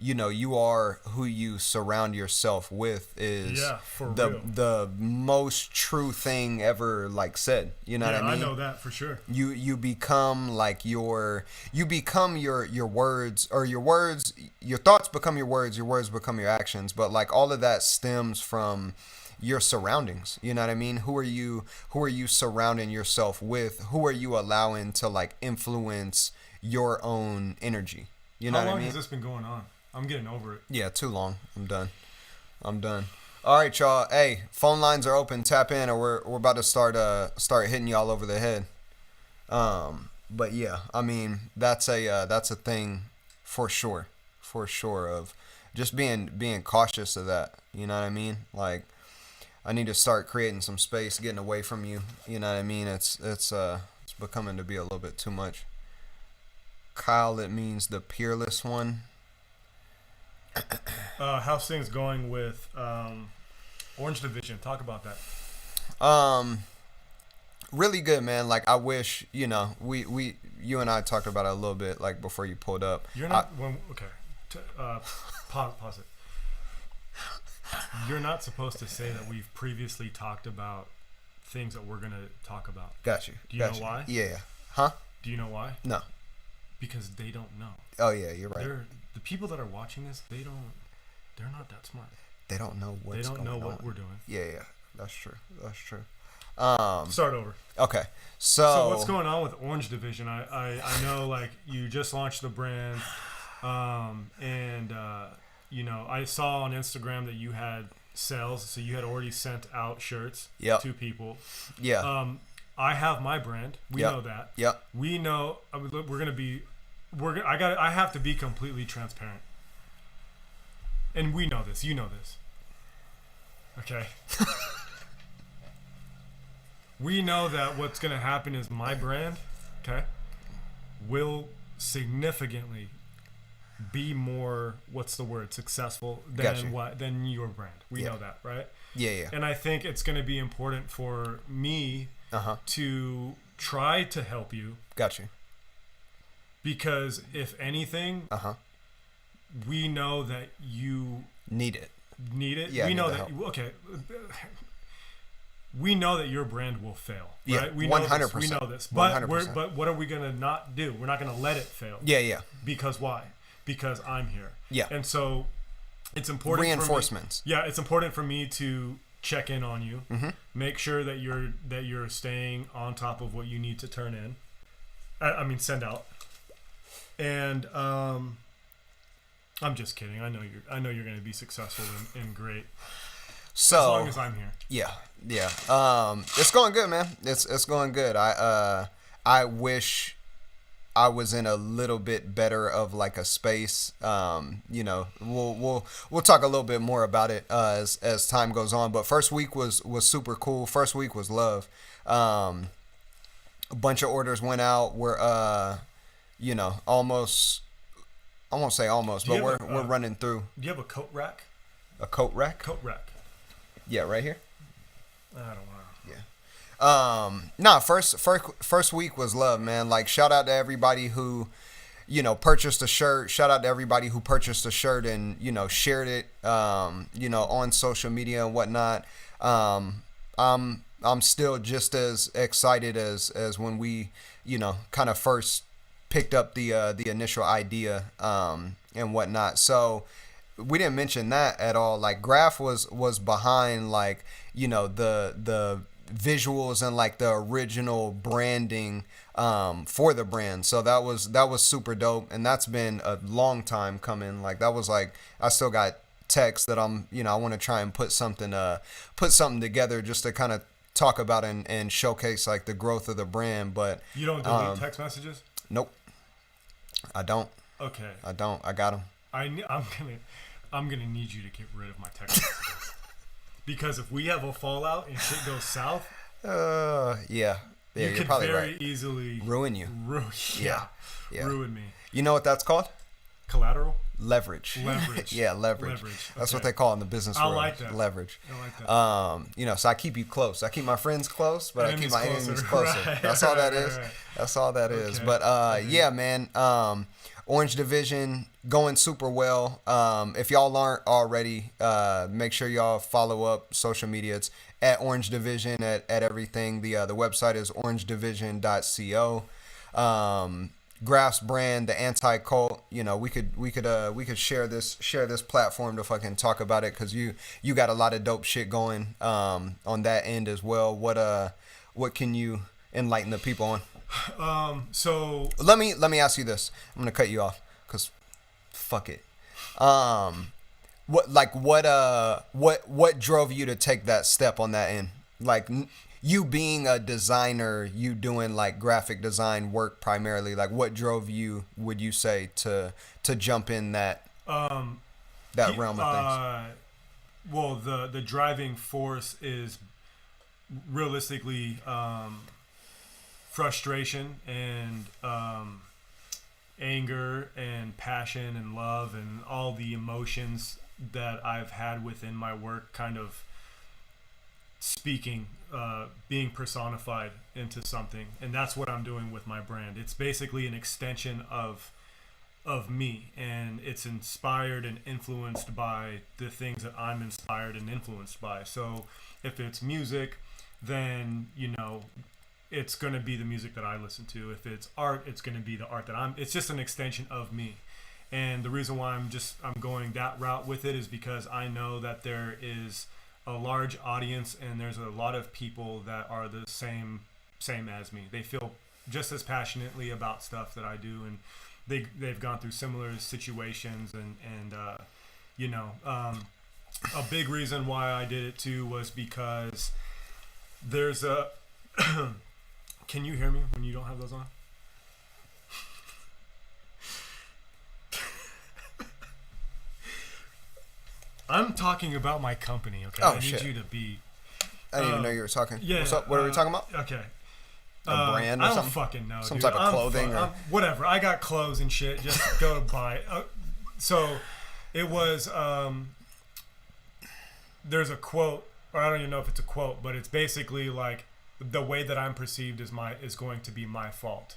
you are who you surround yourself with is the most true thing ever, like, said. You know what I mean? I know that for sure. You become like your words, or your thoughts become your words become your actions. But like all of that stems from your surroundings. You know what I mean? Who are you surrounding yourself with? Who are you allowing to like influence your own energy? You know what I mean? How long has this been going on? I'm getting over it. Yeah, too long. I'm done. All right, y'all. Hey, phone lines are open. Tap in, or we're about to start hitting y'all over the head. But yeah, I mean that's a thing for sure, of just being cautious of that. You know what I mean? Like, I need to start creating some space, getting away from you. You know what I mean? It's becoming to be a little bit too much. Kyle, it means the peerless one. How's things going with Orange Division? Talk about that. Really good, man. Like, I wish, you and I talked about it a little bit, like, before you pulled up. You're not okay. Pause it. You're not supposed to say that we've previously talked about things that we're gonna talk about. Got you. Do you know why? Yeah. Huh? Do you know why? No. Because they don't know. Oh yeah, you're right. The people that are watching this, they're not that smart. They don't know what's going on. They don't know what we're doing. Yeah, that's true. Start over. Okay, so what's going on with Orange Division? I know, like, you just launched the brand, and I saw on Instagram that you had sales, so you had already sent out shirts to people. Yeah. I have my brand. We know that. Yep. We know I have to be completely transparent. And we know this. You know this. Okay. We know that what's going to happen is my brand, okay, will significantly be more, successful than your brand. We know that, right? Yeah. And I think it's going to be important for me to try to help you. Got you. Because if anything, we know that you need it. Yeah, we know that. We know that your brand will fail. Right? Yeah, we 100%. We know this. 100%. But what are we gonna not do? We're not gonna let it fail. Yeah. Because why? Because I'm here. Yeah. And so it's important. Reinforcements. It's important for me to check in on you, make sure that you're staying on top of what you need to turn in. Send out. And I'm just kidding. I know you're going to be successful and great. So as long as I'm here. Yeah. It's going good, man. It's going good. I wish I was in a little bit better of like a space. We'll talk a little bit more about it as time goes on. But first week was super cool. First week was love. A bunch of orders went out. We're almost. I won't say almost, but we're running through. Do you have a coat rack? A coat rack? Coat rack. Yeah, right here. I don't know. Yeah. First week was love, man. Like, shout out to everybody who, purchased a shirt. Shout out to everybody who purchased a shirt and, shared it, on social media and whatnot. I'm still just as excited as when we, kind of first picked up the initial idea, and whatnot. So we didn't mention that at all. Like, Graph was behind, like, the visuals and like the original branding for the brand. So that was super dope, and that's been a long time coming. Like, that was like, I still got texts that I want to try and put something together just to kind of talk about and showcase like the growth of the brand. But you don't delete text messages? Nope, I don't. Okay, I don't. I got them. I'm gonna need you to get rid of my text messages. Because if we have a fallout and shit goes south, yeah, you could very easily ruin you. Yeah, ruin me. You know what that's called? Collateral? Leverage. Yeah, leverage. That's what they call it in the business world. I like that. Leverage. I like that. So I keep you close. I keep my friends close, but I keep my enemies closer. Right. That's all that is. Right. That's all that is. But yeah, man. Orange Division going super well. If y'all aren't already, make sure y'all follow up social media. It's at Orange Division at everything. The website is orangedivision.co. Graph's brand, the anti-cult. We could share this platform to fucking talk about it, because you got a lot of dope shit going on that end as well. What can you enlighten the people on? So let me ask you this. I'm gonna cut you off because fuck it. What drove you to take that step on that end? Like, you being a designer, you doing like graphic design work primarily. Like, what drove you, would you say, to jump in that realm of things? Well, the driving force is realistically frustration and anger and passion and love and all the emotions that I've had within my work kind of speaking, being personified into something. And that's what I'm doing with my brand. It's basically an extension of me, and it's inspired and influenced by the things that I'm inspired and influenced by. So if it's music, then it's going to be the music that I listen to. If it's art, it's going to be the art that it's just an extension of me. And the reason why I'm going that route with it is because I know that there is a large audience, and there's a lot of people that are the same as me. They feel just as passionately about stuff that I do, and they've gone through similar situations, and a big reason why I did it too was because there's a can you hear me when you don't have those on? I'm talking about my company, okay? Oh, I need shit. you to be... I didn't even know you were talking. Yeah. What's up? What are we talking about? Okay. A brand or I don't something? fucking know, Some dude. type of clothing? Or... whatever. I got clothes and shit. Just go buy it. So it was... there's a quote, or I don't even know if it's a quote, but it's basically like, the way that I'm perceived is going to be my fault.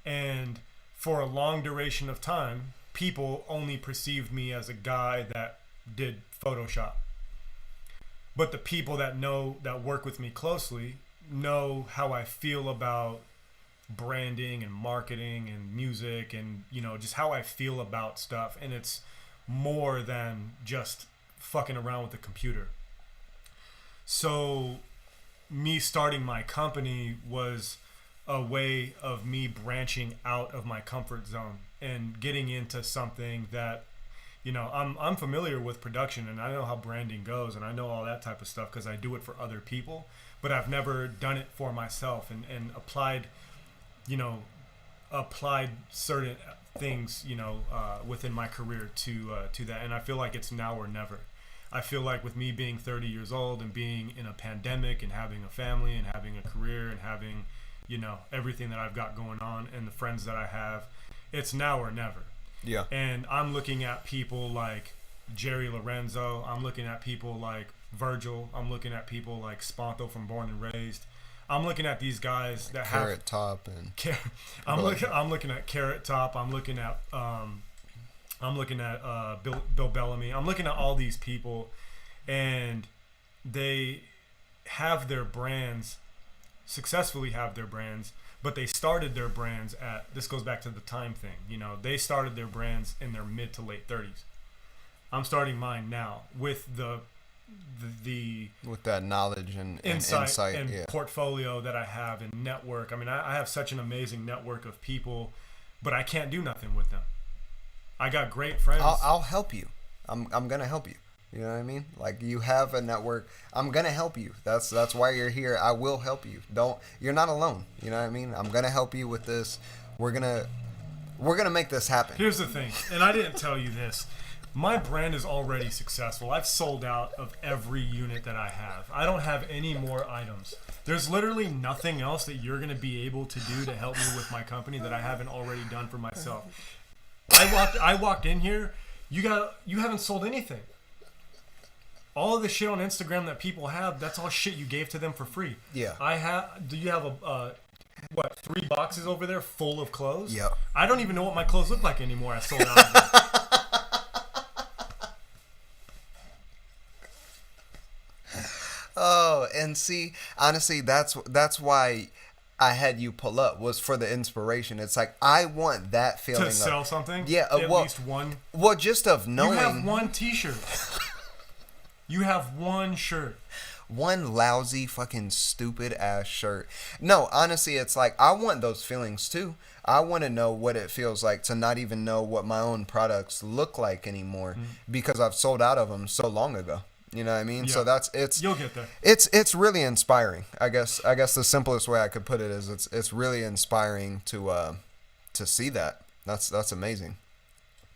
And for a long duration of time, people only perceived me as a guy that did Photoshop. But the people that work with me closely know how I feel about branding and marketing and music, and just how I feel about stuff. And it's more than just fucking around with the computer. So me starting my company was a way of me branching out of my comfort zone and getting into something that I'm familiar with production, and I know how branding goes, and I know all that type of stuff because I do it for other people, but I've never done it for myself and applied certain things within my career to that. And I feel like it's now or never. I feel like with me being 30 years old and being in a pandemic and having a family and having a career and having everything that I've got going on and the friends that I have, it's now or never. Yeah. And I'm looking at people like Jerry Lorenzo. I'm looking at people like Virgil. I'm looking at people like Sponto from Born and Raised. I'm looking at these guys that Carrot Top and I'm looking at Carrot Top. I'm looking at Bill Bellamy. I'm looking at all these people, and they have their brands, successfully have their brands, but they started their brands this goes back to the time thing. They started their brands in their mid to late 30s. I'm starting mine now with with that knowledge and insight and portfolio that I have and network. I mean, I have such an amazing network of people, but I can't do nothing with them. I got great friends. I'll help you. I'm gonna help you. You know what I mean? Like, you have a network. I'm gonna help you. That's why you're here. I will help you. You're not alone. You know what I mean? I'm gonna help you with this. We're gonna make this happen. Here's the thing, and I didn't tell you this. My brand is already successful. I've sold out of every unit that I have. I don't have any more items. There's literally nothing else that you're gonna be able to do to help me with my company that I haven't already done for myself. I walked in here. You haven't sold anything. All of the shit on Instagram that people have, that's all shit you gave to them for free. Yeah. Do you have 3 boxes over there full of clothes? Yeah. I don't even know what my clothes look like anymore. I sold out of them. Oh, and see, honestly, that's why I had you pull up, was for the inspiration. It's like, I want that feeling to sell something. Yeah, at least one. Well, just of knowing. You have one T-shirt. You have one shirt. One lousy, fucking stupid ass shirt. No, honestly, it's like, I want those feelings too. I want to know what it feels like to not even know what my own products look like anymore, because I've sold out of them so long ago. You know what I mean? Yeah. So you'll get there. It's really inspiring. I guess the simplest way I could put it is it's really inspiring to see that. That's amazing.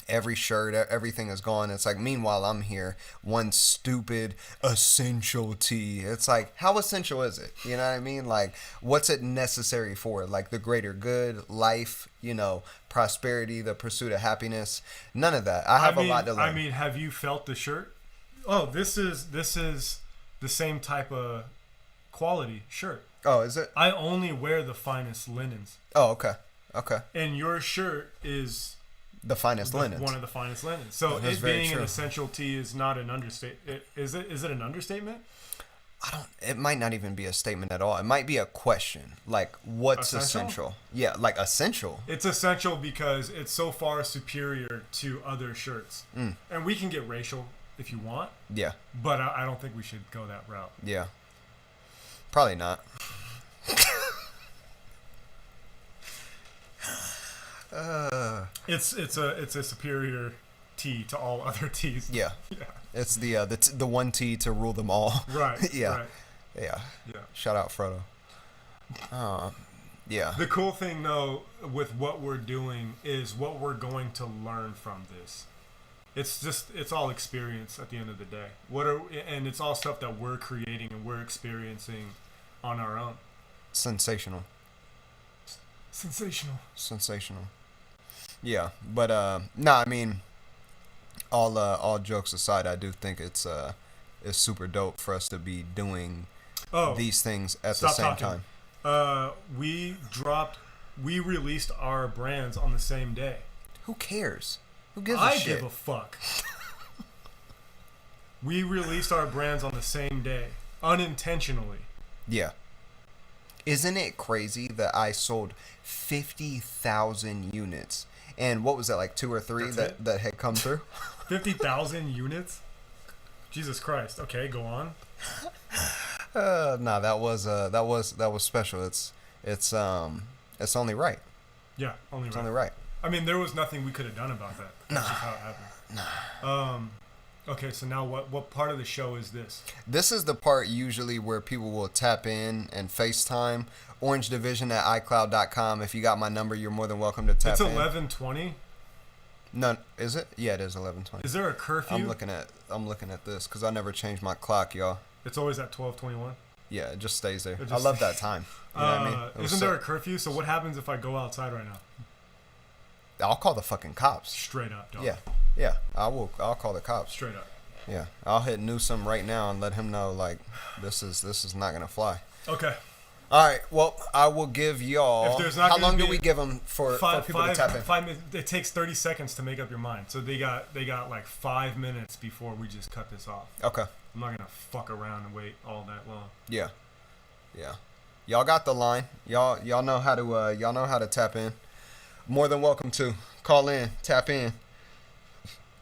Every shirt, everything is gone. It's like, meanwhile, I'm here, one stupid essential tee. It's like, how essential is it? You know what I mean? Like, what's it necessary for? Like, the greater good, life, prosperity, the pursuit of happiness. None of that. I have a lot to learn. I mean, have you felt the shirt? Oh, this is the same type of quality shirt. Oh, is it? I only wear the finest linens. Oh, okay. Okay. And your shirt is the finest linens. One of the finest linens. So it being an essential tee is not an understatement. Is it an understatement? It might not even be a statement at all. It might be a question. Like, what's essential? Yeah, like essential. It's essential because it's so far superior to other shirts. And we can get racial if you want. Yeah. But I don't think we should go that route. Yeah. Probably not. It's a superior tee to all other tees. Yeah. Yeah. It's the one tee to rule them all. Right. Yeah. Right. Yeah. Yeah. Shout out Frodo. Yeah. The cool thing though with what we're doing is what we're going to learn from this. It's all experience at the end of the day. And it's all stuff that we're creating and we're experiencing on our own. Sensational. Yeah, but I mean, all jokes aside, I do think it's super dope for us to be doing these things at the same time. We released our brands on the same day. Who cares? Who gives a shit? I give a fuck. We released our brands on the same day, unintentionally. Yeah. Isn't it crazy that I sold 50,000 units? And what was that, like 2 or 3 that had come through? 50,000 units? Jesus Christ. Okay, go on. No, that was special. It's only right. Yeah, only right. It's only right. I mean, there was nothing we could have done about that. That's just how it happened. Okay, so now what part of the show is this? This is the part usually where people will tap in and FaceTime. orangedivision@icloud.com. If you got my number, you're more than welcome to tap in. It's 11:20? No, is it? Yeah, it is 11:20. Is there a curfew? I'm looking at this because I never changed my clock, y'all. It's always at 12:21? Yeah, it just stays there. I love that time. You know what I mean? Isn't there a curfew? So what happens if I go outside right now? I'll call the fucking cops. Straight up, dog. Yeah, I'll call the cops. Straight up. Yeah, I'll hit Newsom right now and let him know, like, this is not gonna fly. Okay. All right. Well, I will give y'all. How long do we give them for people to tap in? 5 minutes. It takes 30 seconds to make up your mind. So they got like 5 minutes before we just cut this off. Okay. I'm not gonna fuck around and wait all that long. Yeah. Y'all got the line. Y'all know how to tap in. More than welcome to call in, tap in.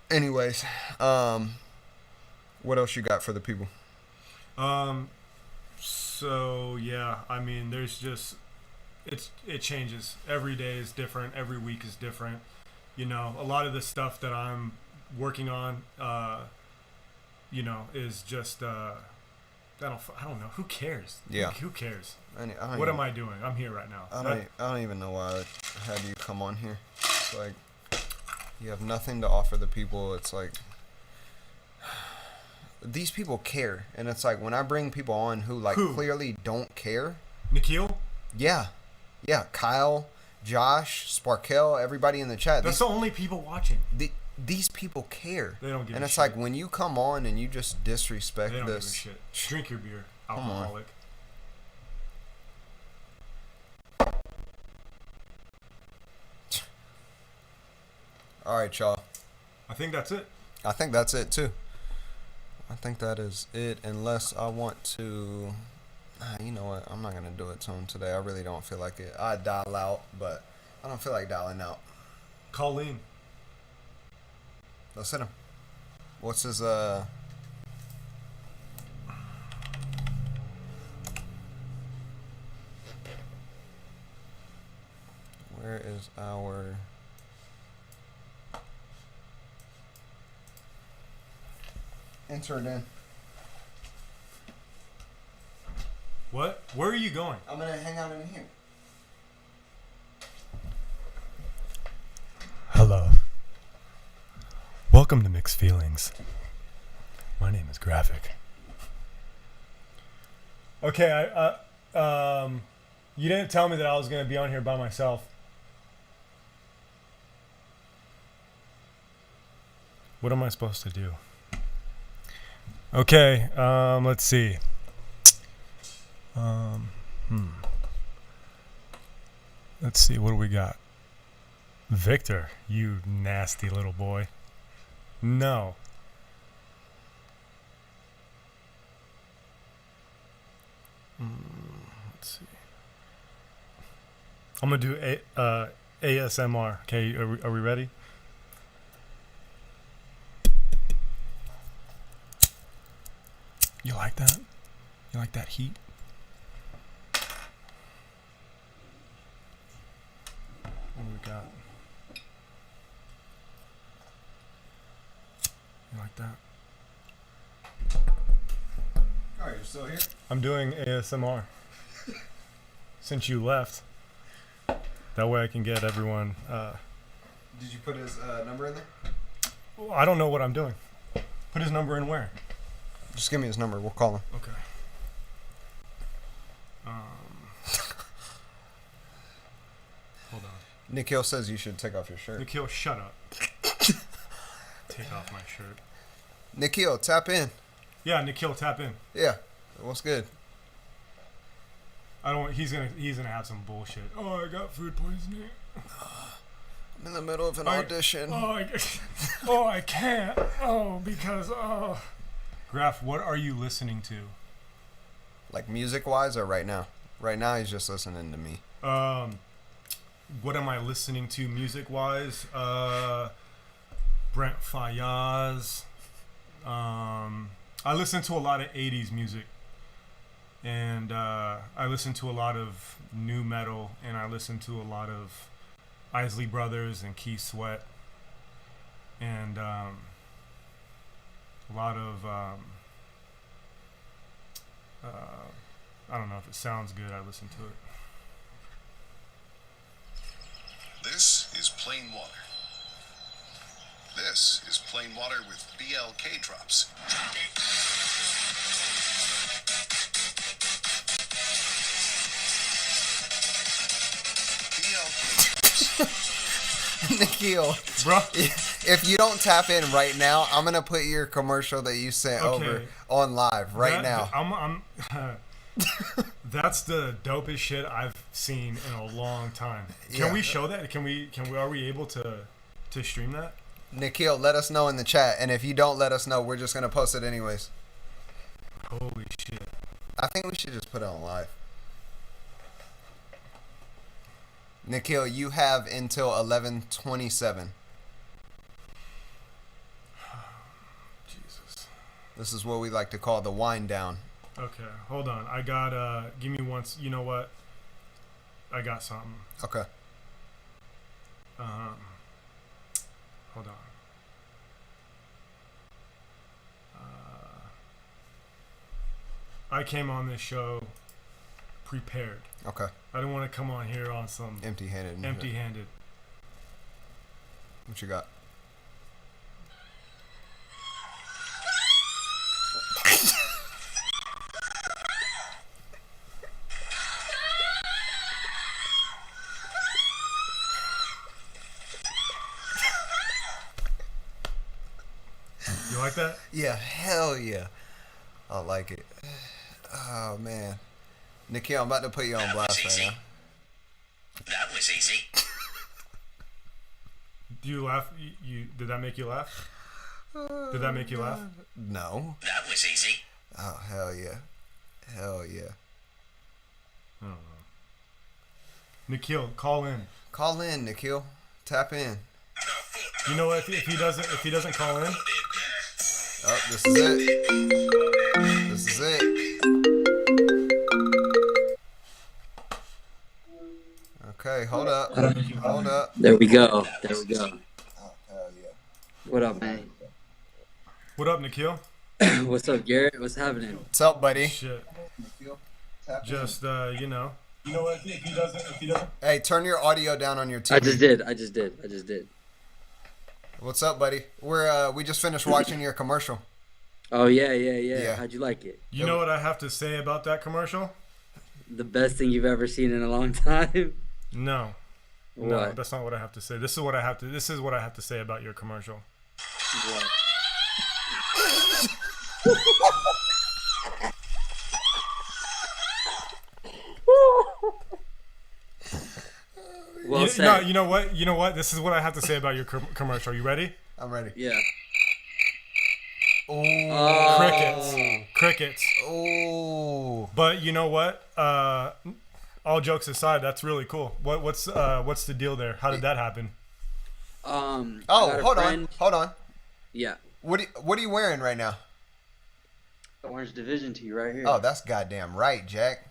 Anyways, what else you got for the people? So yeah, I mean, there's just it changes. Every day is different. Every week is different. A lot of the stuff that I'm working on, is just I don't know. Who cares? Yeah. Who cares? What am I doing? I'm here right now. I don't even know why I had you come on here. It's like you have nothing to offer the people. It's like these people care, and it's like when I bring people on who clearly don't care. Nikhil? Yeah. Kyle, Josh, Sparkell, everybody in the chat. That's the only people watching. These people care. They don't give a shit. And it's like when you come on and you just disrespect they don't this. Give a shit. Drink your beer, alcoholic. All right, y'all. I think that's it. I think that's it too. I think that is it, unless I want to. You know what? I'm not gonna do it to him today. I really don't feel like it. I dial out, but I don't feel like dialing out. Colleen. Let's hit him. What's his Where is our enter it in? What? Where are you going? I'm gonna hang out in here. Hello. Welcome to Mixed Feelings. My name is Graphic. Okay, you didn't tell me that I was gonna be on here by myself. What am I supposed to do? Okay, let's see. Let's see, what do we got? Victor, you nasty little boy. No. Let's see. I'm gonna do ASMR. Okay, are we ready? You like that? You like that heat? What do we got? You like that? Oh, you're still here? I'm doing ASMR. Since you left. That way I can get everyone. Did you put his number in there? I don't know what I'm doing. Put his number in where? Just give me his number. We'll call him. Okay. Hold on. Nikhil says you should take off your shirt. Nikhil, shut up. Take off my shirt. Nikhil, tap in. Yeah, Nikhil, tap in. Yeah. What's good? I don't. He's gonna have some bullshit. Oh, I got food poisoning. I'm in the middle of an audition. I can't. Because. Graph, what are you listening to? Like music-wise or right now? Right now he's just listening to me. What am I listening to music-wise? Brent Faiyaz. I listen to a lot of 80s music. And I listen to a lot of new metal. And I listen to a lot of Isley Brothers and Keith Sweat. And a lot of... I don't know if it sounds good. I listen to it. This is plain water. This is plain water with BLK drops. BLK drops. Nikhil, Bro. if you don't tap in right now, I'm gonna put your commercial that you sent over on live now. That's the dopest shit I've seen in a long time. Can we show that? Are we able to stream that? Nikhil, let us know in the chat, and if you don't let us know, we're just gonna post it anyways. Holy shit. I think we should just put it on live. Nikhil, you have until 11:27. Jesus. This is what we like to call the wind down. Okay, hold on. I got give me once. You know what? I got something. Okay. Hold on. I came on this show prepared. Okay. I didn't want to come on here on some Empty-handed. empty-handed. What you got? You like that? Yeah, hell yeah. I like it. Oh, man. Nikhil, I'm about to put you on blast right now. That was easy. Do you laugh? Did that make you laugh? Did that make you laugh? No. That was easy. Oh, hell yeah. Hell yeah. I don't know. Nikhil, call in. Call in, Nikhil. Tap in. You know what? If he doesn't call in, Oh, this is it. This is it. Okay, hold up. Hold up. There we go. There we go. Oh, hell yeah. What up, man? what up, Nikhil? What's up, Garrett? What's happening? What's up, buddy? Shit. Nikhil, tap in. Just You know what? If he doesn't. Hey, turn your audio down on your TV. I just did. What's up, buddy? We just finished watching your commercial. Oh yeah. Yeah. How'd you like it? You know what I have to say about that commercial? The best thing you've ever seen in a long time. No. No, What? that's not what I have to say. This is what I have to say about your commercial. What? Well said. No, you know what? You know what? This is what I have to say about your commercial. You ready? I'm ready. Yeah. Oh. Crickets. Oh. But you know what? All jokes aside, that's really cool. What's the deal there? How did that happen? I Oh, got a hold friend- on. Yeah. What are you wearing right now? Orange Division to you right here. Oh, that's goddamn right, Jack.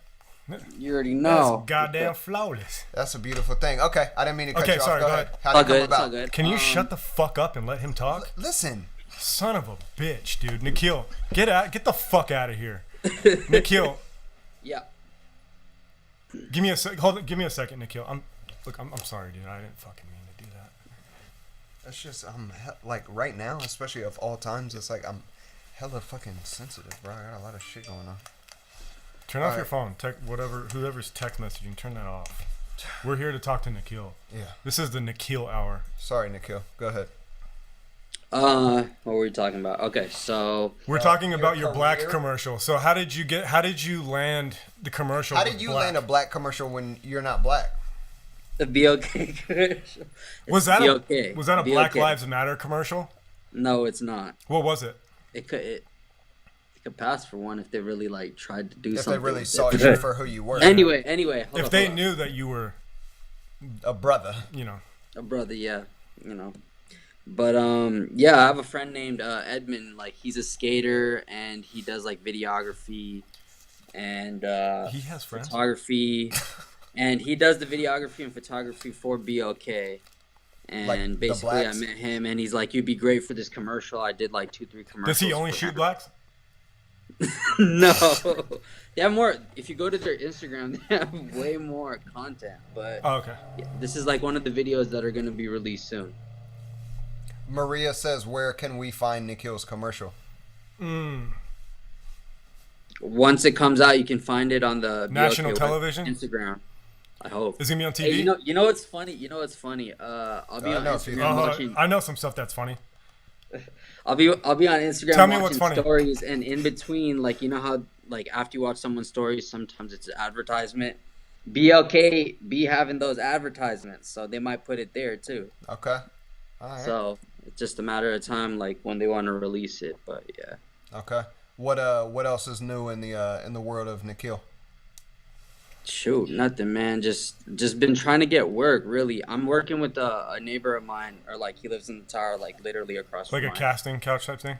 You already know. That's goddamn flawless. That's a beautiful thing. Okay, I didn't mean to cut Okay, you off. sorry, Go go ahead. ahead. How'd All it come good. It's all about? good. Can you shut the fuck up and let him talk? Listen. Son of a bitch, dude. Nikhil, get the fuck out of here. Nikhil, Yeah. give me a sec. Hold on, give me a second, Nikhil. I'm sorry, dude. I didn't fucking mean to do that. That's just like right now, especially of all times, it's like I'm hella fucking sensitive, bro. I got a lot of shit going on. Turn off All your right. phone. Whoever's text messaging, turn that off. We're here to talk to Nikhil. Yeah. This is the Nikhil hour. Sorry, Nikhil. Go ahead. What were we talking about? Okay, so We're talking about your your black career? commercial. So how did you land the commercial? How with did you black? land a black commercial when you're not black? the BOK commercial. Was that BOK. a Black BOK. Lives Matter commercial? No, it's not. What was it? It could pass for one if they really like tried to do If something. they really with saw it. you for who you were. Anyway, hold If up, they hold up. knew that you were, A brother. A brother, yeah, But yeah, I have a friend named Edmund. Like he's a skater and he does like videography and he has friends. photography, and he does the videography and photography for BOK. And Like the basically, I blacks? met him, and he's like, "You'd be great for this commercial." I did like 2-3 commercials. Does he only for shoot him. blacks? No, they have more. If you go to their Instagram, they have way more content. But Oh, okay. yeah, this is like one of the videos that are going to be released soon. Maria says, "Where can we find Nikhil's commercial?" Once it comes out, you can find it on the National BOK television? Instagram. I hope. Is he gonna be on TV? Hey, you know what's funny? I'll be on know a few Instagram things. watching. I know some stuff that's funny. I'll be on Instagram Tell me what's watching funny. stories, and in between, like you know how like after you watch someone's stories, sometimes it's an advertisement. BLK be having those advertisements, so they might put it there too. Okay. All right. So it's just a matter of time, like when they want to release it. But yeah, Okay. What else is new in the world of Nikhil? shoot, nothing, man. Just been trying to get work. Really, I'm working with a neighbor of mine, or like he lives in the tower, like literally across Like from a mine. casting couch type thing?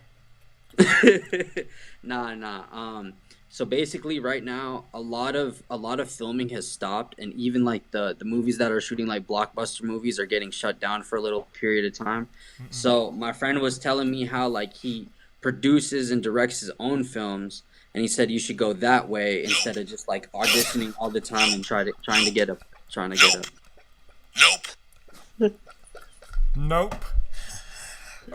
Nah. So basically, right now, a lot of filming has stopped, and even like the movies that are shooting like blockbuster movies are getting shut down for a little period of time. So my friend was telling me how like he produces and directs his own films, and he said you should go that way instead of just like auditioning all the time and trying to get a. Nope. Nope.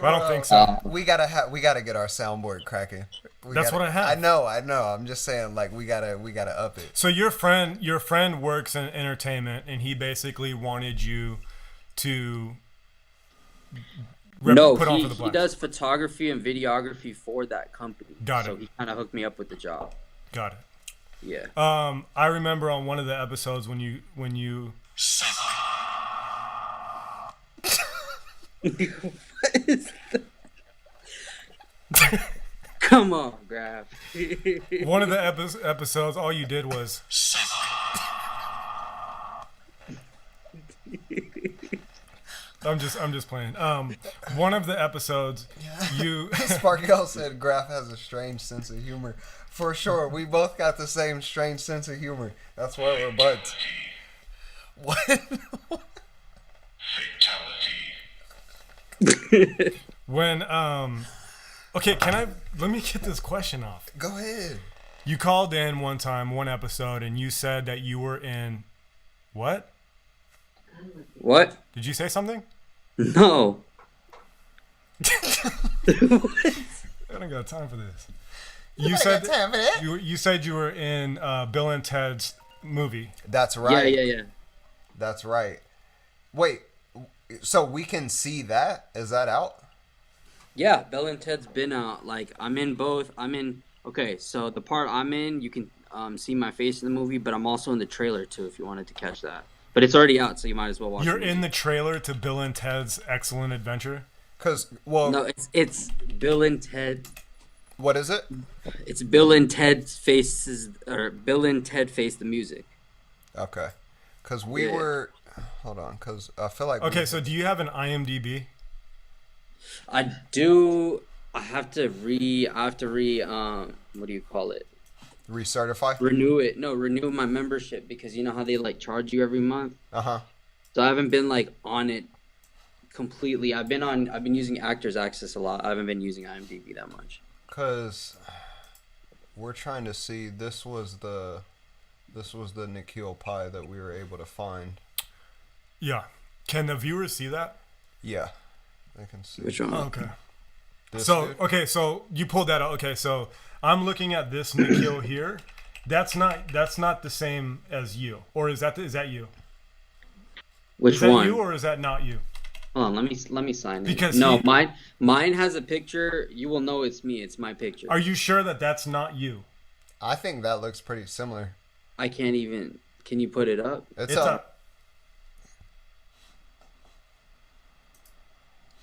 I don't think so. We gotta get our soundboard cracking. That's what I have. I know. I'm just saying, like we gotta up it. So your friend works in entertainment, and he basically wanted you to No, put on he, for the he blacks. does photography and videography for that company. Got so it. he kind of hooked me up with the job. Got it. Yeah. I remember on one of the episodes when you What is that? Come on, Graf. one of the episodes, all you did was I'm just playing. One of the episodes, you Sparkle said Graf has a strange sense of humor. For sure, we both got the same strange sense of humor. That's why we're buds. What? when okay, let me get this question off. Go ahead. You called in one time, one episode, and you said that you were in what? What? Did you say something? No. I don't got time for this. You said you said you were in Bill and Ted's movie. That's right. Yeah. That's right. Wait, so we can see that? Is that out? Yeah, Bill and Ted's been out. Like, I'm in both. Okay, so the part I'm in, you can see my face in the movie, but I'm also in the trailer too, if you wanted to catch that. But it's already out, so you might as well watch it. You're in the trailer to Bill and Ted's Excellent Adventure? No, it's Bill and Ted. What is it? It's Bill and Ted faces, or Bill and Ted face the music. Okay. Because we were... Hold on, because I feel like... Okay, so do you have an IMDb? I do. I have to what do you call it? Recertify? Renew it. No, renew my membership, because you know how they like charge you every month? Uh-huh. So I haven't been like on it completely. I've been using Actors Access a lot. I haven't been using IMDb that much. Because we're trying to see, this was the Nikhil pie that we were able to find. Yeah. Can the viewers see that? Yeah. They can see. Which one? Okay. This So, dude? okay, so you pulled that out. Okay, so I'm looking at this Nikhil here. That's not the same as you. Or is that you? Which Is that one? you or is that not you? Hold on, let me sign in. Because no, mine has a picture. You will know it's me. It's my picture. Are you sure that that's not you? I think that looks pretty similar. I can't even. Can you put it up? It's up.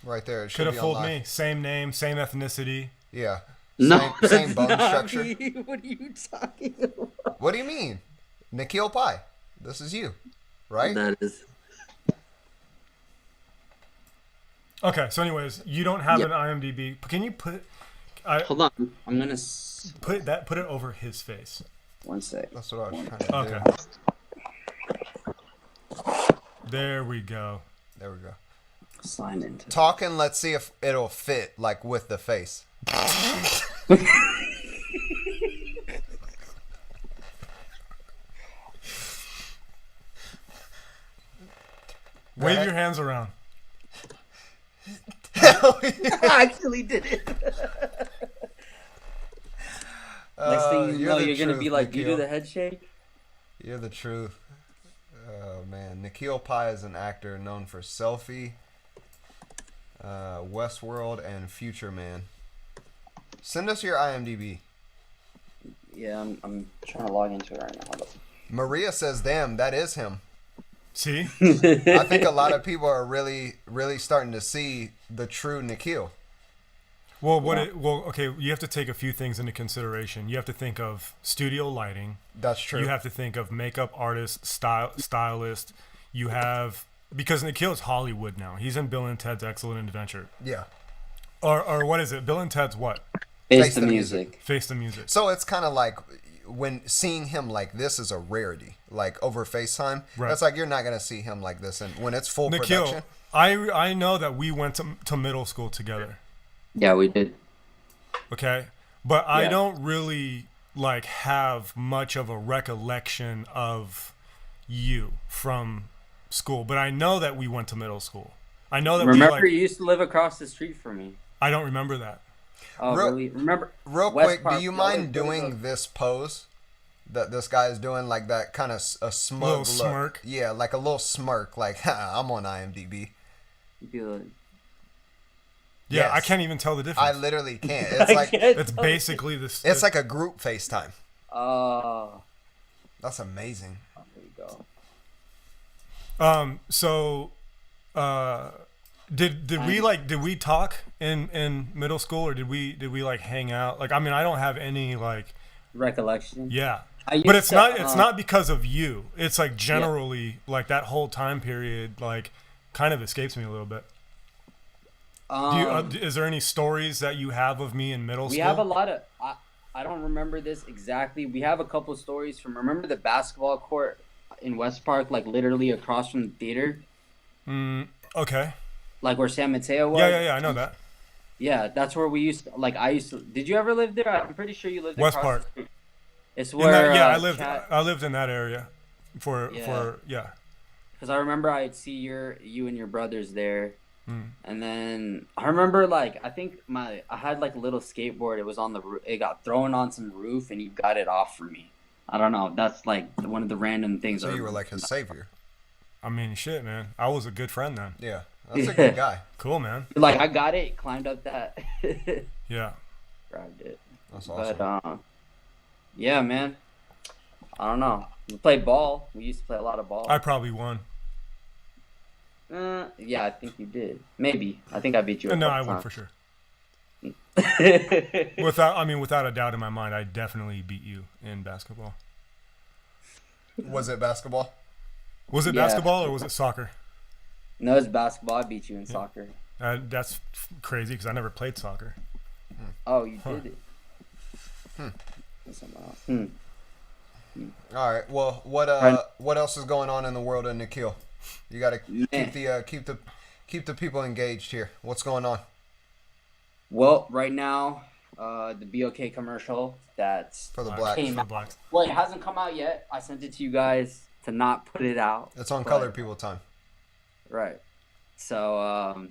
Right there. It should Could have be fooled online. me. Same name, same ethnicity. Yeah. No, Same that's bone not structure. me. What are you talking about? What do you mean? Nikhil Pie. This is you. Right? That is. Okay. Okay, so anyways, you don't have Yep. an IMDb. Can you put Hold on. I'm gonna. put it over his face? One sec. That's what I was trying to Okay. do. There we go. There we go. Sign in. Talk and let's see if it'll fit, like, with the face. Wave your hands around. I actually did it. Next thing you know, the you're gonna be truth, like, you do Nikhil. the head shake. You're the truth. Oh, man. Nikhil Pai is an actor known for Selfie, Westworld, and Future Man. Send us your IMDb. Yeah, I'm trying to log into it right now. Hold up. Maria says, damn, that is him. See? I think a lot of people are really, really starting to see the true Nikhil. Well, okay, you have to take a few things into consideration. You have to think of studio lighting. That's true. You have to think of makeup artist, stylist. You have, because Nikhil is Hollywood now. He's in Bill and Ted's Excellent Adventure. Yeah. Or what is it? Bill and Ted's what? Face the music. Face the Music. So it's kind of like when seeing him like this is a rarity, like over FaceTime. Right. It's like you're not gonna see him like this, and when it's full Nikhil, production. I know that we went to middle school together. Yeah, we did. Okay, but I Yeah. don't really like have much of a recollection of you from school. But I know that we went to middle school. I know that Remember, you used to live across the street from me. I don't remember that. Oh, Real- really? Remember? Real West quick, Park, do you we mind always go to doing this pose that this guy is doing, like that kind of a smug Little look? smirk? Yeah, like a little smirk, like "Ha, I'm on IMDb. Good. Yeah, I Yes. can't even tell the difference. I literally can't. It's like It's basically this. it's like a group FaceTime. Oh, That's amazing. there you go. So, did we talk in middle school, or did we like hang out? Like, I mean, I don't have any like, Recollection. yeah, I used but it's to, not because of you. It's like generally like that whole time period like kind of escapes me a little bit. Is there any stories that you have of me in middle We school? have a lot of. I don't remember this exactly. We have a couple stories from. Remember the basketball court in West Park, like literally across from the theater, Okay. like where San Mateo was. Yeah. I know that. Yeah, that's where we used. I used to. Did you ever live there? I'm pretty sure you lived West across Park. the street. It's In where. that, yeah, Chad- I lived in that area for Yeah. yeah. Because I remember I'd see you and your brothers there. And then I remember like I think I had like a little skateboard. It was on the it got thrown on some roof and he got it off for me. I don't know. That's like one of the random things. So you were like his savior. I mean, shit, man. I was a good friend then. Yeah, that's a good guy. Cool, man. Like I got it, climbed up that, Yeah. grabbed it. That's awesome. But yeah, man. I don't know. We played ball. We used to play a lot of ball. I probably won. Yeah, I think you did. Maybe. I think I beat you. No, I won for sure. Without a doubt in my mind, I definitely beat you in basketball. Was it basketball? Was it Yeah. basketball or was it soccer? No, it's basketball. I beat you in soccer. That's crazy because I never played soccer. Oh, you did it. Something else. All right. Well, what else is going on in the world of Nikhil? You got to keep the people engaged here. What's going on? Well, right now, the BOK commercial that's For the blacks. came For out. blacks. Well, it hasn't come out yet. I sent it to you guys to not put it out. It's on but- colored people time. Right. So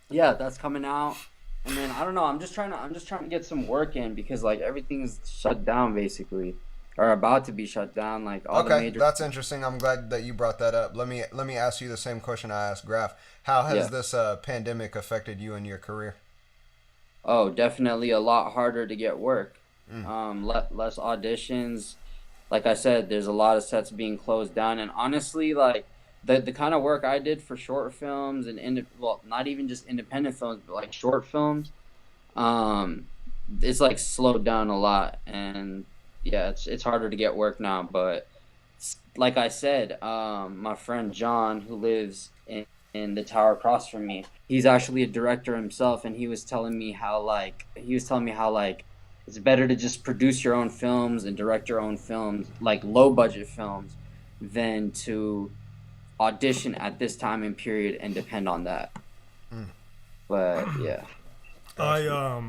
yeah, that's coming out. And then I don't know, I'm just trying to get some work in because like everything's shut down basically. Or about to be shut down, like all the Okay, major that's interesting. I'm glad that you brought that up. Let me ask you the same question I asked Graf. How has Yeah. this pandemic affected you and your career? Oh, definitely a lot harder to get work. Less auditions. Like I said, there's a lot of sets being closed down, and honestly, like the kind of work I did for short films and not even just independent films, but like short films, it's like slowed down a lot, and yeah, it's harder to get work now. But like I said, my friend John, who lives in the tower across from me, he's actually a director himself, and he was telling me how it's better to just produce your own films and direct your own films, like low budget films, than to audition at this time and period and depend on that. But yeah. I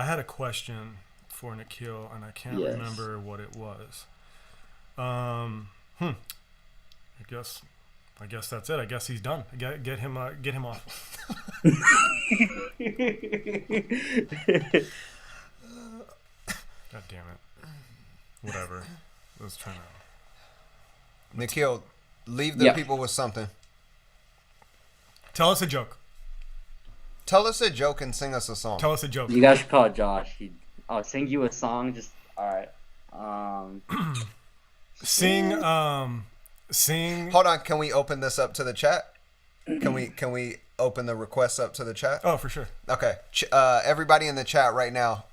had a question for Nikhil and I can't Yes. remember what it was. I guess that's it. I guess he's done. Get him off. God damn it. Whatever. I was trying to Nikhil, leave the Yeah. people with something. tell us a joke. Tell us a joke and sing us a song. Tell us a joke. You guys should call Josh. I'll sing you a song. Just all right. Sing. Hold on, can we open this up to the chat? Can we open the requests up to the chat? Oh, for sure. Okay. Everybody in the chat right now,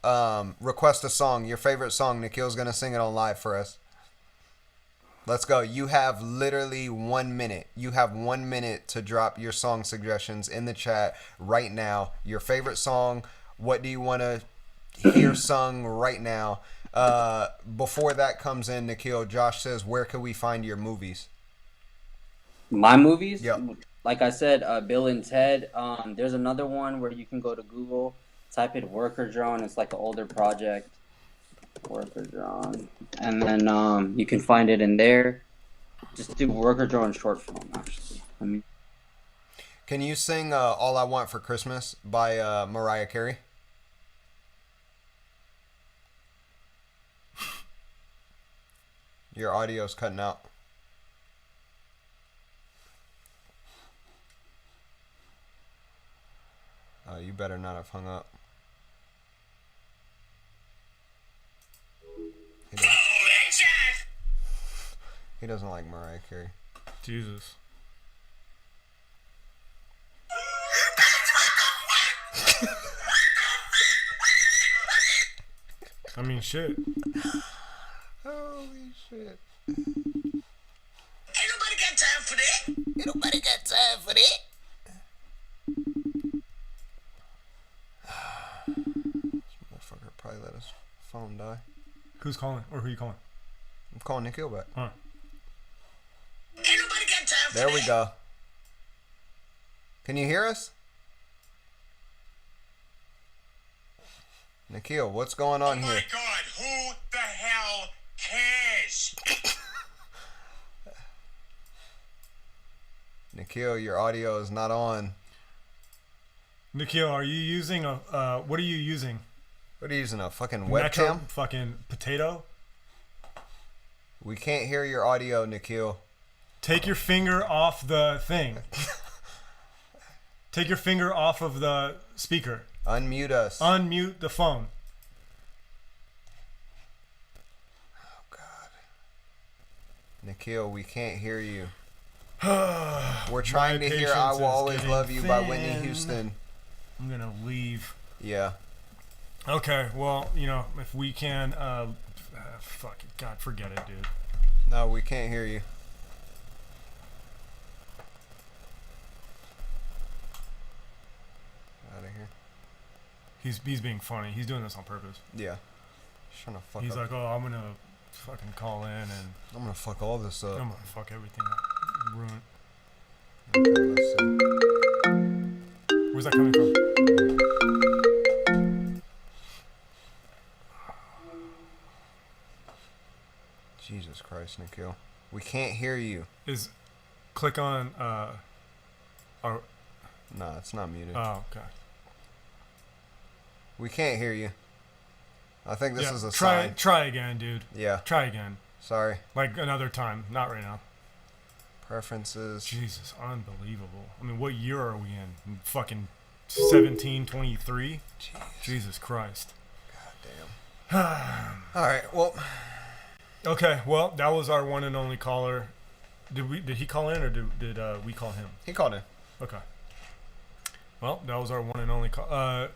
request a song, your favorite song. Nikhil's gonna sing it on live for us. Let's go. You have literally 1 minute. You have 1 minute to drop your song suggestions in the chat right now. Your favorite song. What do you want to hear sung right now? Before that comes in, Nikhil, Josh says, where can we find your movies? My movies? Yep. Like I said, Bill and Ted. There's another one where you can go to Google, type in Worker Drone. It's like an older project. Worker Drone. And then you can find it in there. Just do Worker Drone short film, actually. I mean, Can you sing All I Want for Christmas by Mariah Carey? Your audio's cutting out. You better not have hung up. He doesn't like Mariah Carey. Jesus. I mean, shit. Holy shit. Ain't nobody got time for that. Ain't nobody got time for that. This motherfucker probably let his phone die. Who's calling? Or who you calling? I'm calling Nikhil back. All right. Ain't nobody got time for There that. we go. Can you hear us? Nikhil, what's going on here? God, who the hell cares? Nikhil, your audio is not on. Nikhil, are you using a? What are you using? What are you using, a fucking Metro webcam? fucking potato. We can't hear your audio, Nikhil. Take your finger off the thing. Take your finger off of the speaker. Unmute us. Unmute the phone. Oh, God. Nikhil, we can't hear you. We're trying to hear I Will Always Love You by Whitney Houston. I'm going to leave. Yeah. Okay, well, you know, if we can... fuck it. God, forget it, dude. No, we can't hear you. Out of here. He's being funny. He's doing this on purpose. Yeah. He's trying to fuck He's up. like, oh, I'm going to fucking call in and I'm gonna fuck all this up. I'm going to fuck everything up. Ruin. Okay, let's see. Where's that coming from? Jesus Christ, Nikhil. We can't hear you. Click on, our... Nah, it's not muted. Oh, okay. We can't hear you. I think this is a try sign. Try again, dude. Yeah. Try again. Sorry. Like another time. Not right now. Preferences. Jesus, unbelievable. I mean, what year are we in? Fucking 1723? Jesus Christ. God damn. All right. Well. Okay. Well, that was our one and only caller. Did he call in or did we call him? He called in. Okay. Well, that was our one and only call.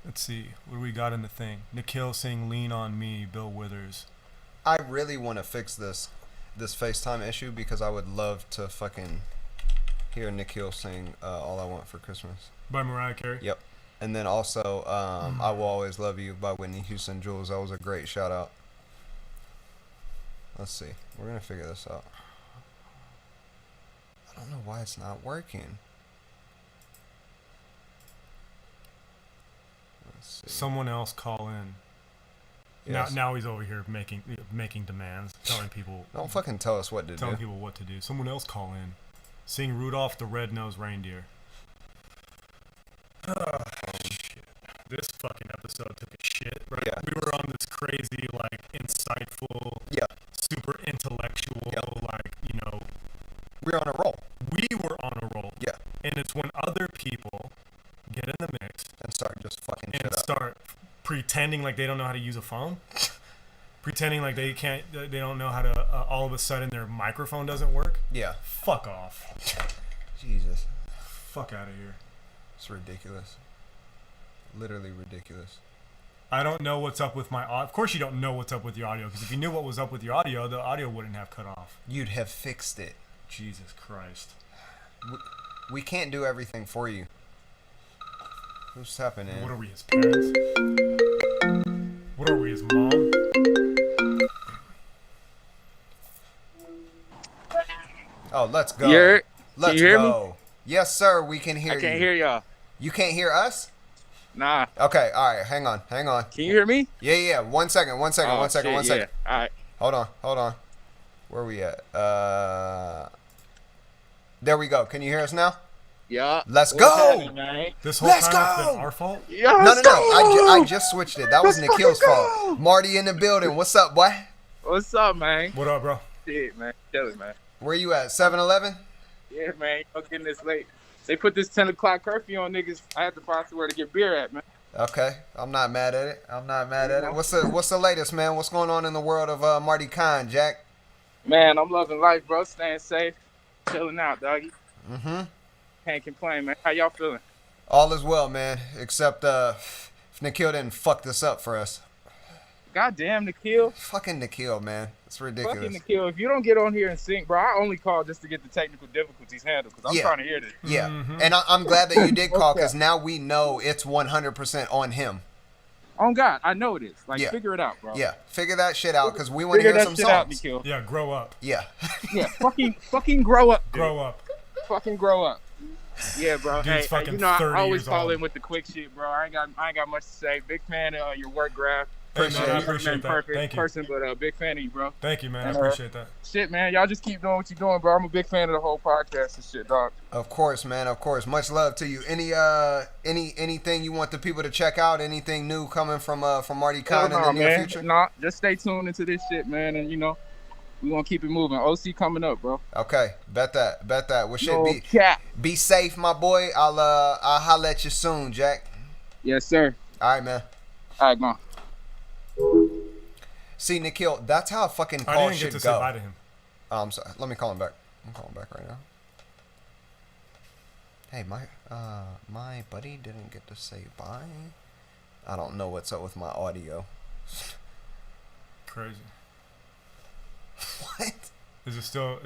Let's see. What do we got in the thing? Nikhil saying "Lean on Me," Bill Withers. I really want to fix this FaceTime issue because I would love to fucking hear Nikhil sing "All I Want for Christmas" By Mariah Carey. Yep. And then also "I Will Always Love You" by Whitney Houston. Jules, that was a great shout out. Let's see. We're gonna figure this out. I don't know why it's not working. Let's see. Someone else call in. Yes. Now he's over here making demands, telling people. Don't fucking tell us what to telling do. people what to do. Someone else call in. Sing Rudolph the Red-Nosed Reindeer. Shit. This fucking episode took a shit, right? Yeah. We were on this crazy, like, insightful, Yeah. super intellectual, like, you know, We're on a roll. we were on a roll. Yeah. And it's when other people get in the mix And start just fucking and shit up. start pretending like they don't know how to use a phone. Pretending like they don't know how to, all of a sudden their microphone doesn't work. Yeah. Fuck off. Jesus. Fuck out of here. It's ridiculous. Literally ridiculous. I don't know what's up with my audio. Of course you don't know what's up with your audio, because if you knew what was up with your audio, the audio wouldn't have cut off. You'd have fixed it. Jesus Christ. We can't do everything for you. Who's tapping in? What are we, his parents? What are we, his mom? Oh, let's go. Can you hear me? Yes, sir. We can hear you. I can't hear y'all. You can't hear us? Nah. Okay. All right. Hang on. Can you hear me? Yeah. 1 second. 1 second. Oh, 1 second. shit, 1 second. Yeah. All right. Hold on. Where are we at? There we go. Can you hear us now? Yeah. Let's What's go. happening, man? This whole Let's time it's go! been our fault? Yeah, No. let's go. I just switched it. That was Nikhil's fault. Marty in the building. What's up, boy? What's up, man? What up, bro? Shit, man. Chilling, man. Where you at? 7-Eleven? Yeah, man. You know, getting this late. They put this 10 o'clock curfew on niggas. I had to find somewhere to get beer at, man. Okay. I'm not mad at it. What's the latest, man? What's going on in the world of Marty Khan, Jack? Man, I'm loving life, bro. Staying safe. Chilling out, doggy. Mm-hmm. Can't complain, man. How y'all feeling? All is well, man. Except if Nikhil didn't fuck this up for us. Goddamn, Nikhil. Fucking Nikhil, man. It's ridiculous. Fucking Nikhil. If you don't get on here and sing, bro, I only call just to get the technical difficulties handled because I'm trying to hear this. Yeah. Mhm. And I'm glad that you did call because now we know it's 100% on him. On God, I know it is. Like, Yeah. figure it out, bro. Yeah. Figure that shit out because we want to Figure hear that some shit out, songs. Nikhil. Yeah, grow up. Yeah. Yeah, fucking grow up. Dude. Grow up. Fucking grow up. Yeah, bro. Dude's Hey, fucking you know, I 30 always years call old. in with the quick shit, bro. I ain't got much to say. Big fan of your work graph. Appreciate man, I it. appreciate that. Perfect Thank you. person, but big fan of you, bro. Thank you, man. I And, appreciate that. Shit, man, y'all just keep doing what you're doing, bro. I'm a big fan of the whole podcast and shit, dog. Of course, man. Of course. Much love to you. Anything you want the people to check out? Anything new coming from Marty Khan in the near future? Nah, just stay tuned into this shit, man, and we gonna keep it moving. OC coming up, bro. Okay, bet that. Well, shit, No cap. be safe, my boy. I'll holler at you soon, Jack. Yes, sir. All right, man. All right, go on. See, Nikhil, that's how a fucking I call didn't get should to go. say bye to him. I'm sorry. Let me call him back. I'm calling back right now. Hey, my buddy didn't get to say bye. I don't know what's up with my audio. Crazy. What? Is it still?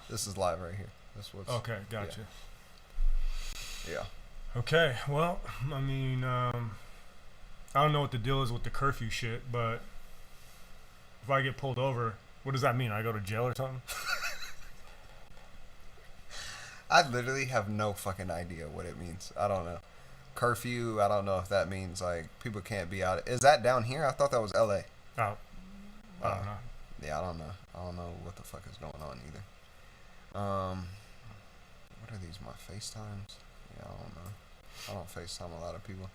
This is live right here. This was Okay, gotcha. yeah. Okay, well, I mean, I don't know what the deal is with the curfew shit, but if I get pulled over, what does that mean? I go to jail or something? I literally have no fucking idea what it means. I don't know. Curfew, I don't know if that means like people can't be out. Is that down here? I thought that was LA. Oh, I don't know. Yeah, I don't know. I don't know what the fuck is going on either. What are these, my FaceTimes? Yeah, I don't know. I don't FaceTime a lot of people.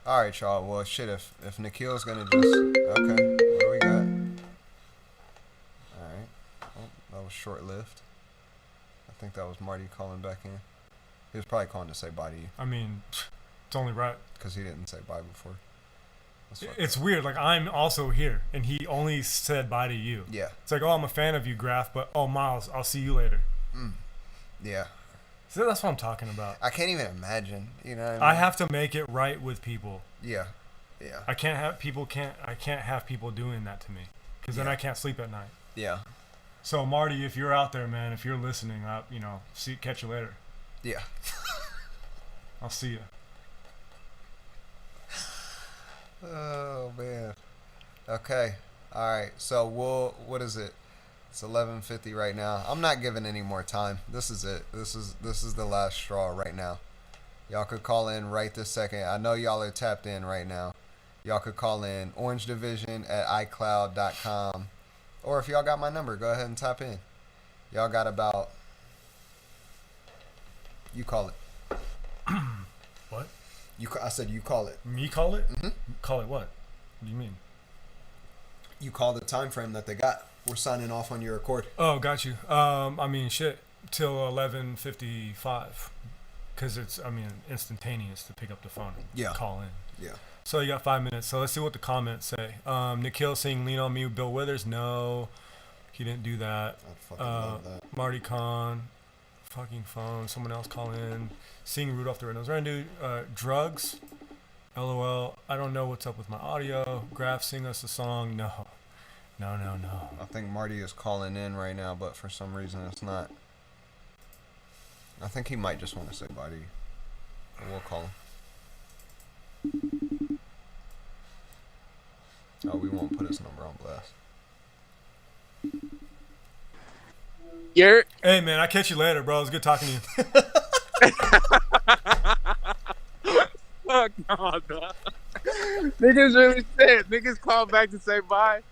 All right, y'all. Well, shit, if Nikhil's gonna just... Okay, what do we got? All right. Oh, that was short-lived. I think that was Marty calling back in. He was probably calling to say bye to you. I mean, it's only right. Because he didn't say bye before. That's fucked It's up. weird. Like, I'm also here, and he only said bye to you. Yeah. It's like, oh, I'm a fan of you, Graf, but, oh, Miles, I'll see you later. Yeah. So that's what I'm talking about. I can't even imagine. You know what I mean? I have to make it right with people. Yeah. Yeah. I can't have people doing that to me, because then Yeah. I can't sleep at night. Yeah. So Marty, if you're out there, man, if you're listening, catch you later. Yeah. I'll see you. Oh man. Okay. All right. So what is it? It's 11:50 right now. I'm not giving any more time. This is it. This is the last straw right now. Y'all could call in right this second. I know y'all are tapped in right now. Y'all could call in orangedivision@icloud.com. Or if y'all got my number, go ahead and tap in. Y'all got about... You call it. What? I said you call it. Me call it? Mhm. Call it what? What do you mean? You call the time frame that they got. We're signing off on your record. Oh, got you. Till 11:55, because it's instantaneous to pick up the phone and Yeah. call in. Yeah. So you got 5 minutes. So let's see what the comments say. Nikhil saying lean on me with Bill Withers. No, he didn't do that. I'd fucking love that. Marty Khan, fucking phone. Someone else call in. Seeing Rudolph the Red-Nosed Reindeer. Drugs. LOL. I don't know what's up with my audio. Graf, sing us a song. No. I think Marty is calling in right now, but for some reason it's not. I think he might just want to say bye to you. We'll call him. Oh, we won't put his number on blast. Garrett. Hey, man, I'll catch you later, bro. It was good talking to you. Fuck no, dog. Niggas really said. Niggas call back to say bye.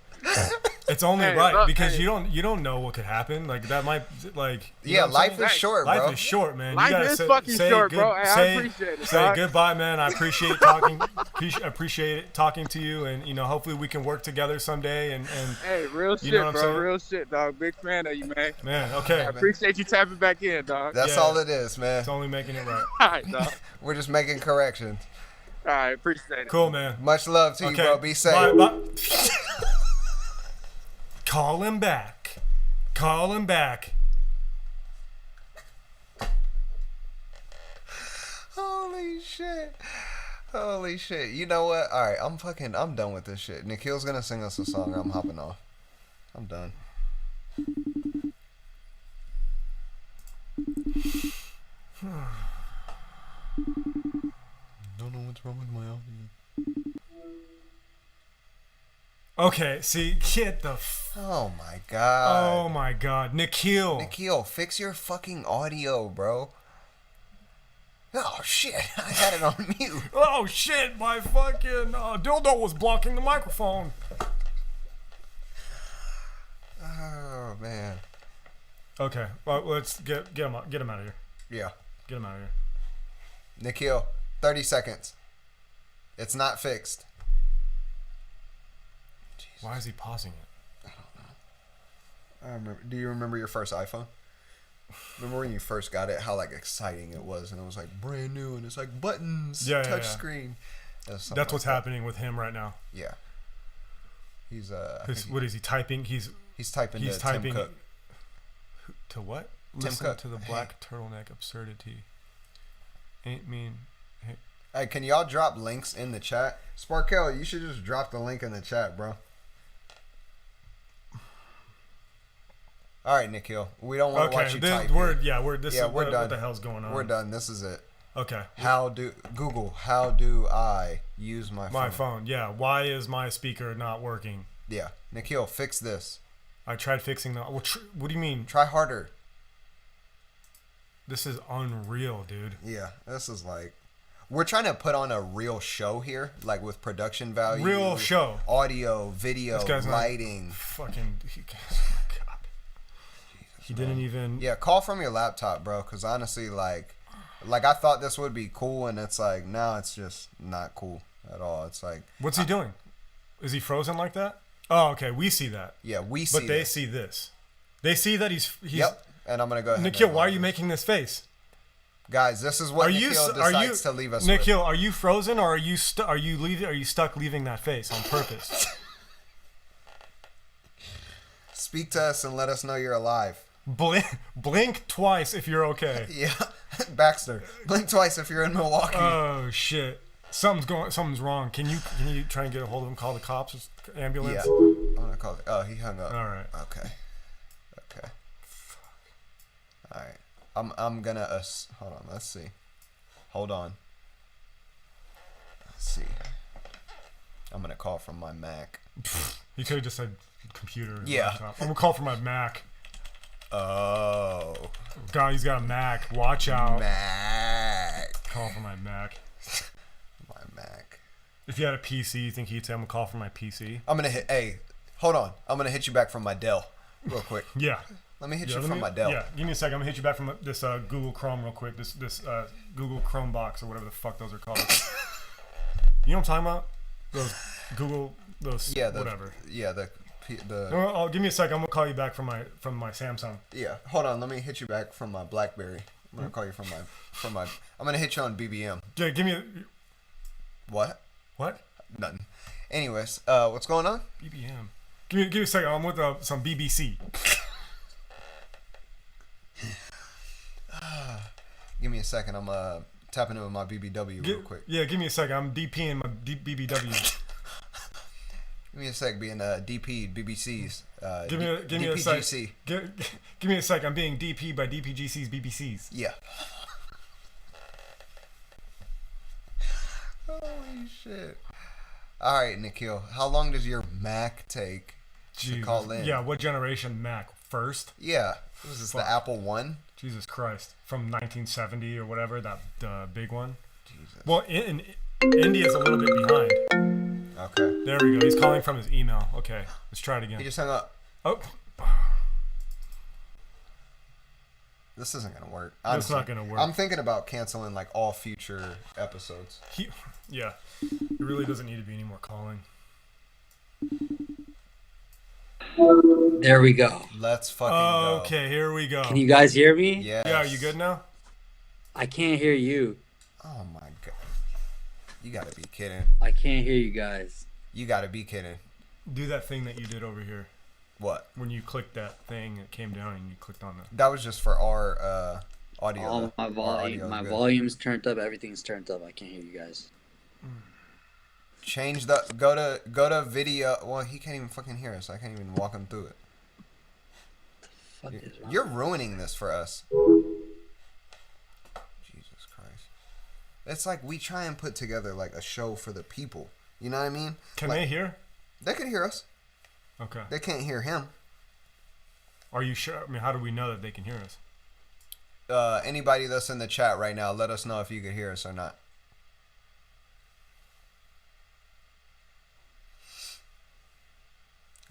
It's only Hey, right look, because hey. you don't know what could happen. Like that might like you Yeah, know what I'm life saying? is short, Life bro. is short, man. Life you gotta is say, fucking say short, good, bro. Hey, I say, appreciate it, Say dog. goodbye, man. I appreciate talking. Appreciate talking to you, and hopefully we can work together someday. And Hey, real You shit, know what I'm bro. saying? Real shit, dog. Big fan of you, man. man, okay, I appreciate you tapping back in, dog. That's Yeah. all it is, man. it's only making it right. All right, dog. We're just making corrections. All right, appreciate it. Cool, man. Much love to you, Okay, bro. Be safe. Bye, bye. Call him back. Call him back. Holy shit. Holy shit. You know what? Alright, I'm done with this shit. Nikhil's gonna sing us a song. I'm hopping off. I'm done. Don't know what's wrong with my audio. Okay, see, get the. Oh my god. Oh my God, Nikhil. Nikhil, fix your fucking audio, bro. Oh shit! I had it on mute. Oh shit! My fucking dildo was blocking the microphone. Oh man. Okay, well let's get him out of here. Yeah. Get him out of here. Nikhil, 30 seconds. It's not fixed. Why is he pausing it? I remember. Do you remember your first iPhone? Remember when you first got it? How like exciting it was, and it was like brand new, and it's like buttons, touch screen. That's what's happening with him right now. Yeah. He's What is he typing? He's typing. He's to typing. Tim Cook. To what? Tim Listen Cook. to the black turtleneck absurdity. Ain't mean. Hey, can y'all drop links in the chat? Sparkell, you should just drop the link in the chat, bro. All right, Nikhil. We don't want to watch you type. We're here. done. What the hell's going on? We're done. This is it. Okay. How do I use my phone? My phone. Yeah. Why is my speaker not working? Yeah. Nikhil, fix this. I tried fixing the. What do you mean? Try harder. This is unreal, dude. Yeah. This is like, we're trying to put on a real show here, like with production value. Real show. Audio, video, This guy's lighting. Fucking. He didn't even. Yeah, call from your laptop, bro. Because honestly, like I thought this would be cool, and it's like now it's just not cool at all. It's like, What's he doing? Is he frozen like that? Oh, okay. We see that. yeah, we see. But they this. see this. They see that he's. Yep. And I'm gonna go ahead. Nikhil, and why are you this. making this face? Guys, this is what Nikhil decides to leave us Nikhil, are you frozen or are you are you stuck leaving that face on purpose? Speak to us and let us know you're alive. Blink twice if you're okay. Yeah, Baxter, blink twice if you're in Milwaukee. Oh shit. Something's wrong. Can you try and get a hold of him? Call the cops, ambulance. Yeah, I'm gonna call it. Oh, he hung up. All right. Okay. All right. I'm gonna hold on. Let's see. Hold on. Let's see. I'm gonna call from my Mac. You could have just said computer. Yeah. Laptop. I'm gonna call from my Mac. Oh. God, he's got a Mac. Watch out. Mac. Call from my Mac. My Mac. If you had a PC, you think he'd say I'm gonna call from my PC? I'm gonna hit. Hey, hold on. I'm gonna hit you back from my Dell, real quick. Yeah. Let me hit you from my Dell. Yeah, give me a second. I'm gonna hit you back from this Google Chrome real quick. This Google Chrome box or whatever the fuck those are called. You know what I'm talking about? Those Google whatever. Yeah, the. No, give me a second. I'm gonna call you back from my Samsung. Yeah, hold on. Let me hit you back from my BlackBerry. I'm gonna call you from my. I'm gonna hit you on BBM. Yeah, give me What? what? Nothing. Anyways, what's going on? BBM. Give me a second. I'm with some BBC. Give me a second. I'm tapping in with my BBW real quick. Yeah, give me a second. I'm DPing my BBW. Give me a sec. Being DP BBCs. Give me a DPGC. sec. Give me a sec. I'm being DP by DPGC's BBCs. Yeah. Holy shit. All right, Nikhil. How long does your Mac take to call in? Yeah, what generation Mac? First? Yeah. Was this the Apple One? Jesus Christ. From 1970 or whatever, that big one. Jesus. Well, in India's a little bit behind. Okay. There we go. He's calling from his email. Okay, let's try it again. He just hung up. Oh. This isn't gonna work. It's not gonna work. I'm thinking about canceling like all future episodes. Yeah. It really doesn't need to be any more calling. There we go. Let's fucking go. Okay, here we go. Can you guys hear me? Yes. Yeah, are you good now? I can't hear you. Oh my god. You gotta be kidding. I can't hear you guys. You gotta be kidding. Do that thing that you did over here. What? When you clicked that thing, it came down and you clicked on that. That was just for our audio. All my volume's turned up. Everything's turned up. I can't hear you guys. Change the go to video. Well, he can't even fucking hear us. I can't even walk him through it. Fuck is wrong? You're ruining this for us. Jesus Christ. It's like we try and put together like a show for the people. You know what I mean? Can like, they hear? They can hear us. Okay. They can't hear him. Are you sure? I mean, how do we know that they can hear us? Anybody that's in the chat right now, let us know if you could hear us or not.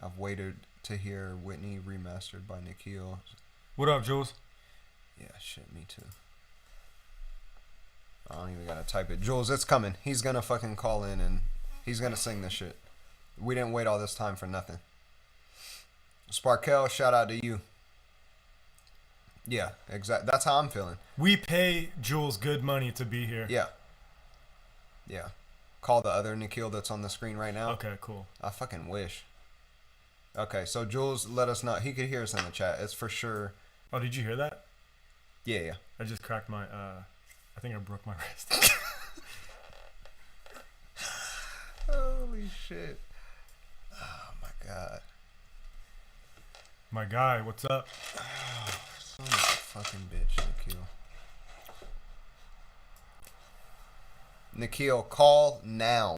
I've waited to hear Whitney remastered by Nikhil. What up, Jules? Yeah, shit, me too. I don't even gotta type it. Jules, it's coming. He's gonna fucking call in and he's gonna sing this shit. We didn't wait all this time for nothing. Sparkell, shout out to you. Yeah, exactly. That's how I'm feeling. We pay Jules good money to be here. Yeah. Yeah. Call the other Nikhil that's on the screen right now. Okay, cool. I fucking wish. Okay, so Jules, let us know. He could hear us in the chat. It's for sure. Oh, did you hear that? Yeah, yeah. I just cracked my, I think I broke my wrist. Holy shit. Oh, my God. My guy, what's up? Oh, son of a fucking bitch, Nikhil. Nikhil, call now.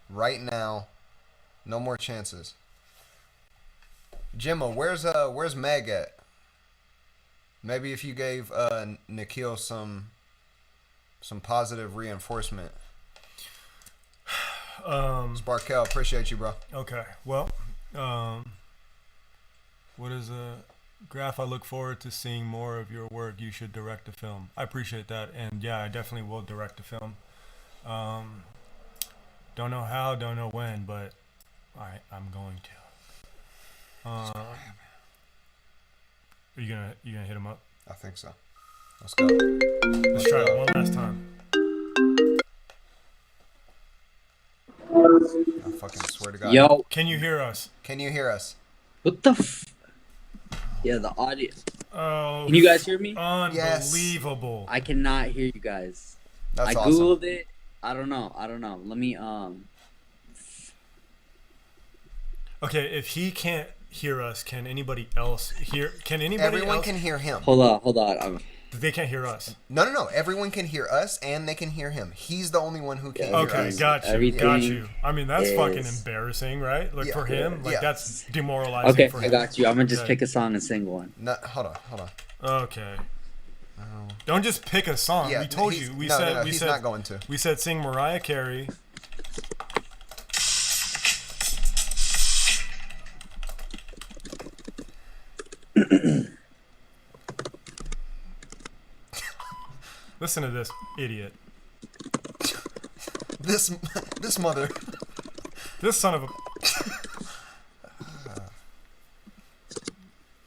Right now. No more chances. Gemma, where's Meg at? Maybe if you gave Nikhil some positive reinforcement. Sparkell, appreciate you, bro. Okay, well, what is a Graph? I look forward to seeing more of your work. You should direct a film. I appreciate that, and yeah, I definitely will direct a film. Don't know how, don't know when, but I'm going to. Are you gonna hit him up? I think so. Let's go. Let's try it one last time. I fucking swear to God. Yo, Can you hear us? Can you hear us? what the Yeah, the audio. Oh, Can you guys hear me? unbelievable. I cannot hear you guys. That's I awesome. googled it. I don't know. Let me Okay, if he can't hear us, can anybody else hear? Can anybody Everyone else? can hear him. hold on. They can't hear us. No. Everyone can hear us, and they can hear him. He's the only one who can't hear Okay, us. got you. Everything Got you. I mean, that's fucking is- embarrassing, right? Like Yeah, for him, like yeah. that's demoralizing Okay, for I him. got you. I'm gonna just Okay. pick a song and sing one. No, hold on. Okay. Don't just pick a song. Yeah, we told he's- you. We no, said no, we he's said not going to. We said sing Mariah Carey. Listen to this idiot. This mother. This son of a.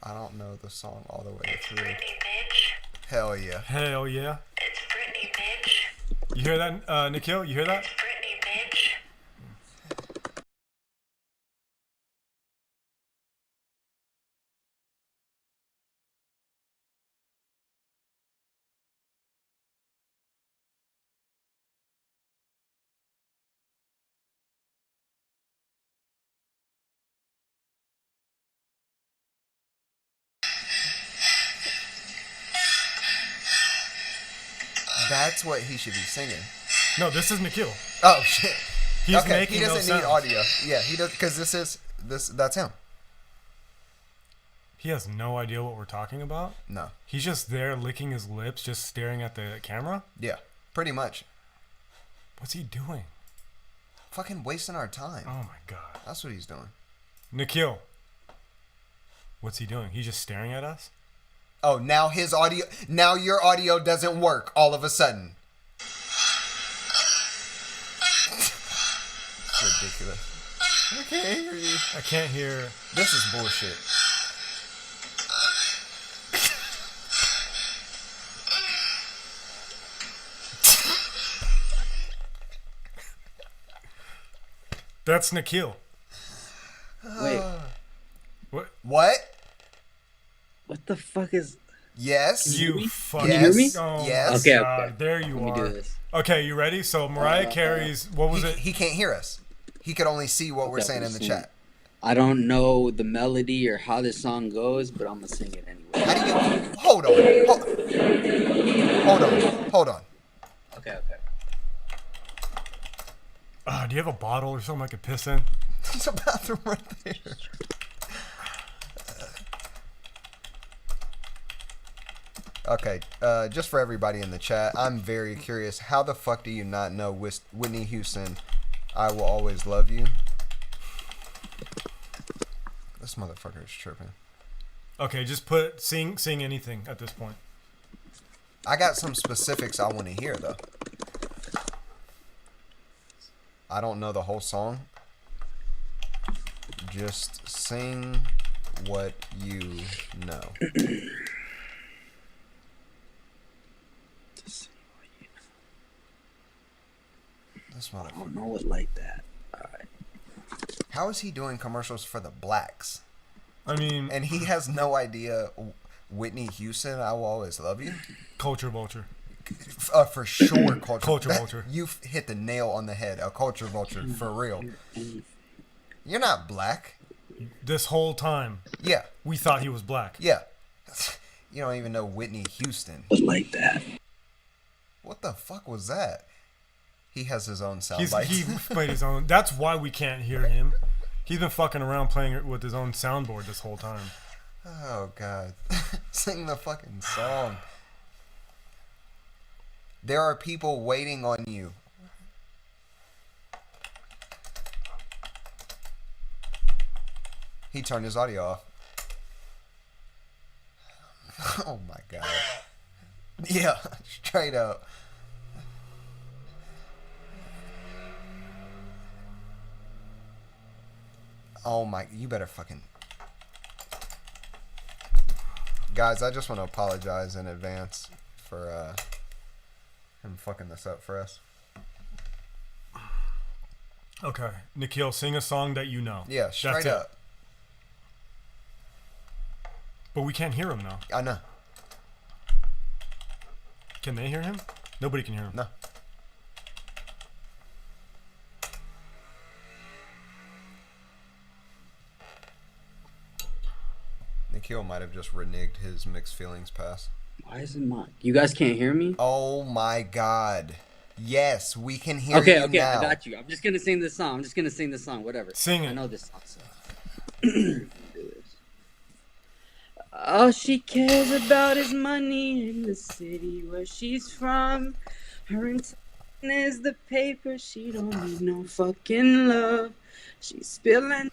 I don't know the song all the way through. Britney, bitch. Hell yeah. Hell yeah. It's Britney, bitch. You hear that, Nikhil? You hear that? Britney, bitch. That's what he should be singing. No, this is Nikhil. Oh shit. He's Okay, making he no doesn't need sounds. audio. Yeah, he does because that's him. He has no idea what we're talking about. No. He's just there licking his lips, just staring at the camera. Yeah, pretty much. What's he doing? Fucking wasting our time. Oh my god. That's what he's doing. Nikhil. What's he doing? He's just staring at us? Oh, now your audio doesn't work all of a sudden. It's ridiculous. I can't hear you. I can't hear. This is bullshit. That's Nikhil. Wait, What? What? what the fuck is? Yes. hear You me? fucking. Can you hear me? Oh Yes. my Okay, God. okay. There you Let me are. do this. Okay, you ready? So Mariah Carey's. What was it? He can't hear us. He could only see what we're Okay, saying in the sing. chat. I don't know the melody or how this song goes, but I'm gonna sing it anyway. How do you? Hold on. Hold on. Okay. Do you have a bottle or something I could piss in? There's a bathroom right there. Okay, just for everybody in the chat, I'm very curious. How the fuck do you not know Whitney Houston, I Will Always Love You? This motherfucker is tripping. Okay, just sing anything at this point. I got some specifics I want to hear, though. I don't know the whole song. Just sing what you know. This I motherfucker. don't know it like that. All right. How is he doing commercials for the blacks? I mean, And he has no idea Whitney Houston, I Will Always Love You? culture vulture. For sure, culture Vulture. You've hit the nail on the head. A culture vulture, for real. You're not black. This whole time, Yeah, we thought he was black. yeah. You don't even know Whitney Houston. Like that. What the fuck was that? He has his own sound He bites. played his own. That's why we can't hear him. He's been fucking around playing it with his own soundboard this whole time. Oh, God. Sing the fucking song. There are people waiting on you. He turned his audio off. Oh, my God. Yeah, straight up. Oh, my. You better fucking... Guys, I just want to apologize in advance for him fucking this up for us. Okay, Nikhil, sing a song that you know. Yeah, straight That's it. up. But we can't hear him now. I know. Can they hear him? Nobody can hear him. No. Nikhil might have just reneged his mixed feelings pass. Why isn't mine? You guys can't hear me? Oh my God. Yes, we can hear Okay, you okay, now. I got you. I'm just gonna sing this song. Whatever. Sing it. I know this song. So. Do this. All she cares about is money in the city where she's from. Her intention is the paper. She don't need no fucking love. She's spilling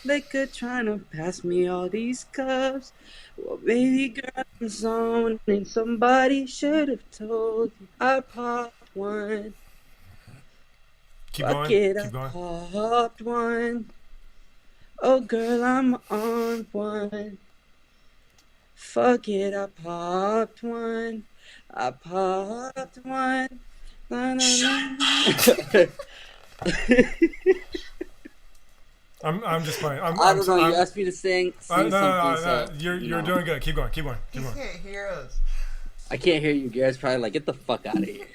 liquor, trying to pass me all these cups. Well, baby girl, I'm zoning, and somebody should have told you I popped one. Keep Fuck going. it, Keep I going. popped one. Oh, girl, I'm on one. Fuck it, I popped one. I popped one. Na, na, na. I'm just playing. I don't know. You asked me to sing something. So, You're doing good. Keep going. Keep going. Keep going. can't hear us. I can't hear you guys. Probably like, get the fuck out of here.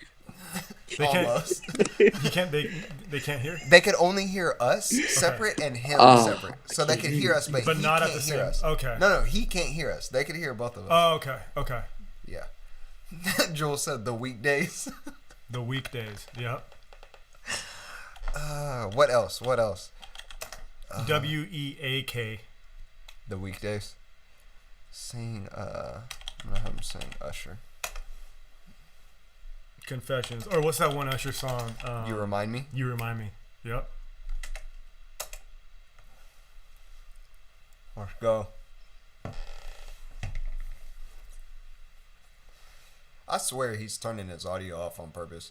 They can't. Almost. He can't. They can't hear. They could only hear us separate and him Oh, separate. So they could hear us, but But he not at can't the hear same- us. okay. No, he can't hear us. They could hear both of us. Oh, okay. Okay. Yeah. Joel said the weekdays. The weekdays. Yep. What else? WEAK. The weekdays. Sing, I'm gonna have him sing Usher. Confessions. Or what's that one Usher song? You remind me? You remind me. Yep. Let's go. I swear he's turning his audio off on purpose.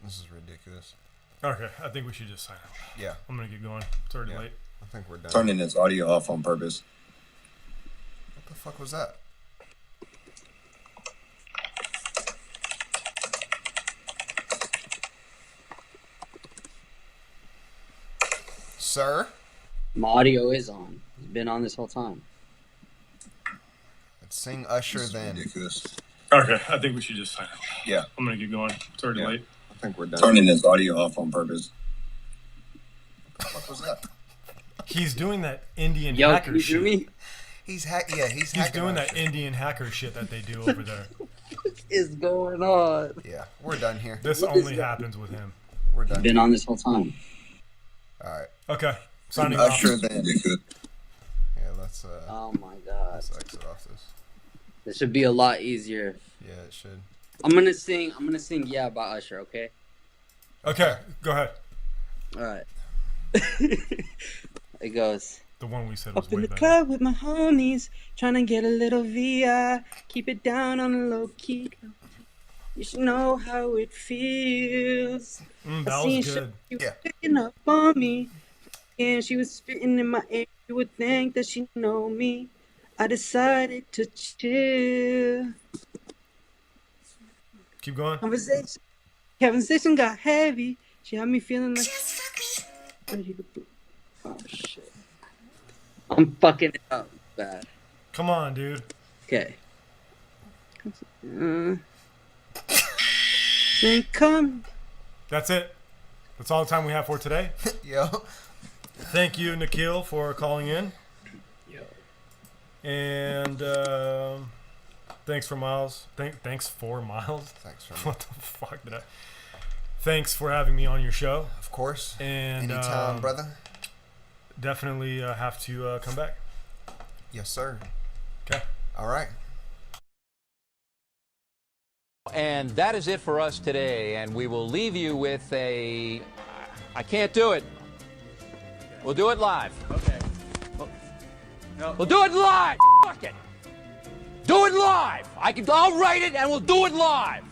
This is ridiculous. Okay. I think we should just sign out. Yeah, I'm gonna get going. It's already Yeah. late. I think we're done. Turning his audio off on purpose. What the fuck was that? Sir? My audio is on. It's been on this whole time. Let's sing Usher This is then. ridiculous. Okay. I think we should just sign out. Yeah, I'm gonna get going. It's already Yeah. late. I think we're done. turning his audio off on purpose. What the fuck was that? He's doing that Indian Yo, hacker can you shit. hear me? He's He's hacking doing our that shit. Indian hacker shit that they do over there. What is going on? Yeah, we're done here. This only happens with him. We're done. Been on this whole time. All right. Okay, signing off. Usher then. Yeah, let's Oh my god. let's exit off this. This should be a lot easier. Yeah, it should. I'm gonna sing Yeah by Usher, okay? Okay, go ahead. Alright. It goes. The one we said was Up in way the better. club with my homies, trying to get a little VI. Keep it down on the low key. You should know how it feels. That was good. She was Yeah. picking up on me, and she was spitting in my ear. You would think that she know me. I decided to chill. Keep going. Conversation got heavy. She had me feeling like. Oh shit! I'm fucking it up bad. Come on, dude. Okay. Ain't coming. That's it. That's all the time we have for today. Yo. Thank you, Nikhil, for calling in. Yo. And thanks for Miles. Thanks for Miles. Thanks for What the fuck did I? Thanks for having me on your show. Of course. And Anytime, brother. Definitely have to come back. Yes, sir. Okay. All right. And that is it for us today, and we will leave you with a... I can't do it. We'll do it live. Okay. We'll do it live. Fuck it. Do it live. I'll write it and we'll do it live.